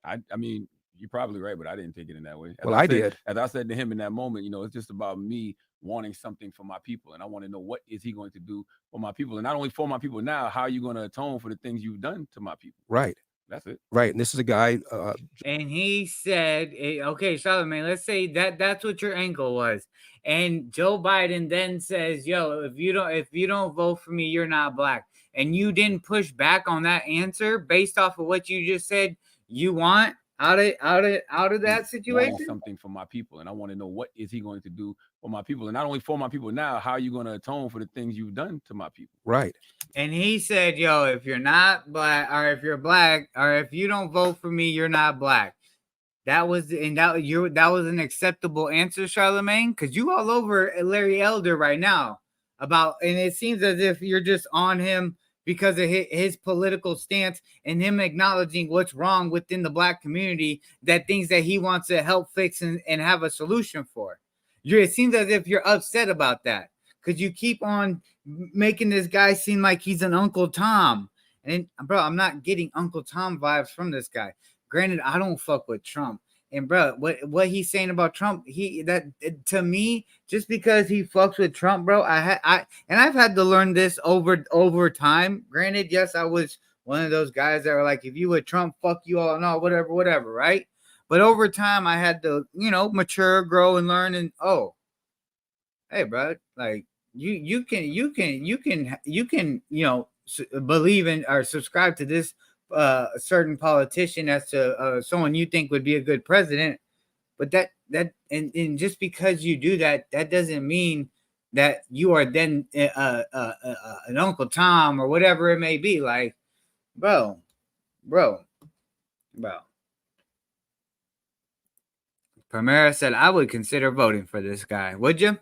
I mean, you're probably right, but I didn't take it in that way. Well, I did. As I said to him in that moment, it's just about me wanting something for my people. And I want to know, what is he going to do for my people? And not only for my people now, how are you going to atone for the things you've done to my people? Right. That's it. Right. And this is a guy. And he said, okay, Charlemagne, let's say that's what your angle was. And Joe Biden then says, yo, if you don't vote for me, you're not black. And you didn't push back on that answer based off of what you just said you want out of that situation. Want something for my people. And I want to know, what is he going to do for my people? And not only for my people now, how are you going to atone for the things you've done to my people? Right. And he said, yo, if you're not black, or if you're black, or if you don't vote for me, you're not black. That was an acceptable answer, Charlemagne, because you all over Larry Elder right now and it seems as if you're just on him because of his political stance and him acknowledging what's wrong within the black community, that things that he wants to help fix and have a solution for. It seems as if you're upset about that because you keep on making this guy seem like he's an Uncle Tom. And bro, I'm not getting Uncle Tom vibes from this guy. Granted, I don't fuck with Trump. And bro, what he's saying about Trump, to me, just because he fucks with Trump, bro, I've had to learn this over time. Granted, yes, I was one of those guys that were like, if you with Trump, fuck you all, no, whatever, right? But over time, I had to, mature, grow, and learn. And hey, bro, like you can believe in or subscribe to this certain politician as to someone you think would be a good president, but that and just because you do that doesn't mean that you are then an Uncle Tom or whatever it may be. Like, bro. Primera said, I would consider voting for this guy. Would you?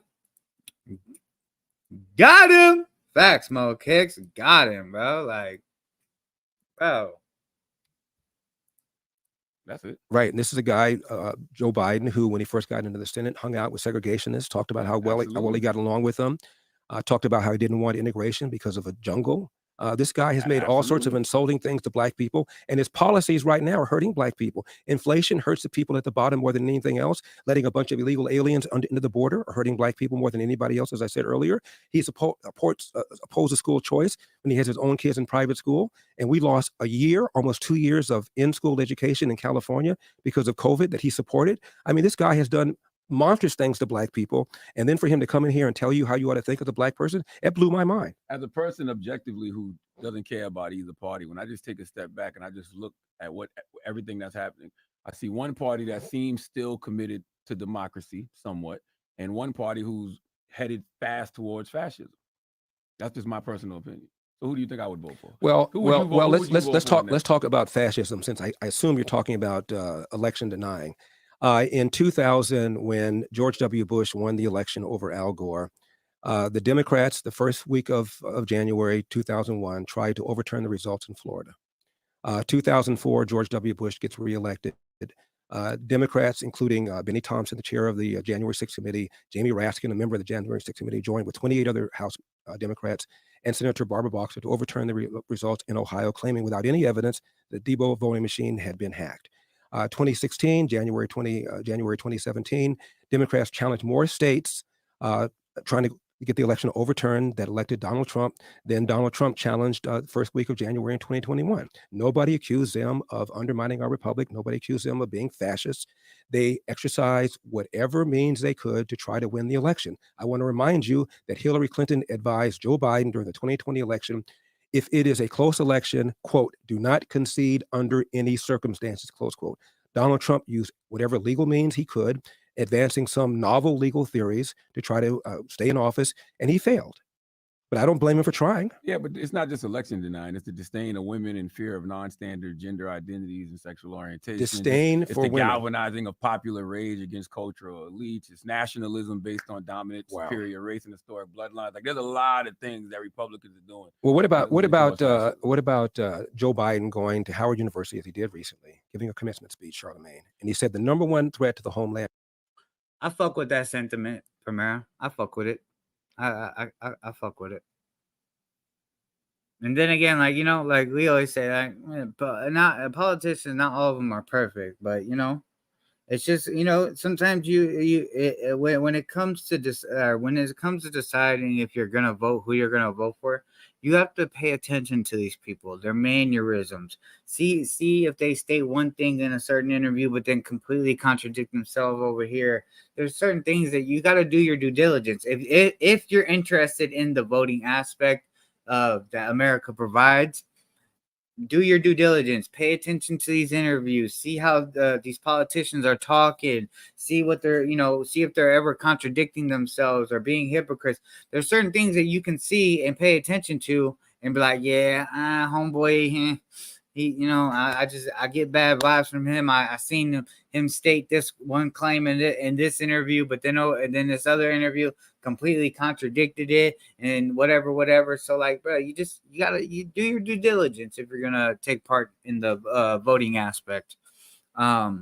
Got him. Facts, Mo Kicks. Got him, bro. Like, bro. That's it. Right. And this is a guy, Joe Biden, who, when he first got into the Senate, hung out with segregationists, talked about how well he got along with them, talked about how he didn't want integration because of a jungle. This guy has made all sorts of insulting things to black people, and his policies right now are hurting black people. Inflation hurts the people at the bottom more than anything else. Letting a bunch of illegal aliens into the border are hurting black people more than anybody else, as I said earlier. He opposes school choice when he has his own kids in private school. And we lost a year, almost 2 years of in-school education in California because of COVID that he supported. I mean, this guy has done monstrous things to black people, and then for him to come in here and tell you how you ought to think of the black person, it blew my mind. As a person objectively who doesn't care about either party, when I just take a step back and I just look at everything that's happening, I see one party that seems still committed to democracy somewhat, and one party who's headed fast towards fascism. That's just my personal opinion. So who do you think I would vote for? Well, let's talk about fascism, since I assume you're talking about election denying. In 2000, when George W. Bush won the election over Al Gore, the Democrats, the first week of January 2001, tried to overturn the results in Florida. 2004, George W. Bush gets reelected. Democrats, including Benny Thompson, the chair of the January 6th committee, Jamie Raskin, a member of the January 6th committee, joined with 28 other House Democrats and Senator Barbara Boxer to overturn the results in Ohio, claiming without any evidence that the Debo voting machine had been hacked. 2016, January 2017, Democrats challenged more states trying to get the election overturned that elected Donald Trump. Then Donald Trump challenged the first week of January in 2021. Nobody accused them of undermining our republic. Nobody accused them of being fascists. They exercised whatever means they could to try to win the election. I want to remind you that Hillary Clinton advised Joe Biden during the 2020 election, if it is a close election, quote, do not concede under any circumstances, close quote. Donald Trump used whatever legal means he could, advancing some novel legal theories to try to stay in office, and he failed. But I don't blame him for trying. Yeah, but it's not just election denying. It's the disdain of women and fear of non-standard gender identities and sexual orientation. Disdain it's for the women. Galvanizing of popular rage against cultural elites. It's nationalism based on dominant, superior race and historic bloodlines. Like, there's a lot of things that Republicans are doing. Well, what about Joe Biden going to Howard University, as he did recently, giving a commencement speech, Charlamagne, and he said the number one threat to the homeland. I fuck with that sentiment, Primera. I fuck with it. I fuck with it. And then again, like, you know, like we always say, like, not politicians, not all of them are perfect, but you know, it's just, you know, sometimes when it comes to deciding if you're gonna vote, who you're gonna vote for, you have to pay attention to these people, their mannerisms. See if they state one thing in a certain interview, but then completely contradict themselves over here. There's certain things that you got to do your due diligence. If you're interested in the voting aspect that America provides, do your due diligence. Pay attention to these interviews. See how these politicians are talking. See what they're, you know, see if they're ever contradicting themselves or being hypocrites. There's certain things that you can see and pay attention to and be like, yeah, homeboy, he, you know, I get bad vibes from him. I seen him state this one claim in this interview, but then and then this other interview completely contradicted it and whatever. So like, bro, you do your due diligence if you're gonna take part in the voting aspect. But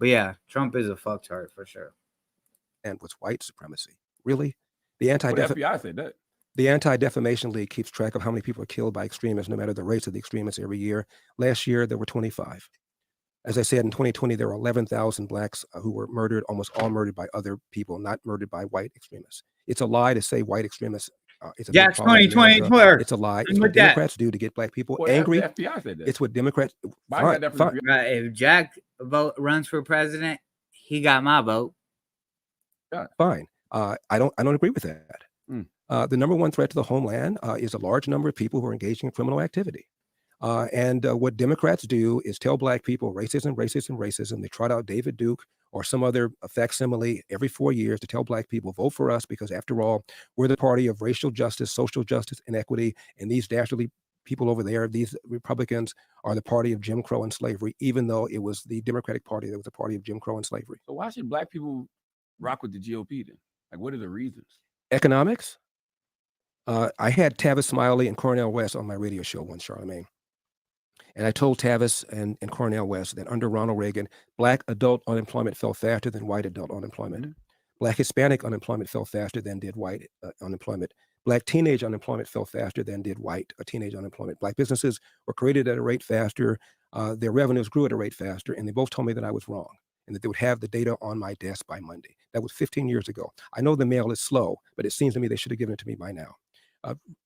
yeah, Trump is a fucktard for sure. And what's white supremacy? Really? The FBI said that. The Anti-Defamation League keeps track of how many people are killed by extremists, no matter the race of the extremists, every year. Last year, there were 25. As I said, in 2020, there were 11,000 blacks who were murdered, almost all murdered by other people, not murdered by white extremists. It's a lie to say white extremists. It's a 2020. It's a lie. It's what Democrats do to get black people angry. The FBI said that. It's what Democrats. Fine. If Jack runs for president, he got my vote. Fine. I don't agree with that. The number one threat to the homeland is a large number of people who are engaging in criminal activity. And what Democrats do is tell black people racism, racism, racism. They trot out David Duke or some other facsimile every 4 years to tell black people, vote for us, because after all, we're the party of racial justice, social justice, and equity. And these dastardly people over there, these Republicans, are the party of Jim Crow and slavery, even though it was the Democratic Party that was the party of Jim Crow and slavery. So why should black people rock with the GOP then? Like, what are the reasons? Economics. I had Tavis Smiley and Cornel West on my radio show once, Charlamagne. And I told Tavis and Cornel West that under Ronald Reagan, black adult unemployment fell faster than white adult unemployment. Mm-hmm. Black Hispanic unemployment fell faster than did white unemployment. Black teenage unemployment fell faster than did white teenage unemployment. Black businesses were created at a rate faster. Their revenues grew at a rate faster. And they both told me that I was wrong and that they would have the data on my desk by Monday. That was 15 years ago. I know the mail is slow, but it seems to me they should have given it to me by now.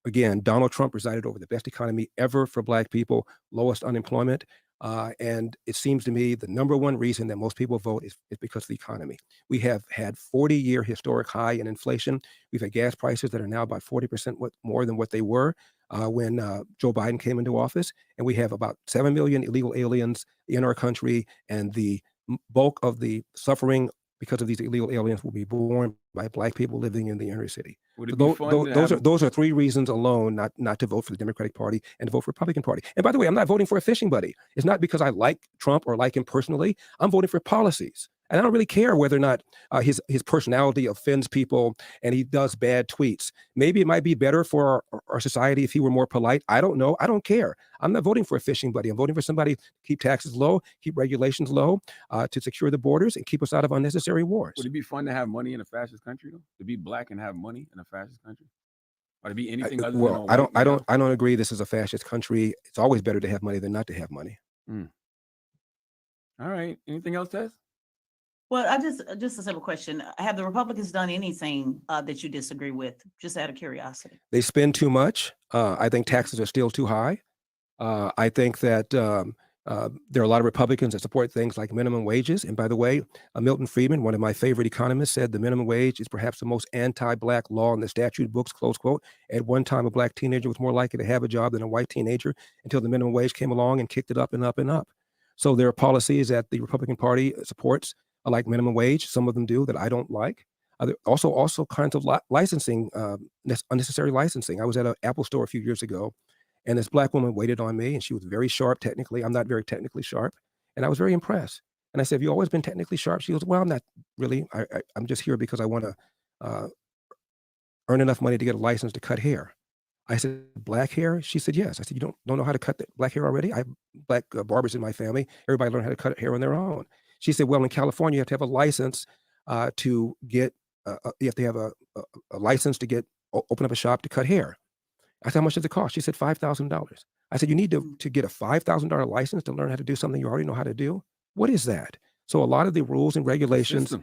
Again, Donald Trump presided over the best economy ever for black people, lowest unemployment. And it seems to me the number one reason that most people vote is because of the economy. We have had 40-year historic high in inflation. We've had gas prices that are now about 40% more than what they were when Joe Biden came into office. And we have about 7 million illegal aliens in our country. And the bulk of the suffering because of these illegal aliens will be borne by black people living in the inner city. Those are three reasons alone not to vote for the Democratic Party and to vote for the Republican Party. And by the way, I'm not voting for a fishing buddy. It's not because I like Trump or like him personally. I'm voting for policies. And I don't really care whether or not his personality offends people and he does bad tweets. Maybe it might be better for our society if he were more polite. I don't know. I don't care. I'm not voting for a fishing buddy. I'm voting for somebody to keep taxes low, keep regulations low, to secure the borders and keep us out of unnecessary wars. Would it be fun to have money in a fascist country, though? To be black and have money in a fascist country? Or to be anything other than I don't agree this is a fascist country. It's always better to have money than not to have money. All right. Anything else, Tess? Well, I just a simple question. Have the Republicans done anything that you disagree with, just out of curiosity? They spend too much. I think taxes are still too high. I think that there are a lot of Republicans that support things like minimum wages. And by the way, Milton Friedman, one of my favorite economists, said the minimum wage is perhaps the most anti-black law in the statute books, close quote. At one time, a black teenager was more likely to have a job than a white teenager until the minimum wage came along and kicked it up and up and up. So there are policies that the Republican Party supports, like minimum wage. Some of them do that I don't like. Also kinds of licensing, unnecessary licensing. I was at an Apple store a few years ago, and this black woman waited on me, and she was very sharp technically. I'm not very technically sharp, and I was very impressed. And I said, "Have you always been technically sharp?" She goes, "Well, I'm not really. I'm just here because I want to earn enough money to get a license to cut hair." I said, "Black hair?" She said, "Yes." I said, "You don't know how to cut the black hair already?" I have black barbers in my family. Everybody learned how to cut hair on their own. She said, "Well, in California, you have to have a license to get. You have to have a license to open up a shop to cut hair." I said, "How much does it cost?" She said, $5,000. I said, "You need to get a $5,000 license to learn how to do something you already know how to do? What is that?" So a lot of the rules and regulations.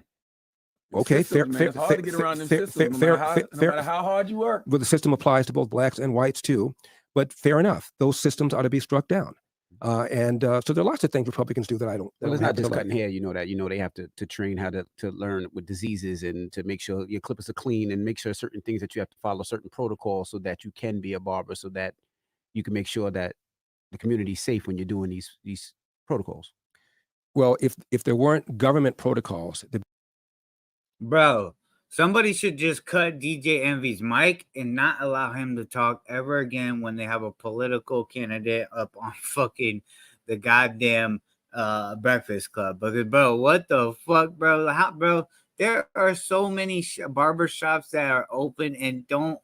Okay, fair. It's hard to get around them systems, no matter how hard you work. Well, the system applies to both blacks and whites too, but fair enough. Those systems ought to be struck down. So there are lots of things Republicans do that I don't. Well, it's not just cutting hair. You know that. You know they have to train how to learn with diseases and to make sure your clippers are clean and make sure certain things that you have to follow certain protocols so that you can be a barber, so that you can make sure that the community is safe when you're doing these protocols. Well, if there weren't government protocols, bro, somebody should just cut DJ Envy's mic and not allow him to talk ever again when they have a political candidate up on fucking the goddamn Breakfast Club. Because, bro, what the fuck, bro? Bro, there are so many barber shops that are open and don't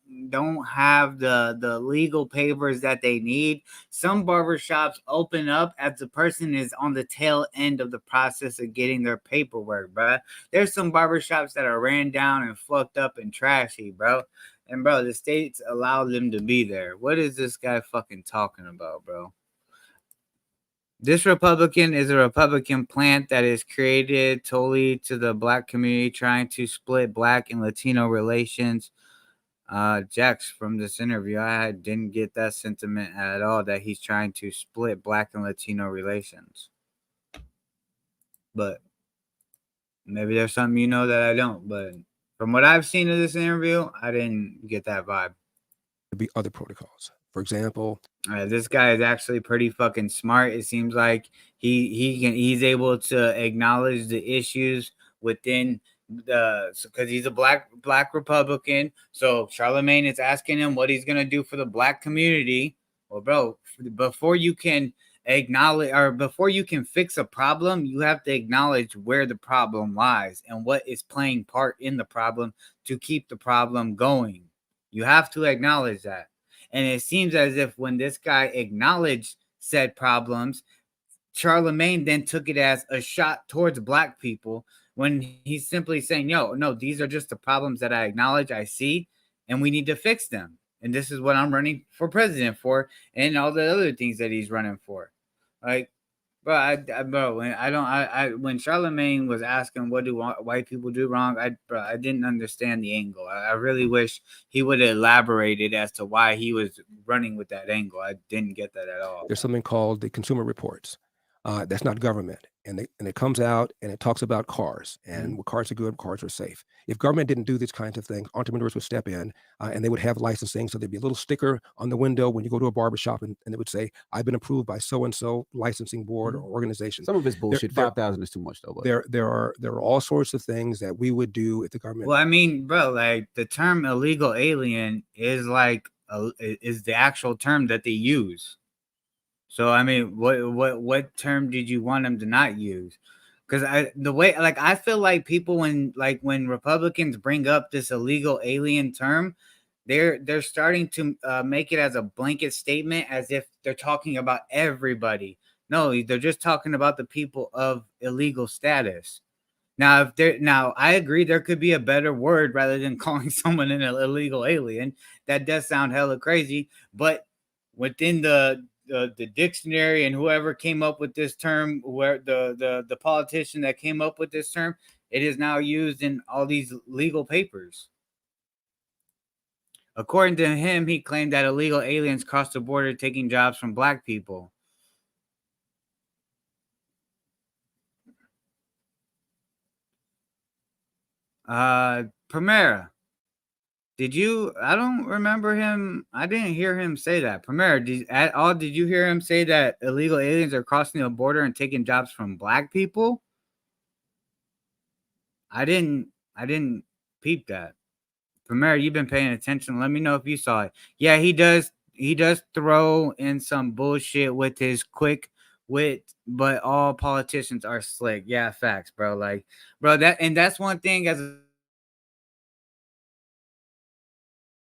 have the legal papers that they need. Some barber shops open up as the person is on the tail end of the process of getting their paperwork, bro. There's some barber shops that are ran down and fucked up and trashy, bro. And, bro, the states allow them to be there. What is this guy fucking talking about, bro? This Republican is a Republican plant that is created totally to the black community, trying to split black and Latino relations. Jax, from this interview, I didn't get that sentiment at all, that he's trying to split black and Latino relations. But maybe there's something you know that I don't. But from what I've seen of this interview, I didn't get that vibe. there'd be other protocols. For example, this guy is actually pretty fucking smart. It seems like he's able to acknowledge the issues within the, because he's a black Republican. So Charlemagne is asking him what he's gonna do for the black community. Well, bro, before you can acknowledge, or before you can fix a problem, you have to acknowledge where the problem lies and what is playing part in the problem to keep the problem going. You have to acknowledge that. And it seems as if when this guy acknowledged said problems, Charlemagne then took it as a shot towards black people, when he's simply saying, yo, no, these are just the problems that I acknowledge, I see, and we need to fix them. And this is what I'm running for president for, and all the other things that he's running for. Like, bro, when Charlemagne was asking what do white people do wrong, I didn't understand the angle. I really wish he would have elaborated as to why he was running with that angle. I didn't get that at all. there's something called the Consumer Reports. That's not government, and it comes out and it talks about cars and what cars are good, what cars are safe. If government didn't do these kinds of things, entrepreneurs would step in and they would have licensing. So there'd be a little sticker on the window when you go to a barbershop, and it would say, "I've been approved by so and so licensing board or organization." Some of it's bullshit. 5,000 is too much, though. But There are all sorts of things that we would do if the government. Well, I mean, bro, like the term illegal alien is like is the actual term that they use. So I mean, what term did you want them to not use? Because I feel like people when Republicans bring up this illegal alien term, they're starting to make it as a blanket statement, as if they're talking about everybody. No, they're just talking about the people of illegal status. Now, I agree there could be a better word rather than calling someone an illegal alien. That does sound hella crazy, but within the dictionary and whoever came up with this term, where the politician that came up with this term, it is now used in all these legal papers. According to him, he claimed that illegal aliens crossed the border taking jobs from black people. Primera, I don't remember him. I didn't hear him say that. Primera, did you hear him say that illegal aliens are crossing the border and taking jobs from black people? I didn't peep that. Primera, you've been paying attention. Let me know if you saw it. Yeah, he does throw in some bullshit with his quick wit, but all politicians are slick. Yeah, facts, bro. Like, bro, that's one thing as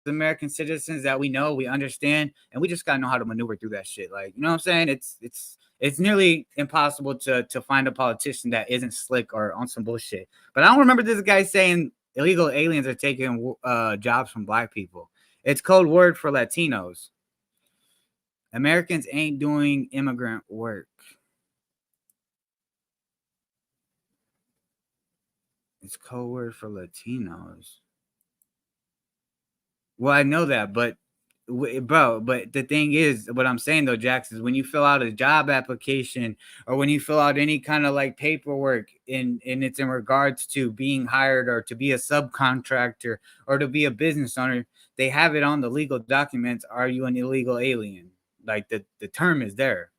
American citizens that we know, we understand, and we just gotta know how to maneuver through that shit. Like, you know what I'm saying? It's nearly impossible to find a politician that isn't slick or on some bullshit. But I don't remember this guy saying illegal aliens are taking jobs from black people. It's code word for Latinos. Americans ain't doing immigrant work. It's code word for Latinos. Well, I know that, but the thing is, what I'm saying though, Jax, is when you fill out a job application or when you fill out any kind of like paperwork and it's in regards to being hired or to be a subcontractor or to be a business owner, they have it on the legal documents. Are you an illegal alien? Like the term is there.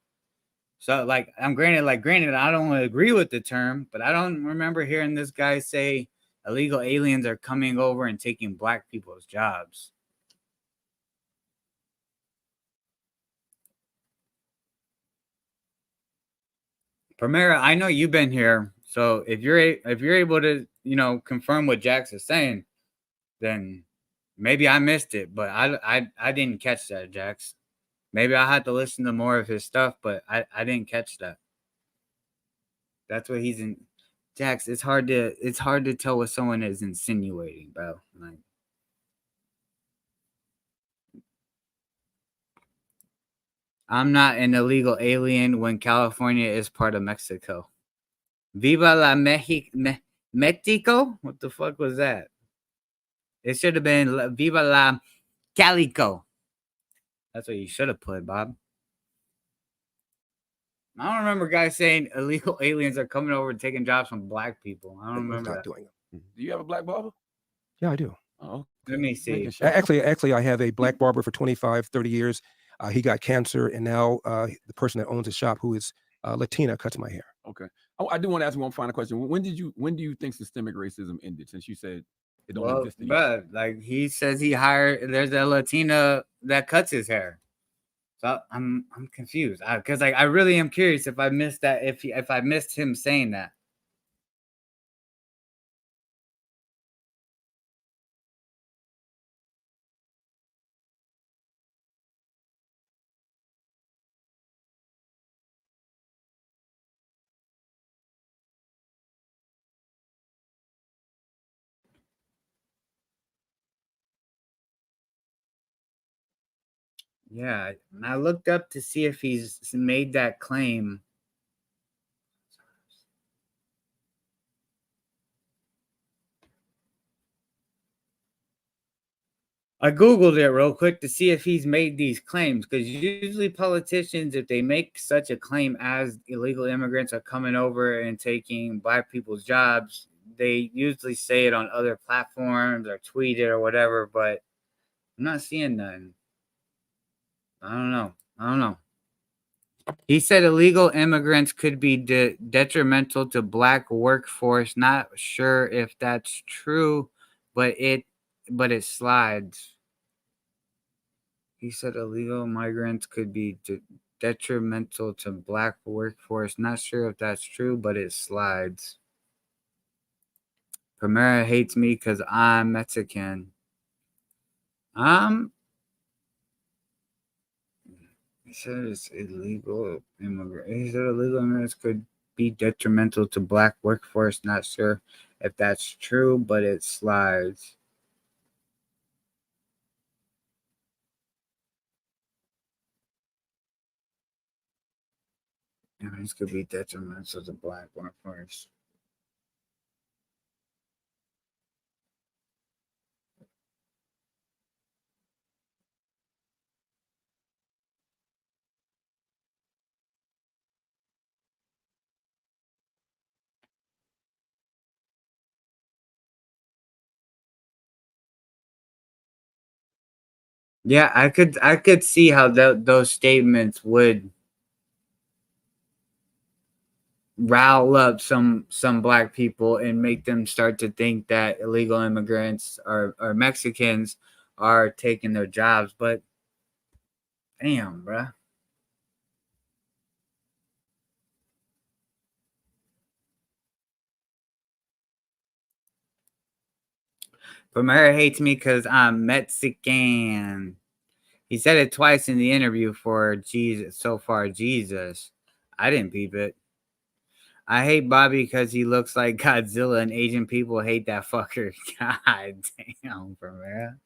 So like granted, I don't agree with the term, but I don't remember hearing this guy say illegal aliens are coming over and taking black people's jobs. Primera, I know you've been here, so if you're able to, confirm what Jax is saying, then maybe I missed it, but I didn't catch that, Jax. Maybe I had to listen to more of his stuff, but I didn't catch that. That's what he's in. Jax, it's hard to tell what someone is insinuating, bro. Like, I'm not an illegal alien when California is part of Mexico. Viva la Mexico? What the fuck was that? It should have been Viva la Calico. That's what you should have put, Bob. I don't remember guys saying illegal aliens are coming over and taking jobs from black people. I don't remember that. Doing it. Do you have a black barber? Yeah, I do. Oh, let me see. Actually, I have a black barber for 25, 30 years. He got cancer, and now the person that owns the shop, who is Latina, cuts my hair. Okay. Oh, I do want to ask you one final question. When do you think systemic racism ended? Since you said it don't exist anymore. But like he says, he hired. There's a Latina that cuts his hair. So I'm confused because like I really am curious if I missed that if I missed him saying that. Yeah, and I looked up to see if he's made that claim. I Googled it real quick to see if he's made these claims, because usually politicians, if they make such a claim as illegal immigrants are coming over and taking black people's jobs, they usually say it on other platforms or tweet it or whatever, but I'm not seeing none. I don't know. He said illegal immigrants could be detrimental to black workforce. Not sure if that's true, but it slides. He said illegal migrants could be detrimental to black workforce. Not sure if that's true, but it slides. Primera hates me because I'm Mexican. He said it's illegal immigrants. He said illegal immigrants could be detrimental to black workforce. Not sure if that's true, but it slides. Immigrants could be detrimental to black workforce. Yeah, I could see how those statements would rile up some black people and make them start to think that illegal immigrants or Mexicans are taking their jobs. But damn, bruh. Primera hates me because I'm Mexican. He said it twice in the interview for Jesus. So far, Jesus. I didn't peep it. I hate Bobby because he looks like Godzilla, and Asian people hate that fucker. God damn, Primera.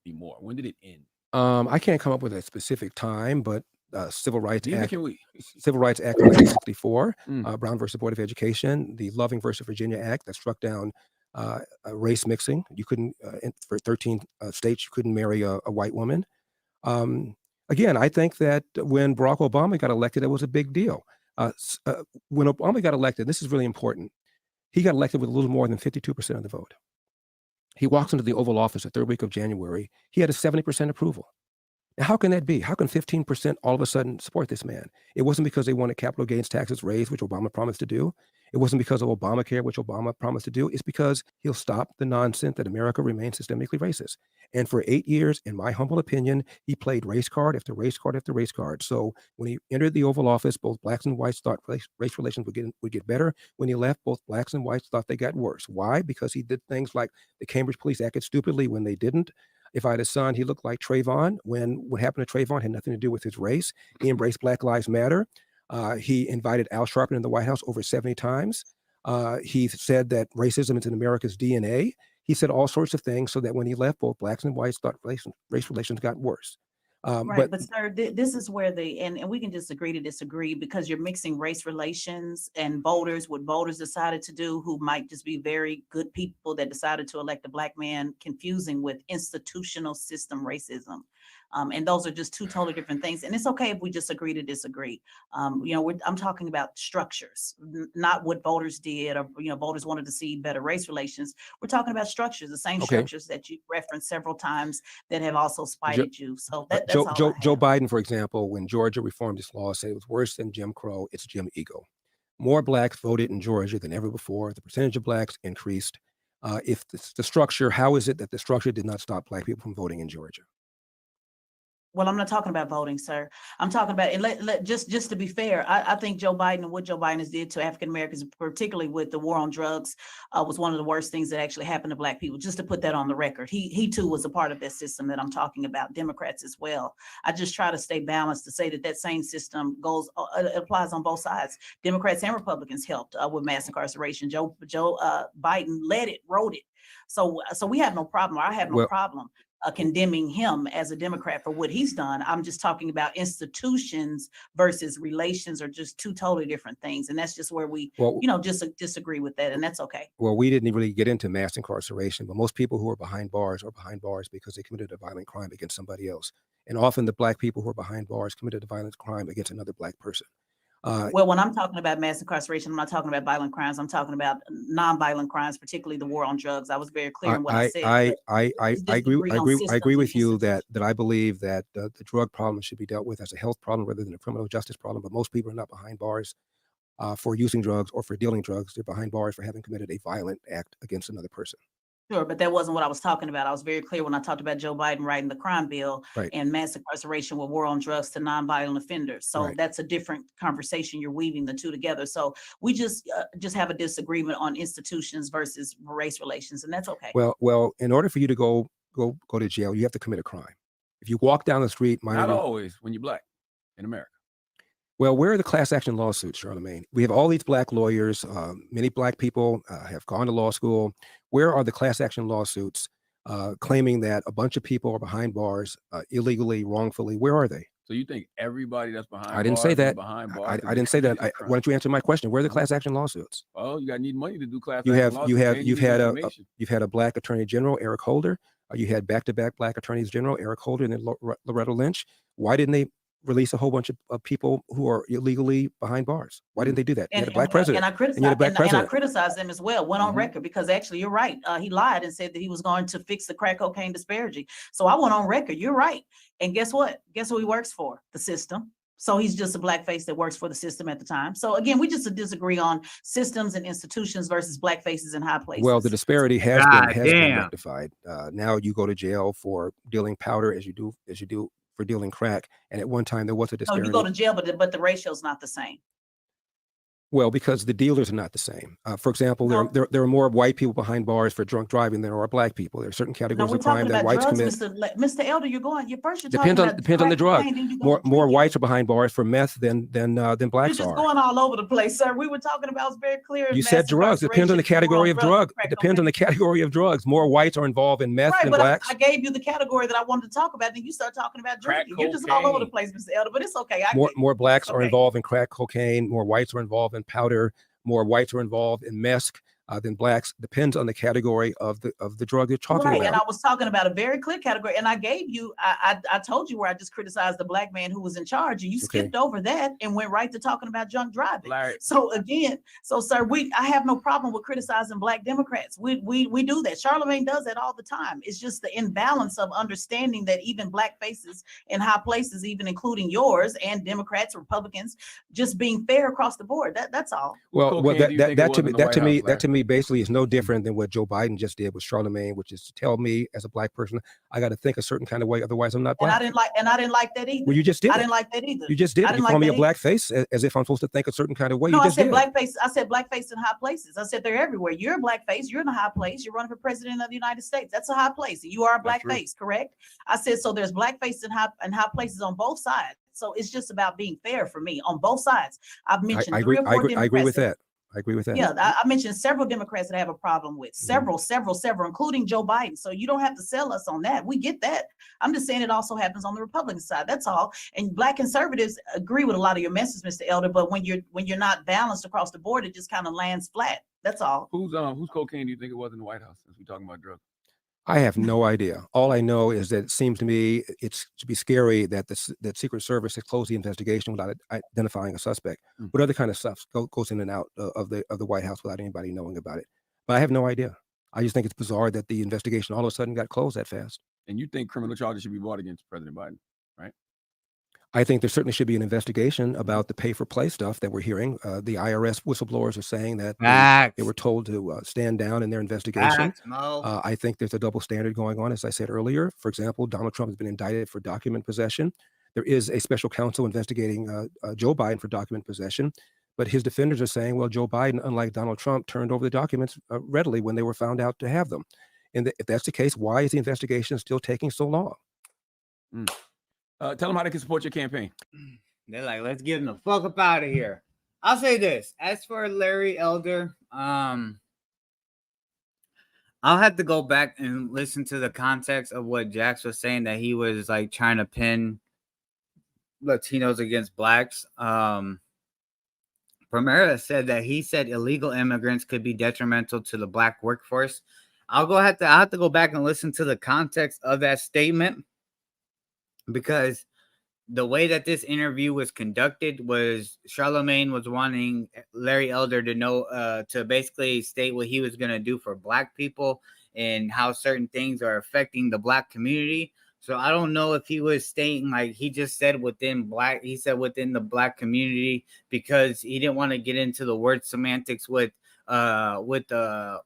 More. When did it end? I can't come up with a specific time, but Civil Rights Neither Act. can we. Civil Rights Act of 1964, Brown versus Board of Education, the Loving versus Virginia Act that struck down race mixing. You couldn't, for 13 states, you couldn't marry a white woman. Again, I think that when Barack Obama got elected, it was a big deal. When Obama got elected, this is really important. He got elected with a little more than 52% of the vote. He walks into the Oval Office the third week of January. He had a 70% approval. Now, how can that be? How can 15% all of a sudden support this man? It wasn't because they wanted capital gains taxes raised, which Obama promised to do. It wasn't because of Obamacare, which Obama promised to do. It's because he'll stop the nonsense that America remains systemically racist. And for 8 years, in my humble opinion, he played race card after race card after race card. So when he entered the Oval Office, both blacks and whites thought race relations would get better. When he left, both blacks and whites thought they got worse. Why? Because he did things like the Cambridge police acted stupidly when they didn't. If I had a son, he looked like Trayvon. When what happened to Trayvon had nothing to do with his race. He embraced Black Lives Matter. He invited Al Sharpton in the White House over 70 times. He said that racism is in America's DNA. He said all sorts of things so that when he left, both blacks and whites thought race relations got worse. Right, but sir, this is where and we can just agree to disagree, because you're mixing race relations and voters, what voters decided to do, who might just be very good people that decided to elect a black man, confusing with institutional system racism. And those are just two totally different things. And it's okay if we just agree to disagree. I'm talking about structures, not what voters did or, voters wanted to see better race relations. We're talking about structures, the same structures that you referenced several times that have also spited you. So that's all Joe Biden, for example, when Georgia reformed its law, said it was worse than Jim Crow. It's Jim Ego. More blacks voted in Georgia than ever before. The percentage of blacks increased. If the structure, how is it that the structure did not stop black people from voting in Georgia? Well, I'm not talking about voting, sir. I'm talking about, and just to be fair, I think Joe Biden and what Joe Biden has did to African Americans, particularly with the war on drugs, was one of the worst things that actually happened to black people. Just to put that on the record, he too was a part of that system that I'm talking about. Democrats as well. I just try to stay balanced to say that same system applies on both sides. Democrats and Republicans helped with mass incarceration. Joe Biden led it, wrote it. So we have no problem. Or I have no problem condemning him as a Democrat for what he's done. I'm just talking about institutions versus relations are just two totally different things. And that's just where we, just disagree with that. And that's okay. Well, we didn't really get into mass incarceration, but most people who are behind bars because they committed a violent crime against somebody else. And often the black people who are behind bars committed a violent crime against another black person. Well, when I'm talking about mass incarceration, I'm not talking about violent crimes. I'm talking about non-violent crimes, particularly the war on drugs. I was very clear in what I said. I agree with you that I believe that the drug problem should be dealt with as a health problem rather than a criminal justice problem. But most people are not behind bars for using drugs or for dealing drugs. They're behind bars for having committed a violent act against another person. Sure, but that wasn't what I was talking about. I was very clear when I talked about Joe Biden writing the crime bill and mass incarceration with war on drugs to nonviolent offenders. So that's a different conversation. You're weaving the two together. So we just have a disagreement on institutions versus race relations, and that's okay. Well, in order for you to go to jail, you have to commit a crime. If you walk down the street, not always when you're black in America. Well, where are the class action lawsuits, Charlamagne? We have all these black lawyers. Many black people have gone to law school. Where are the class action lawsuits claiming that a bunch of people are behind bars illegally, wrongfully? Where are they? So you think everybody that's behind I didn't bars say is that. behind bars? I didn't say that. Why don't you answer my question? Where are the class action lawsuits? Oh, you got to need money to do class You action have lawsuits. you've had a black attorney general, Eric Holder. You had back-to-back black attorneys general, Eric Holder and then Loretta Lynch. Why didn't they release a whole bunch of people who are illegally behind bars? Why didn't they do that? You had a black president. And I criticized them as well, went on record, because actually you're right. He lied and said that he was going to fix the crack cocaine disparity. So I went on record, you're right. And guess what? Guess who he works for? The system. So he's just a black face that works for the system at the time. So again, we just disagree on systems and institutions versus black faces in high places. Well, the disparity has been rectified. Now you go to jail for dealing powder as you do for dealing crack. And at one time there was a disparity. No, you go to jail, but the ratio is not the same. Well, because the dealers are not the same. For example, there are more white people behind bars for drunk driving than there are black people. There are certain categories of crime that whites commit. Mr. Elder, you're first depends on the drug. More whites are behind bars for meth than blacks You're just going all over the place, sir. We were talking about, it's very clear. You said drugs. It depends on the category of drug. It depends on the category of drugs. More whites are involved in meth than blacks. I gave you the category that I wanted to talk about, and you start talking about drinking. You're just all over the place, Mr. Elder, but it's okay. More blacks are involved in crack cocaine. More whites are involved in powder. More whites are involved in meth than blacks. Depends on the category of the drug you're talking about. And I was talking about a very clear category, and I gave you, I told you where I just criticized the black man who was in charge, and you skipped over that and went right to talking about drunk driving. So again, sir, I have no problem with criticizing black Democrats. We do that. Charlamagne does that all the time. It's just the imbalance of understanding that even black faces in high places, even including yours and Democrats, Republicans, just being fair across the board. That's all. Well, that to me basically is no different than what Joe Biden just did with Charlamagne, which is to tell me as a black person, I got to think a certain kind of way, otherwise I'm not black. And I didn't like that either. Well, you just did. I didn't like that either. You just did. You call me a black face as if I'm supposed to think a certain kind of way. No, I said black face. I said black face in high places. I said they're everywhere. You're a black face. You're in a high place. You're running for president of the United States. That's a high place. You are a black face, correct? I said so. There's black face in high places on both sides. So it's just about being fair for me on both sides. I've mentioned I agree with that. I agree with that. Yeah, I mentioned several Democrats that I have a problem with. Several, including Joe Biden. So you don't have to sell us on that. We get that. I'm just saying it also happens on the Republican side. That's all. And black conservatives agree with a lot of your messages, Mr. Elder. But when you're not balanced across the board, it just kind of lands flat. That's all. Whose cocaine do you think it was in the White House? Since we're talking about drugs. I have no idea. All I know is that it seems to me it's to be scary that that Secret Service has closed the investigation without identifying a suspect. What other kind of stuff goes in and out of the White House without anybody knowing about it? But I have no idea. I just think it's bizarre that the investigation all of a sudden got closed that fast. And you think criminal charges should be brought against President Biden, right? I think there certainly should be an investigation about the pay-for-play stuff that we're hearing. The IRS whistleblowers are saying that they were told to stand down in their investigation. Facts, Mo. I think there's a double standard going on, as I said earlier. For example, Donald Trump has been indicted for document possession. There is a special counsel investigating Joe Biden for document possession. But his defenders are saying, well, Joe Biden, unlike Donald Trump, turned over the documents readily when they were found out to have them. And if that's the case, why is the investigation still taking so long? Tell them how they can support your campaign. They're like, let's get them the fuck up out of here. I'll say this. As for Larry Elder, I'll have to go back and listen to the context of what Jax was saying, that he was like trying to pin Latinos against blacks. Primera said that he said illegal immigrants could be detrimental to the black workforce. I'll have to go back and listen to the context of that statement, because the way that this interview was conducted was Charlemagne was wanting Larry Elder to know, to basically state what he was going to do for black people and how certain things are affecting the black community. So I don't know if he was stating, like he just said within the black community, because he didn't want to get into the word semantics with the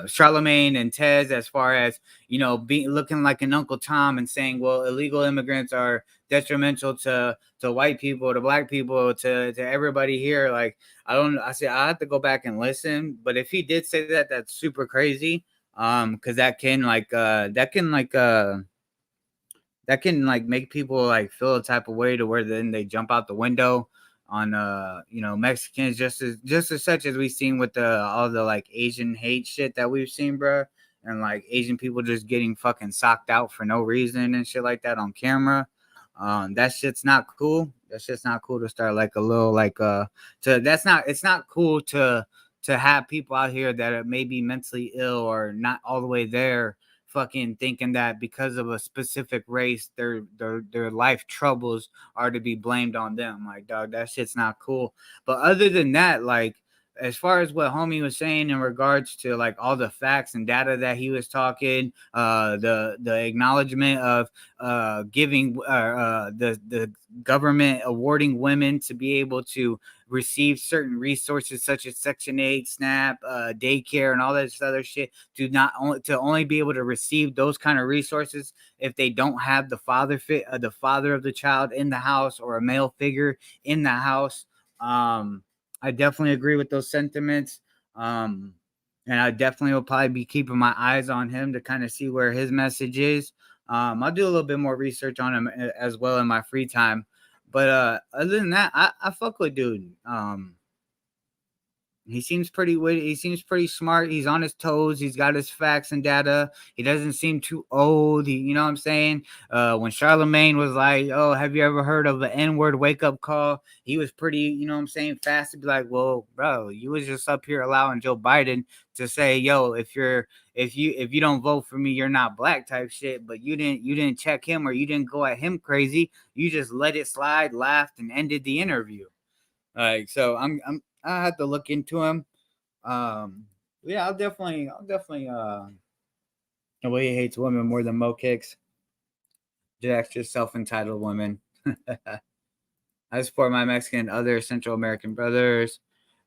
Charlemagne and Tez, as far as, you know, looking like an Uncle Tom and saying, well, illegal immigrants are detrimental to white people, to black people, to everybody here. Like, I have to go back and listen. But if he did say that, that's super crazy. Because that can make people like feel a type of way to where then they jump out the window on Mexicans, just as such as we've seen with all the like Asian hate shit that we've seen, bro, and like Asian people just getting fucking socked out for no reason and shit like that on camera. That shit's not cool. That shit's not cool to start like a little like it's not cool to have people out here that are maybe mentally ill or not all the way there, fucking thinking that because of a specific race, their life troubles are to be blamed on them. Like, dog, that shit's not cool. But other than that, like, as far as what homie was saying in regards to like all the facts and data that he was talking, the acknowledgement of giving the government awarding women to be able to receive certain resources such as Section 8, SNAP, daycare, and all this other shit, to only be able to receive those kind of resources if they don't have the father of the child in the house or a male figure in the house. I definitely agree with those sentiments. And I definitely will probably be keeping my eyes on him to kind of see where his message is. I'll do a little bit more research on him as well in my free time. But other than that, I fuck with dude. He seems pretty witty. He seems pretty smart. He's on his toes. He's got his facts and data. He doesn't seem too old. You know what I'm saying? When Charlemagne was like, oh, have you ever heard of an N-word wake-up call? He was pretty, you know what I'm saying, fast to be like, well, bro, you was just up here allowing Joe Biden to say, yo, if you don't vote for me, you're not black type shit. But you didn't check him, or you didn't go at him crazy. You just let it slide, laughed, and ended the interview. Like, so I have to look into him. Yeah, I'll definitely the way he hates women more than Mo kicks. Jack's just self-entitled women. I support my Mexican and other Central American brothers.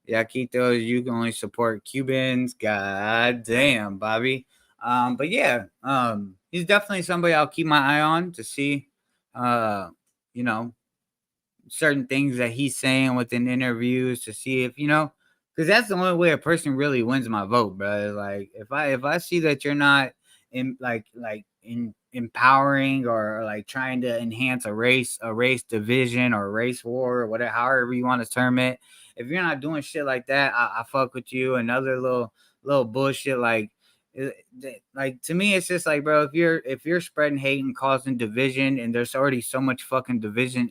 Yaquitos, you can only support Cubans. God damn, Bobby. But yeah, he's definitely somebody I'll keep my eye on to see certain things that he's saying within interviews, to see if, because that's the only way a person really wins my vote, bro. Like, if I see that you're not empowering or like trying to enhance a race division or race war or whatever, however you want to term it, if you're not doing shit like that, I fuck with you. Another little bullshit like to me, it's just like, bro, if you're spreading hate and causing division, and there's already so much fucking division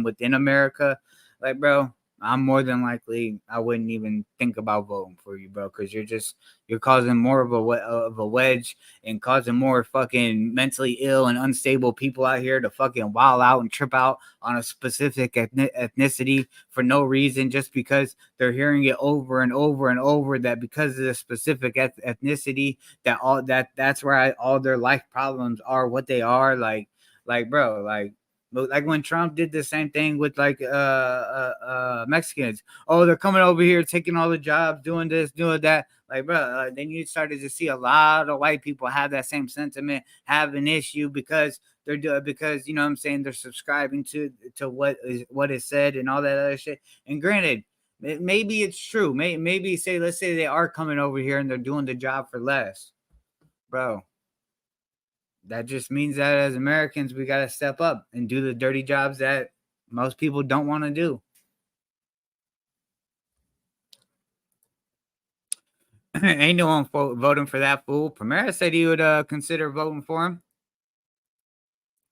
within America, like, bro, I'm more than likely I wouldn't even think about voting for you, bro, because you're causing more of a wedge and causing more fucking mentally ill and unstable people out here to fucking wild out and trip out on a specific ethnicity for no reason, just because they're hearing it over and over and over that because of the specific ethnicity that's where all their life problems are what they are. Like bro, like when Trump did the same thing with Mexicans. Oh, they're coming over here, taking all the jobs, doing this, doing that. Like, bro, then you started to see a lot of white people have that same sentiment, have an issue because because you know what I'm saying, they're subscribing to what is said and all that other shit. And granted, maybe it's true. Maybe let's say they are coming over here and they're doing the job for less, bro. That just means that as Americans, we got to step up and do the dirty jobs that most people don't want to do. Ain't no one voting for that fool. Primera said he would consider voting for him.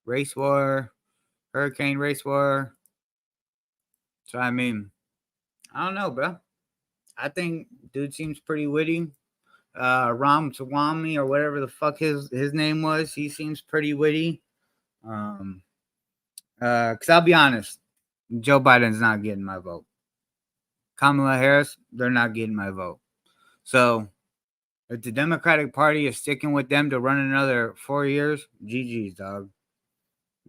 Race war, hurricane race war. So, I mean, I don't know, bro. I think dude seems pretty witty. Ram Swami or whatever the fuck his name was, he seems pretty witty. Cause I'll be honest, Joe Biden's not getting my vote. Kamala Harris, they're not getting my vote. So if the Democratic Party is sticking with them to run another 4 years, GG's, dog.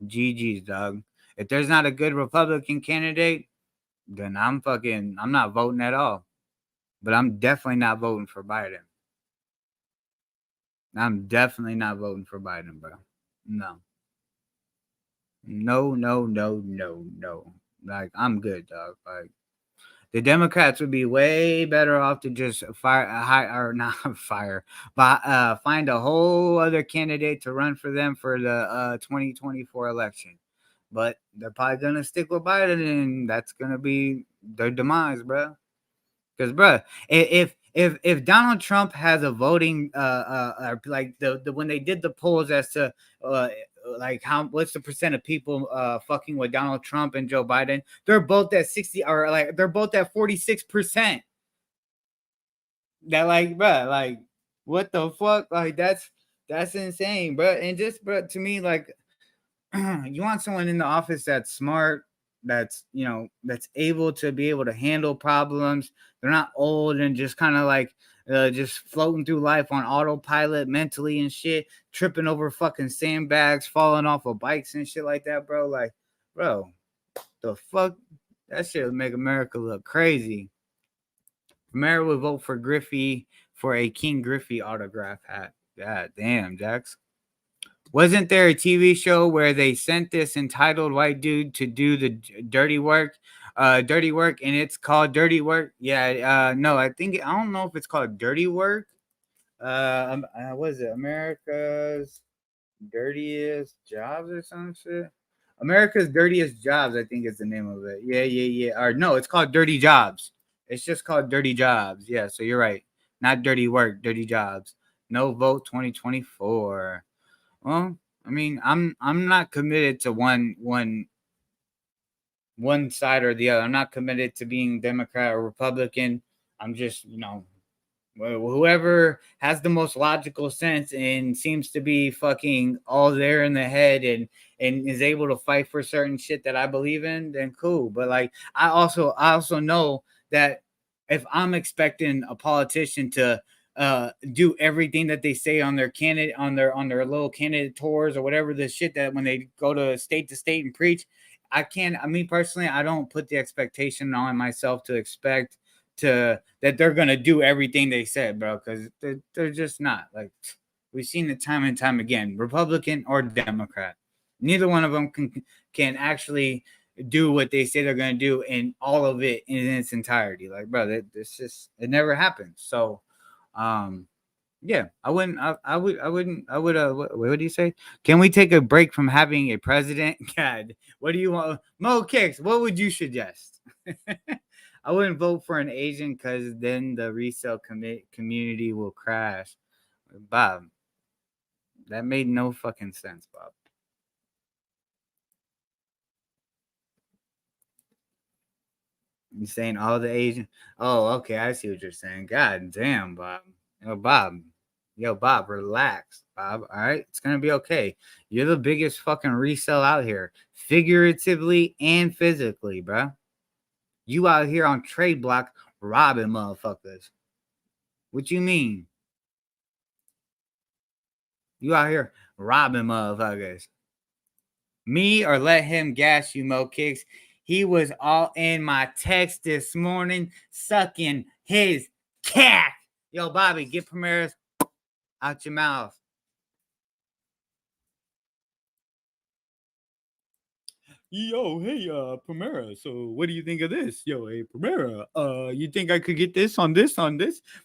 GG's, dog. If there's not a good Republican candidate, then I'm not voting at all. But I'm definitely not voting for Biden. I'm definitely not voting for Biden, bro. No. No. Like, I'm good, dog. Like, the Democrats would be way better off to just find a whole other candidate to run for them for the 2024 election. But they're probably gonna stick with Biden, and that's gonna be their demise, bro. Because, bro, if Donald Trump has a voting like the when they did the polls as to like what's the percent of people fucking with Donald Trump and Joe Biden, they're both at 60 or like they're both at 46%. That like, bro, like what the fuck? Like that's insane, bro. And just, bro, to me, like you want someone in the office that's smart, that's, you know, that's able to handle problems. They're not old and just kind of like just floating through life on autopilot mentally and shit, tripping over fucking sandbags, falling off of bikes and shit like that, bro. Like, bro, the fuck? That shit would make America look crazy. America would vote for Griffey for a King Griffey autograph hat. God damn, Jax. Wasn't there a TV show where they sent this entitled white dude to do the dirty work, and it's called Dirty Work? Yeah, no, I don't know if it's called Dirty Work. What is it? America's Dirtiest Jobs or some shit? America's Dirtiest Jobs, I think is the name of it. Yeah. Or no, it's called Dirty Jobs. It's just called Dirty Jobs. Yeah, so you're right. Not Dirty Work, Dirty Jobs. No vote 2024. Well, I mean, I'm not committed to one side or the other. I'm not committed to being Democrat or Republican. I'm just, you know, whoever has the most logical sense and seems to be fucking all there in the head and is able to fight for certain shit that I believe in, then cool. But like, I also know that if I'm expecting a politician to do everything that they say on their candidate on their little candidate tours or whatever the shit that when they go to state and preach, I mean personally, I don't put the expectation on myself to expect that they're gonna do everything they said, bro, because they're just not. Like, we've seen it time and time again, Republican or Democrat, neither one of them can actually do what they say they're gonna do in all of it in its entirety. Like, bro, it's just, it never happens. So yeah, I would what do you say? Can we take a break from having a president? God, what do you want? Mo Kicks, what would you suggest? I wouldn't vote for an Asian because then the resale community will crash. Bob, that made no fucking sense, Bob. You saying all the Asian? Oh, okay. I see what you're saying. God damn, Bob. Bob, relax, Bob. All right, it's gonna be okay. You're the biggest fucking resell out here, figuratively and physically, bro. You out here on trade block robbing motherfuckers. What you mean? You out here robbing motherfuckers. Me or let him gas you, Mo Kicks. He was all in my text this morning, sucking his cat. Yo, Bobby, get Primaris out your mouth. Yo, hey, Primera. So what do you think of this? Yo, hey, Primera. You think I could get this on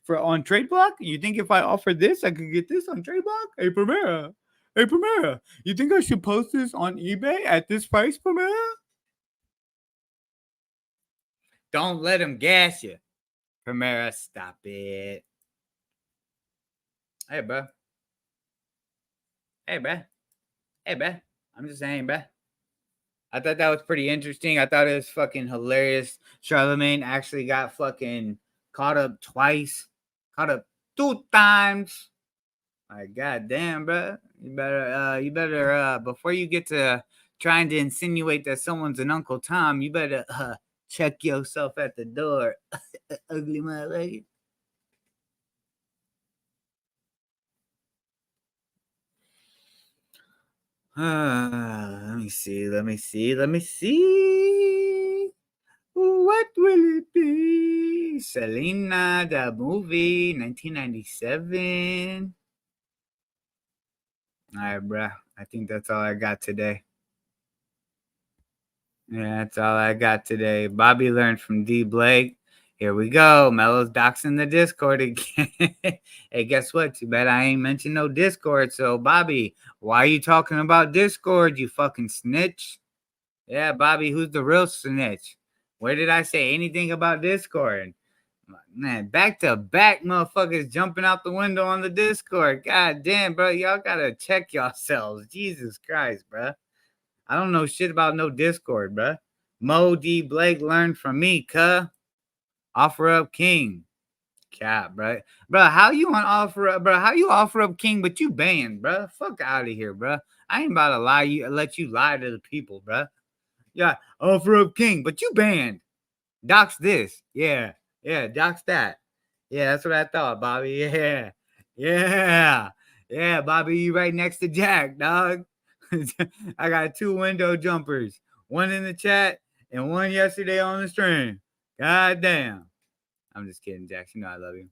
for on trade block? You think if I offer this, I could get this on trade block? Hey, Primera. Hey, Primera. You think I should post this on eBay at this price, Primera? Don't let him gas you. Primera, stop it. Hey, bro. Hey, bro. Hey, bro. I'm just saying, bro. I thought that was pretty interesting. I thought it was fucking hilarious. Charlemagne actually got fucking caught up twice. Caught up 2 times. Like, goddamn, bro. You better, before you get to trying to insinuate that someone's an Uncle Tom, you better check yourself at the door. Ugly motherfucker. Let me see. What will it be? Selena, the movie, 1997. All right, bruh. I think that's all I got today. Yeah, that's all I got today. Bobby learned from D. Blake. Here we go. Melo's doxing the Discord again. Hey, guess what? Too bad I ain't mentioned no Discord. So, Bobby, why are you talking about Discord, you fucking snitch? Yeah, Bobby, who's the real snitch? Where did I say anything about Discord? Man, back to back motherfuckers jumping out the window on the Discord. God damn, bro. Y'all gotta check yourselves. Jesus Christ, bro. I don't know shit about no Discord, bro. Mo D. Blake learned from me, cuh. Offer up king. Cap, bro. Bro, how you on offer up, bro? How you offer up king, but you banned, bro? Fuck out of here, bro. I ain't about to let you lie to the people, bro. Yeah, offer up king, but you banned. Dox this. Yeah, dox that. Yeah, that's what I thought, Bobby. Yeah, Bobby, you right next to Jack, dog. I got 2 window jumpers, one in the chat and one yesterday on the stream. God damn. I'm just kidding, Jax. You know I love you.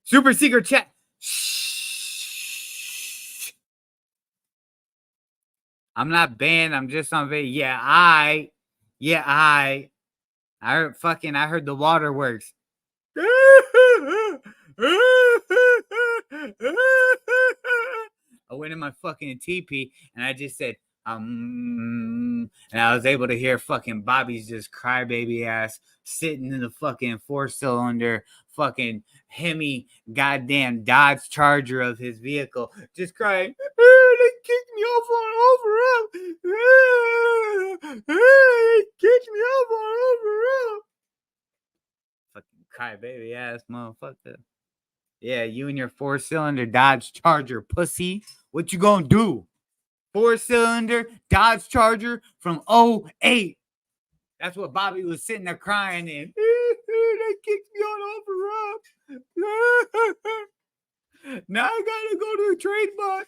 Super secret chat. Shh. I'm not banned. I'm just on video. Yeah, I heard the waterworks. I went in my fucking teepee and I just said, and I was able to hear fucking Bobby's just crybaby ass sitting in the fucking 4-cylinder fucking Hemi goddamn Dodge Charger of his vehicle, just crying. They kicked me off on over up. They kicked me off on over up. Fucking crybaby ass motherfucker. Yeah, you and your 4-cylinder Dodge Charger, pussy. What you gonna do? 4-cylinder Dodge Charger from 08. That's what Bobby was sitting there crying in. They kicked me on over up. Now I gotta go to the trade block.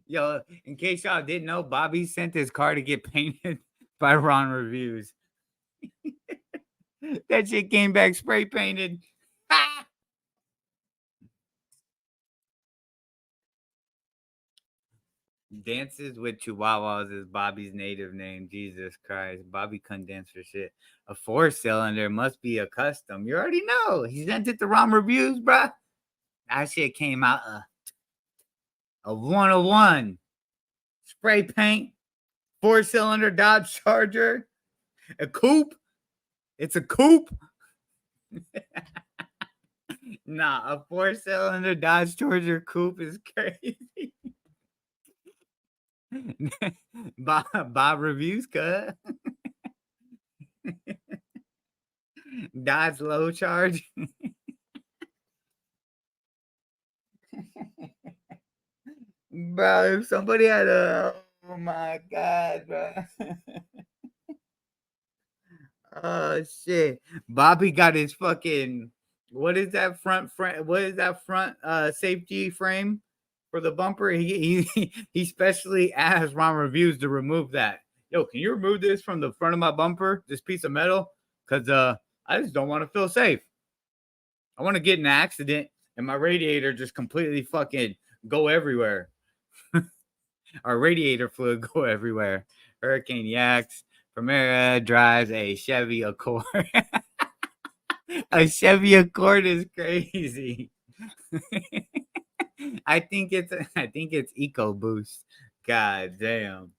Yo, in case y'all didn't know, Bobby sent his car to get painted by Ron Reviews. That shit came back spray painted. Dances with Chihuahuas is Bobby's native name. Jesus Christ. Bobby couldn't dance for shit. A 4-cylinder must be a custom. You already know. He sent it to Ron Reviews, bruh. That shit came out a 101. Spray paint. 4-cylinder Dodge Charger. A coupe. It's a coupe. Nah, a 4-cylinder Dodge Charger coupe is crazy. Bob reviews, cut. Dodge low charge. Bro, if somebody had a, oh my God, bro. Oh shit. Bobby got his fucking, what is that front safety frame for the bumper? He specially asked Ron Reviews to remove that. Yo, can you remove this from the front of my bumper, this piece of metal? Because I just don't want to feel safe. I want to get in an accident and my radiator just completely fucking go everywhere. Our radiator fluid go everywhere. Hurricane Yaks. Primera drives a Chevy Accord. A Chevy Accord is crazy. I think it's EcoBoost. God damn.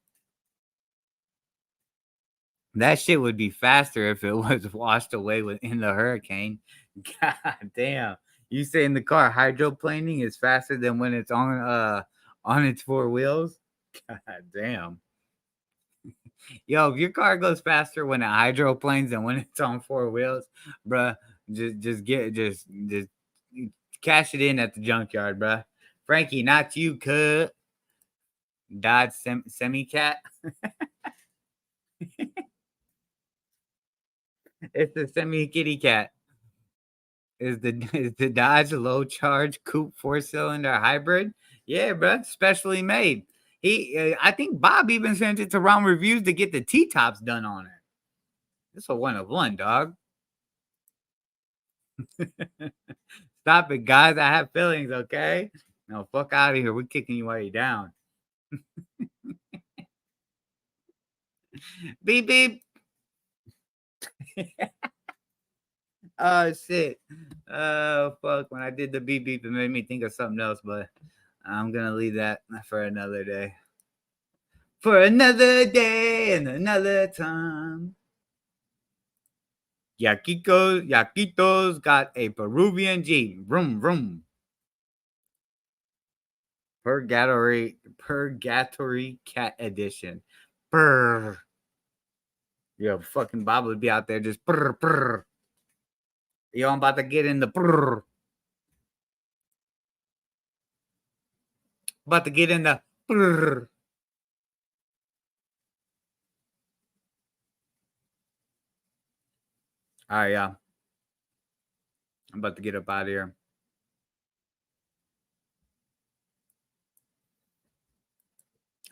That shit would be faster if it was washed away in the hurricane. God damn. You say in the car hydroplaning is faster than when it's on its four wheels? God damn. Yo, if your car goes faster when it hydroplanes than when it's on four wheels, bruh, just cash it in at the junkyard, bruh. Frankie, not you, cut. Dodge Semi-Cat. It's the semi-kitty cat. Is the Dodge low charge coupe 4-cylinder hybrid? Yeah, bruh, specially made. I think Bob even sent it to Ron Reviews to get the T-tops done on it. It's a 1 of 1, dog. Stop it, guys. I have feelings, okay? No, fuck out of here. We're kicking you while you're down. Beep, beep. Oh, shit. Oh, fuck. When I did the beep, beep, it made me think of something else, but I'm going to leave that for another day. For another day and another time. Yaquitos got a Peruvian Jeep. Vroom, vroom. Purgatory Cat Edition. Brr. Yo, fucking Bob would be out there just brr, brr. Yo, I'm about to get in the brr. About to get in the brr. All right, yeah. I'm about to get up out of here.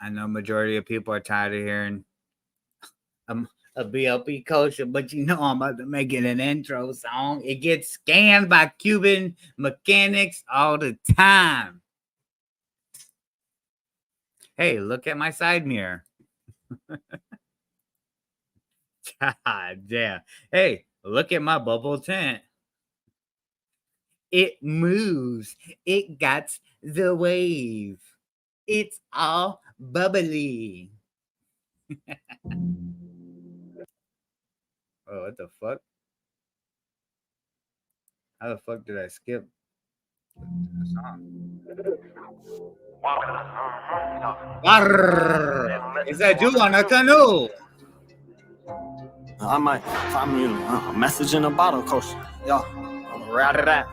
I know majority of people are tired of hearing a BLP culture, but you know I'm about to make it an intro song. It gets scanned by Cuban mechanics all the time. Hey, look at my side mirror. God damn. Hey, look at my bubble tent. It moves. It got the wave. It's all bubbly. Oh, what the fuck? How the fuck did I skip the song? Is that you on a canoe? I might find me a message in a bottle, coach. Yeah, rat of that.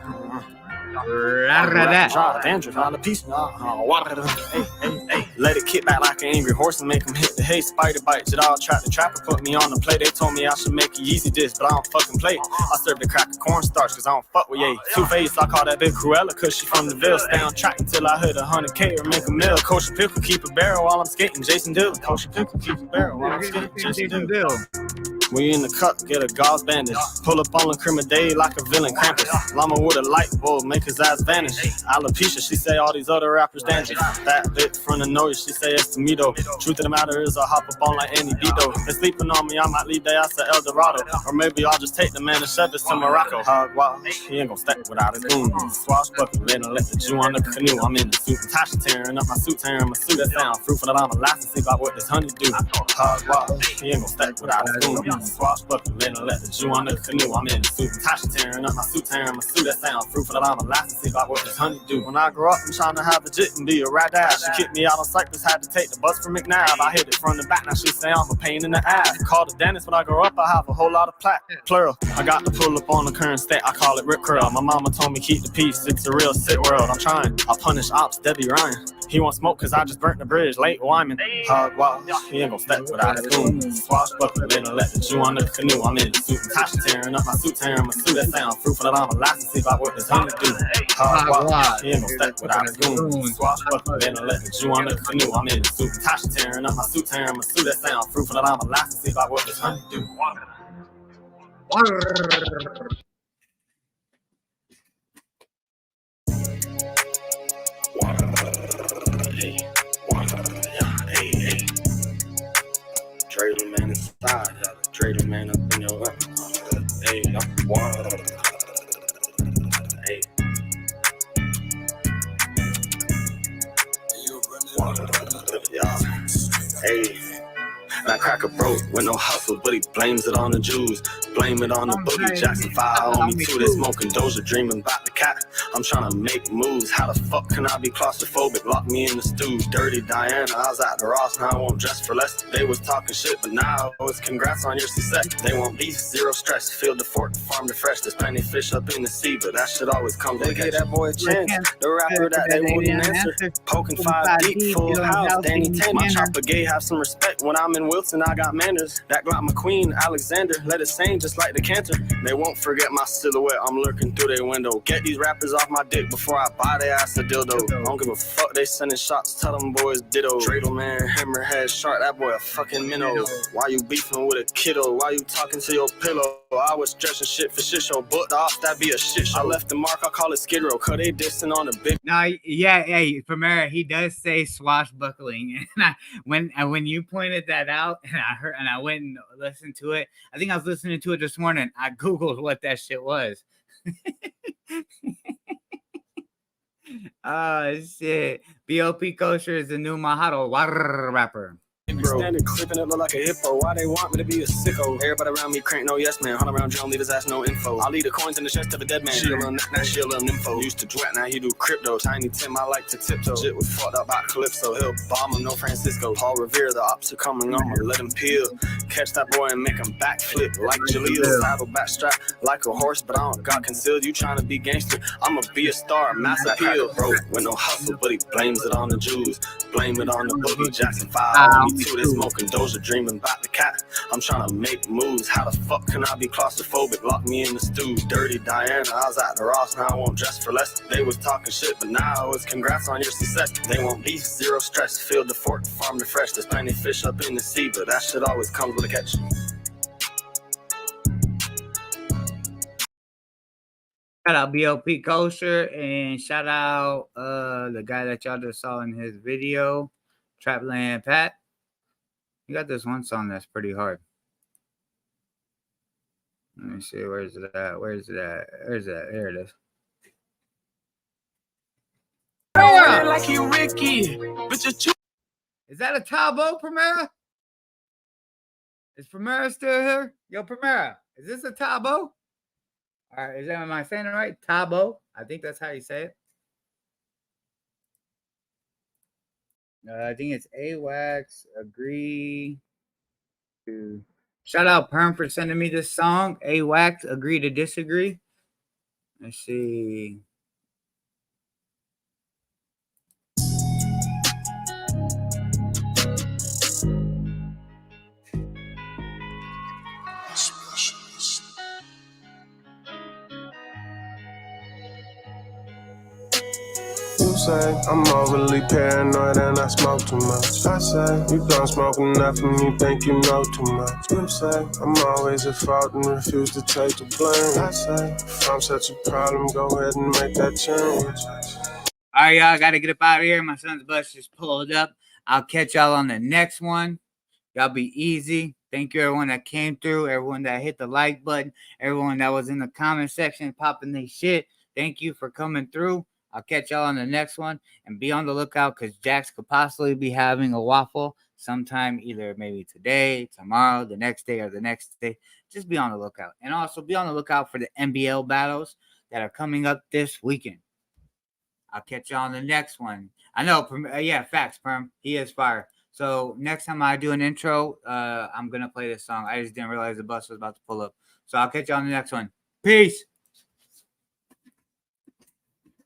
Dandruff out of piece. Hey, let it kick back like an angry horse and make him hit the hay. Spider bites it all. Tried to trap and put me on the play. They told me I should make a Yeezy dish, but I don't fucking play. I served the crack of cornstarch cause I don't fuck with ye. Two-Face, I call that big Cruella cause she from the Ville. Stay on track until I hit 100K or make a mill. Coach Pickle keep a barrel while I'm skating. Jason Dillon. Coach Pickle keep a barrel while I'm skating. Jason Dillon. When you in the cup, get a gauze bandage. Pull up on Criminal like a villain Krampus. Llama with a light bulb, make his ass vanish. Alopecia, she say all these other rappers dangerous. That bitch from the noise, she say it's to me though. Truth of the matter is I hop up on like Andy Dito. They sleeping on me, I might leave their ass to El Dorado. Or maybe I'll just take the man and shove this to Morocco. Hog wild, he ain't gon' step without a goon. Swashbuckle, they done let the Jew on the canoe. I'm in the suit, Natasha tearing up my suit, tearing my suit. That sound fruitful that I'm a last and see about what this honey do. Hog wild, he ain't gon' step without a goon. Swashbuckling, let the Jew on the canoe. I'm in the suit, Tasha tearing up my suit, tearing my suit. That sound fruitful that I'm a last to see about what this honey do. When I grow up, I'm trying to have a jit and be a rat ass. She kicked me out on Cypress, had to take the bus from McNabb. I hit it from the back, now she say I'm a pain in the ass. Call the dentist when I grow up, I have a whole lot of plural. I got to pull up on the current state, I call it rip curl. My mama told me keep the peace, it's a real sick world. I'm trying, I punish ops, Debbie Ryan. He won't smoke cause I just burnt the bridge, late Wyman. Hard wash, he ain't gon' step without a spoon. Swashbuckling, let the Jew on the canoe. I'm in the suit, Tasha tearing up my suit, tearing my suit. That sound fruitful that I'm a last to see about what this honey do. Hard wash, he ain't gon' step without a spoon. Swashbuckling, let the Jew on the canoe. I'm in the suit, Tasha tearing up my suit, tearing my suit. That sound fruitful that I'm a last to see about what this honey do. Trailer man inside, yeah. Trailer man up in your lap. Hey, I'm water. Hey. Yeah. Hey. That cracker broke with no hustle, but he blames it on the Jews. Blame it on the boogie. Jackson 5 on me too. They smoking Doja, dreaming about the cat. I'm trying to make moves. How the fuck can I be claustrophobic? Lock me in the stew. Dirty Diana, I was at the Ross, now I won't dress for less. They was talking shit, but now it's congrats on your success. They want beef, zero stress. Field to fork, farm to fresh. There's plenty of fish up in the sea, but that shit always comes. They gave that boy a chance. The rapper that they wouldn't answer. Poking 5 deep, full house. Danny 10. My chopper gay, have some respect. When I'm in Wilson, I got manners. That Glock McQueen, Alexander, let it sing just like the cancer. They won't forget my silhouette, I'm lurking through their window. Get these rappers off my dick before I buy their ass a dildo. Don't give a fuck, they sending shots, tell them boys ditto. Dreidel man, hammerhead, shark, that boy a fucking minnow. Why you beefing with a kiddo? Why you talking to your pillow? I was stretching shit for shit show, but the off that be a shit show. I left the mark, I call it Skid Row, cause they dissing on the big. No, yeah, hey, Primera, he does say swashbuckling, and when you pointed that out, and I went and listened to it. I think I was listening to it this morning. I googled what that shit was. Oh shit! B.O.P. Kosher is the new Mahalo rapper. Standing clipping it look like a hippo. Why they want me to be a sicko? Everybody around me crank no yes man. Hunt around John, leave his ass no info. I leave the coins in the chest of a dead man. She a little neck, now she a little nympho. Used to dwat, now he do crypto. Tiny Tim, I like to tiptoe. Shit was fucked up by Calypso. He'll bomb him, no Francisco. Paul Revere, the ops are coming on. Let him peel. Catch that boy and make him backflip like Jaleel. Saddle back strap like a horse, but I don't got concealed. You trying to be gangster? I'ma be a star, mass appeal. Bro, with no hustle, but he blames it on the Jews. Blame it on the boogie. Jackson 5 on me too. They smoking Doja, dreaming about the cat. I'm trying to make moves. How the fuck can I be claustrophobic? Lock me in the stew. Dirty Diana, I was at the Ross, now I won't dress for less. They was talking shit, but now it's congrats on your success. They want beef, zero stress. Field to fork, farm to fresh. There's plenty of fish up in the sea, but that shit always comes with a catch. Shout out B.O.P. Kosher and shout out the guy that y'all just saw in his video, Trapland Pat. You got this one song that's pretty hard. Let me see, where's it at? Where's it at? Where's that? There it is. Like you Ricky, but you're Is that a Tabo, Primera? Is Primera still here? Yo, Primera, is this a Tabo? All right, am I saying it right? Tabo. I think that's how you say it. I think it's AWAX. Agree to. Shout out Perm for sending me this song. AWAX. Agree to disagree. Let's see. You say I'm overly paranoid and I smoke too much. I say you don't smoke enough and you think you know too much. You say I'm always at fault and refuse to take the blame. I say if I'm such a problem, go ahead and make that change. All right, y'all, I got to get up out of here. My son's bus just pulled up. I'll catch y'all on the next one. Y'all be easy. Thank you, everyone that came through, everyone that hit the like button, everyone that was in the comment section popping their shit. Thank you for coming through. I'll catch y'all on the next one, and be on the lookout because Jax could possibly be having a waffle sometime, either maybe today, tomorrow, the next day, or the next day. Just be on the lookout. And also be on the lookout for the NBL battles that are coming up this weekend. I'll catch y'all on the next one. I know, yeah, facts, Perm. He is fire. So next time I do an intro, I'm going to play this song. I just didn't realize the bus was about to pull up. So I'll catch y'all on the next one. Peace.